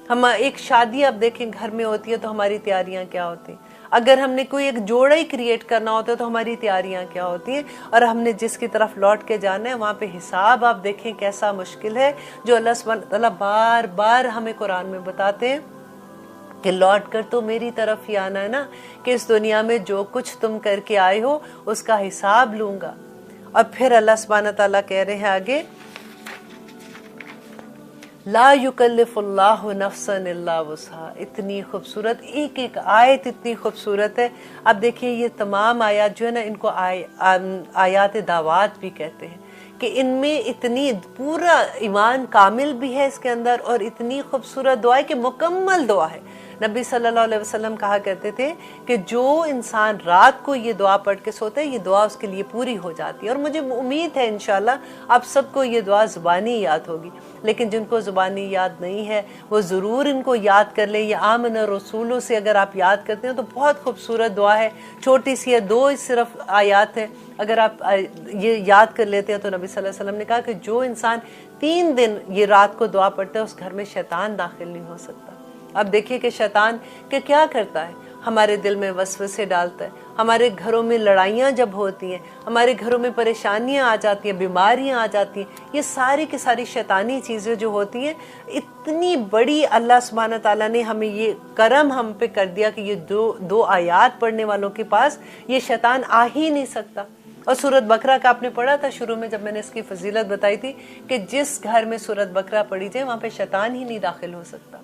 ہم ایک شادی اب دیکھیں گھر میں ہوتی ہے تو ہماری تیاریاں کیا ہوتی ہیں. اگر ہم نے کوئی ایک جوڑا ہی کریٹ کرنا ہوتا ہے تو ہماری تیاریاں کیا ہوتی ہیں. اور ہم نے جس کی طرف لوٹ کے جانا ہے وہاں پہ حساب آپ دیکھیں کیسا مشکل ہے, جو اللہ سبحانہ تعالیٰ بار بار ہمیں قرآن میں بتاتے ہیں کہ لوٹ کر تو میری طرف ہی آنا ہے نا, کہ اس دنیا میں جو کچھ تم کر کے آئے ہو اس کا حساب لوں گا. اور پھر اللہ سبحانہ تعالیٰ کہہ رہے ہیں آگے, لا یکلف اللہ نفسا الا وسعہا. اتنی خوبصورت ایک ایک آیت اتنی خوبصورت ہے. اب دیکھیے یہ تمام آیات جو ہے نا ان کو آیات دعوات بھی کہتے ہیں کہ ان میں اتنی پورا ایمان کامل بھی ہے اس کے اندر, اور اتنی خوبصورت دعا ہے کہ مکمل دعا ہے. نبی صلی اللہ علیہ وسلم کہا کرتے تھے کہ جو انسان رات کو یہ دعا پڑھ کے سوتا ہے یہ دعا اس کے لیے پوری ہو جاتی ہے. اور مجھے امید ہے انشاءاللہ آپ سب کو یہ دعا زبانی یاد ہوگی, لیکن جن کو زبانی یاد نہیں ہے وہ ضرور ان کو یاد کر لیں. یہ آمن رسولوں سے اگر آپ یاد کرتے ہیں تو بہت خوبصورت دعا ہے, چھوٹی سی ہے, 2 صرف آیات ہیں. اگر آپ یہ یاد کر لیتے ہیں تو نبی صلی اللہ علیہ وسلم نے کہا کہ جو انسان 3 دن یہ رات کو دعا پڑھتا ہے اس گھر میں شیطان داخل نہیں ہو سکتا. اب دیکھیے کہ شیطان کہ کیا کرتا ہے, ہمارے دل میں وسوسے ڈالتا ہے, ہمارے گھروں میں لڑائیاں جب ہوتی ہیں, ہمارے گھروں میں پریشانیاں آ جاتی ہیں, بیماریاں آ جاتی ہیں, یہ ساری کی ساری شیطانی چیزیں جو ہوتی ہیں. اتنی بڑی اللہ سبحانہ تعالیٰ نے ہمیں یہ کرم ہم پہ کر دیا کہ یہ دو آیات پڑھنے والوں کے پاس یہ شیطان آ ہی نہیں سکتا. اور سورۃ بقرہ کا آپ نے پڑھا تھا شروع میں جب میں نے اس کی فضیلت بتائی تھی کہ جس گھر میں سورۃ بقرہ پڑھی جائے وہاں پہ شیطان ہی نہیں داخل ہو سکتا.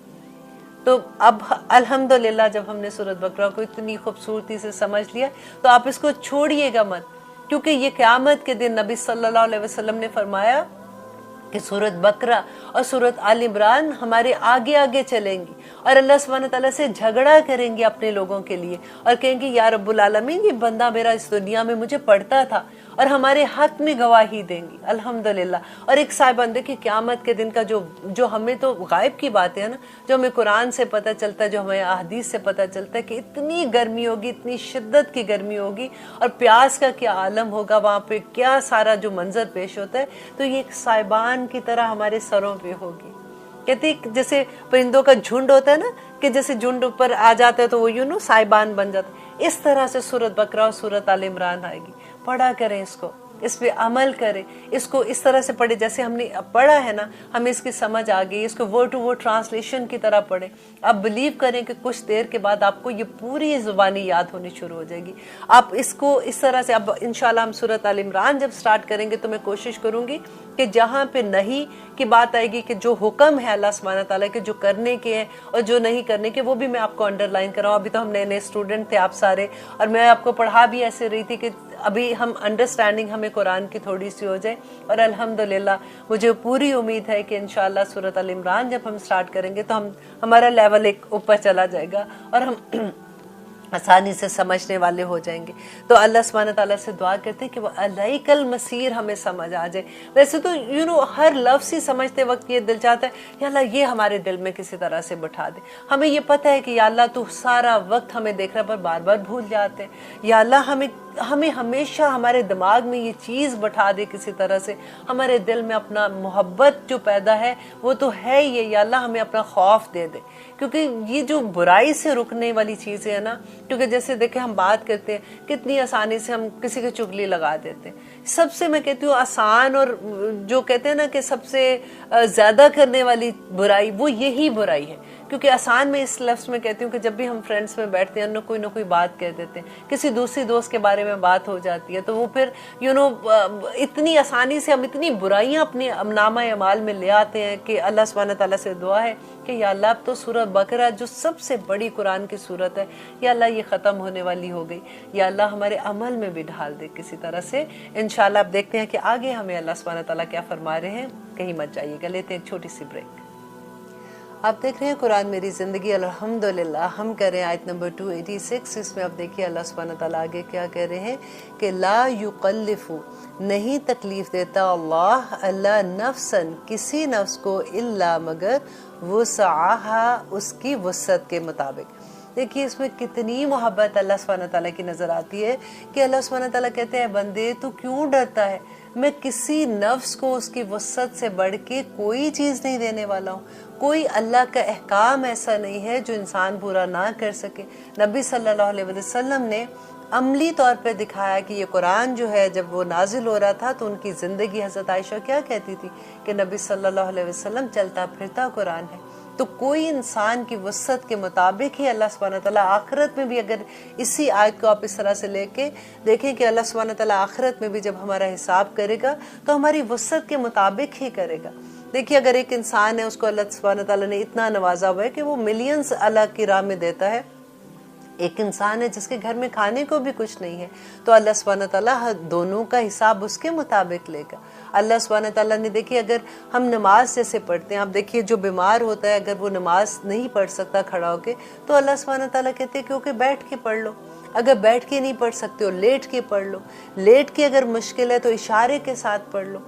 تو اب الحمدللہ جب ہم نے سورۃ بقرہ کو اتنی خوبصورتی سے سمجھ لیا تو آپ اس کو چھوڑیے گا مت, کیونکہ یہ قیامت کے دن نبی صلی اللہ علیہ وسلم نے فرمایا کہ سورۃ بقرہ اور سورۃ آل عمران ہمارے آگے آگے چلیں گی اور اللہ سبحانہ تعالیٰ سے جھگڑا کریں گے اپنے لوگوں کے لیے اور کہیں گے یا رب العالمین یہ بندہ میرا اس دنیا میں مجھے پڑھتا تھا, اور ہمارے حق میں گواہی دیں گی الحمدللہ. اور ایک صاحبان دیکھیں قیامت کے دن کا جو ہمیں تو غائب کی باتیں ہیں نا, جو ہمیں قرآن سے پتہ چلتا ہے, جو ہمیں احادیث سے پتہ چلتا ہے کہ اتنی گرمی ہوگی, اتنی شدت کی گرمی ہوگی, اور پیاس کا کیا عالم ہوگا وہاں پہ, کیا سارا جو منظر پیش ہوتا ہے, تو یہ ایک صاحبان کی طرح ہمارے سروں پہ ہوگی. کہتے جیسے پرندوں کا جھنڈ ہوتا ہے نا, کہ جیسے جھنڈ اوپر آ جاتا ہے تو وہ صاحبان بن جاتا ہے, اس طرح سے سورۃ بقرہ اور سورۃ آل عمران آئے گی. پڑھا کریں اس کو, اس پہ عمل کریں, اس کو اس طرح سے پڑھیں جیسے ہم نے پڑھا ہے نا, ہمیں اس کی سمجھ آ گئی, اس کو ورڈ ٹو ورڈ ٹرانسلیشن کی طرح پڑھیں. آپ بلیو کریں کہ کچھ دیر کے بعد آپ کو یہ پوری زبانی یاد ہونی شروع ہو جائے گی. آپ اس کو اس طرح سے, اب انشاءاللہ ہم سورۃ آل عمران جب سٹارٹ کریں گے تو میں کوشش کروں گی کہ جہاں پہ نہیں کی بات آئے گی کہ جو حکم ہے اللہ سبحانہ تعالیٰ کے, جو کرنے کے ہیں اور جو نہیں کرنے کے, وہ بھی میں آپ کو انڈر لائن کراؤں. ابھی تو ہم نئے اسٹوڈنٹ تھے آپ سارے, اور میں آپ کو پڑھا بھی ایسے رہی تھی کہ ابھی ہم انڈرسٹینڈنگ ہمیں قرآن کی تھوڑی سی ہو جائے. اور الحمدللہ مجھے پوری امید ہے کہ انشاءاللہ سورۃ آل عمران جب ہم سٹارٹ کریں گے تو ہمارا لیول ایک اوپر چلا جائے گا اور ہم آسانی سے سمجھنے والے ہو جائیں گے. تو اللہ سبحانہ تعالیٰ سے دعا کرتے ہیں کہ وہ الیک المصیر ہمیں سمجھ آ جائے. ویسے تو ہر لفظ ہی سمجھتے وقت یہ دل چاہتا ہے یا اللہ یہ ہمارے دل میں کسی طرح سے بٹھا دے. ہمیں یہ پتہ ہے کہ یا اللہ تو سارا وقت ہمیں دیکھ رہا پر بار بار بھول جاتے ہیں. یا اللہ ہمیں ہمیں ہمیشہ ہمارے دماغ میں یہ چیز بٹھا دے کسی طرح سے، ہمارے دل میں اپنا محبت جو پیدا ہے وہ تو ہے یہ، یا اللہ ہمیں اپنا خوف دے دے، کیونکہ یہ جو برائی سے رکنے والی چیزیں ہیں نا، کیونکہ جیسے دیکھیں ہم بات کرتے ہیں کتنی آسانی سے ہم کسی کی چگلی لگا دیتے ہیں، سب سے میں کہتی ہوں آسان اور جو کہتے ہیں نا کہ سب سے زیادہ کرنے والی برائی وہ یہی برائی ہے، کیونکہ آسان میں اس لفظ میں کہتی ہوں کہ جب بھی ہم فرینڈس میں بیٹھتے ہیں نہ کوئی بات کہہ دیتے ہیں، کسی دوسری دوست کے بارے میں بات ہو جاتی ہے تو وہ پھر اتنی آسانی سے ہم اتنی برائیاں اپنے نامہ اعمال میں لے آتے ہیں کہ اللہ سبحانہ تعالیٰ سے دعا ہے کہ یا اللہ اب تو سورہ بقرہ جو سب سے بڑی قرآن کی سورت ہے، یا اللہ یہ ختم ہونے والی ہو گئی، یا اللہ ہمارے عمل میں بھی ڈھال دے کسی طرح سے۔ انشاءاللہ اب دیکھتے ہیں کہ آگے ہمیں اللہ سبحانہ تعالیٰ کیا فرما رہے ہیں، کہیں مت جائیے گا، لیتے ہیں ایک چھوٹی سی بریک۔ آپ دیکھ رہے ہیں قرآن میری زندگی، الحمدللہ ہم کر رہے ہیں آیت نمبر 286۔ اس میں آپ دیکھیے اللہ سبحانہ تعالیٰ آگے کیا کہہ رہے ہیں کہ لا یکلف، نہیں تکلیف دیتا اللہ نفساً کسی نفس کو الا مگر وسعہا، اس کی وسعت کے مطابق۔ دیکھیے اس میں کتنی محبت اللہ سبحانہ تعالیٰ کی نظر آتی ہے کہ اللہ سبحانہ تعالیٰ کہتے ہیں بندے تو کیوں ڈرتا ہے، میں کسی نفس کو اس کی وسعت سے بڑھ کے کوئی چیز نہیں دینے والا ہوں، کوئی اللہ کا احکام ایسا نہیں ہے جو انسان پورا نہ کر سکے۔ نبی صلی اللہ علیہ وسلم نے عملی طور پہ دکھایا کہ یہ قرآن جو ہے جب وہ نازل ہو رہا تھا تو ان کی زندگی، حضرت عائشہ کیا کہتی تھی کہ نبی صلی اللہ علیہ وسلم چلتا پھرتا قرآن ہے۔ تو کوئی انسان کی وسعت کے مطابق ہی اللہ سبحانہ تعالیٰ آخرت میں بھی، اگر اسی آیت کو آپ اس طرح سے لے کے دیکھیں کہ اللہ سبحانہ تعالیٰ آخرت میں بھی جب ہمارا حساب کرے گا تو ہماری وسعت کے مطابق ہی کرے گا۔ دیکھیے اگر ایک انسان ہے، اس کو اللہ سبحانہ تعالیٰ نے اتنا نوازا ہوا ہے کہ وہ ملینز اللہ کی راہ میں دیتا ہے، ایک انسان ہے جس کے گھر میں کھانے کو بھی کچھ نہیں ہے، تو اللہ سبحانہ تعالیٰ دونوں کا حساب اس کے مطابق لے گا۔ اللہ سبحانہ تعالیٰ نے دیکھیے اگر ہم نماز جیسے پڑھتے ہیں، آپ دیکھیے جو بیمار ہوتا ہے اگر وہ نماز نہیں پڑھ سکتا کھڑا ہو کے، تو اللہ سبحانہ تعالیٰ کہتے ہیں کہ بیٹھ کے پڑھ لو، اگر بیٹھ کے نہیں پڑھ سکتے ہو لیٹ کے پڑھ لو، لیٹ کے اگر مشکل ہے تو اشارے کے ساتھ پڑھ لو،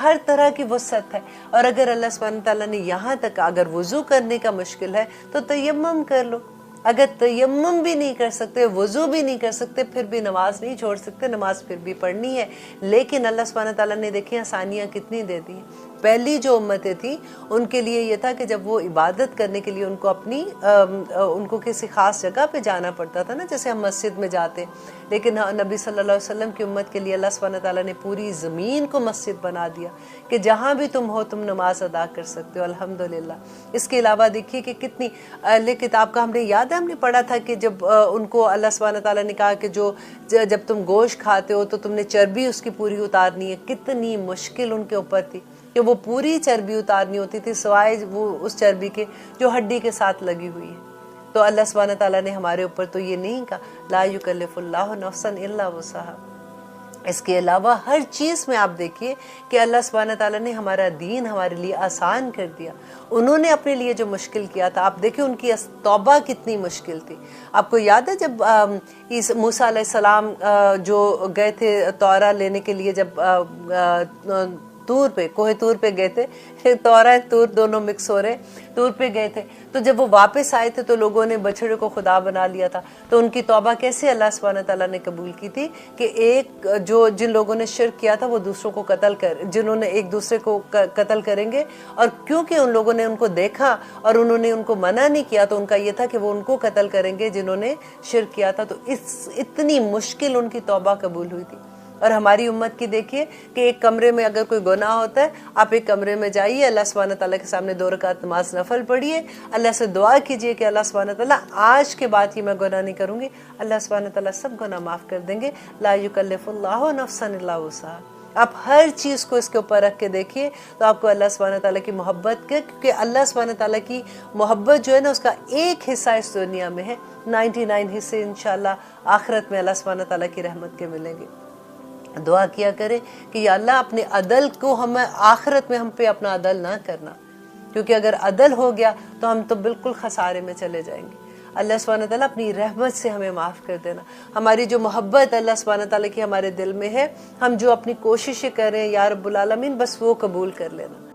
ہر طرح کی وسعت ہے۔ اور اگر اللہ سبحانہ تعالیٰ نے یہاں تک اگر وضو کرنے کا مشکل ہے تو تیمم کر لو، اگر تیمم بھی نہیں کر سکتے، وضو بھی نہیں کر سکتے، پھر بھی نماز نہیں چھوڑ سکتے، نماز پھر بھی پڑھنی ہے۔ لیکن اللہ سبحانہ تعالیٰ نے دیکھیں آسانیاں کتنی دے دی ہیں۔ پہلی جو امتیں تھیں ان کے لیے یہ تھا کہ جب وہ عبادت کرنے کے لیے ان کو ان کو کسی خاص جگہ پہ جانا پڑتا تھا نا، جیسے ہم مسجد میں جاتے، لیکن نبی صلی اللہ علیہ وسلم کی امت کے لیے اللہ سبحانہ تعالیٰ نے پوری زمین کو مسجد بنا دیا کہ جہاں بھی تم ہو تم نماز ادا کر سکتے ہو، الحمدللہ۔ اس کے علاوہ دیکھیے کہ کتنی اہل کتاب کا ہم نے یاد ہے، ہم نے پڑھا تھا کہ جب ان کو اللہ سبحانہ تعالیٰ نے کہا کہ جب تم گوشت کھاتے ہو تو تم نے چربی اس کی پوری اتارنی ہے، کتنی مشکل ان کے اوپر تھی کہ وہ پوری چربی اتارنی ہوتی تھی سوائے وہ اس چربی کے جو ہڈی کے ساتھ لگی ہوئی ہے۔ تو اللہ سبحانہ تعالیٰ نے ہمارے اوپر تو یہ نہیں کہا لا یکلف اللہ نفسا الا وسعہا۔ اس کے علاوہ ہر چیز میں آپ دیکھیے کہ اللہ سبحانہ تعالیٰ نے ہمارا دین ہمارے لیے آسان کر دیا۔ انہوں نے اپنے لیے جو مشکل کیا تھا، آپ دیکھیں ان کی توبہ کتنی مشکل تھی۔ آپ کو یاد ہے جب موسیٰ علیہ السلام جو گئے تھے تورا لینے کے لیے، جب طور پہ کوہ طور پہ گئے تھے، تورا طور دونوں مکس ہو رہے، طور پہ گئے تھے، تو جب وہ واپس آئے تھے تو لوگوں نے بچڑے کو خدا بنا لیا تھا۔ تو ان کی توبہ کیسے اللہ سبحانہ تعالیٰ نے قبول کی تھی کہ جن لوگوں نے شرک کیا تھا وہ دوسروں کو جنہوں نے ایک دوسرے کو قتل کریں گے، اور کیونکہ ان لوگوں نے ان کو دیکھا اور انہوں نے ان کو منع نہیں کیا تو ان کا یہ تھا کہ وہ ان کو قتل کریں گے جنہوں نے شرک کیا تھا۔ تو اتنی مشکل ان کی توبہ قبول ہوئی تھی۔ اور ہماری امت کی دیکھیے کہ ایک کمرے میں اگر کوئی گناہ ہوتا ہے، آپ ایک کمرے میں جائیے، اللہ سبحانہ تعالیٰ کے سامنے 2 رکعت نماز نفل پڑھیے، اللہ سے دعا کیجئے کہ اللہ سبحانہ تعالیٰ آج کے بعد یہ میں گناہ نہیں کروں گی، اللہ سبحانہ تعالیٰ سب گناہ معاف کر دیں گے۔ لا یکلف اللہ نفسا الا وسعہا۔ آپ ہر چیز کو اس کے اوپر رکھ کے دیکھیے تو آپ کو اللہ سبحانہ تعالیٰ کی محبت کے، کیونکہ اللہ سبحانہ تعالیٰ کی محبت جو ہے نا اس کا ایک حصہ اس دنیا میں ہے، 99 حصے انشاءاللہ آخرت میں اللہ سبحانہ تعالیٰ کی رحمت کے ملیں گے۔ دعا کیا کرے کہ یا اللہ اپنے عدل کو ہمیں آخرت میں ہم پہ اپنا عدل نہ کرنا، کیونکہ اگر عدل ہو گیا تو ہم تو بالکل خسارے میں چلے جائیں گے۔ اللہ سبحانہ تعالیٰ اپنی رحمت سے ہمیں معاف کر دینا۔ ہماری جو محبت اللہ سبحانہ تعالیٰ کی ہمارے دل میں ہے، ہم جو اپنی کوششیں کر رہے ہیں یا رب العالمین بس وہ قبول کر لینا۔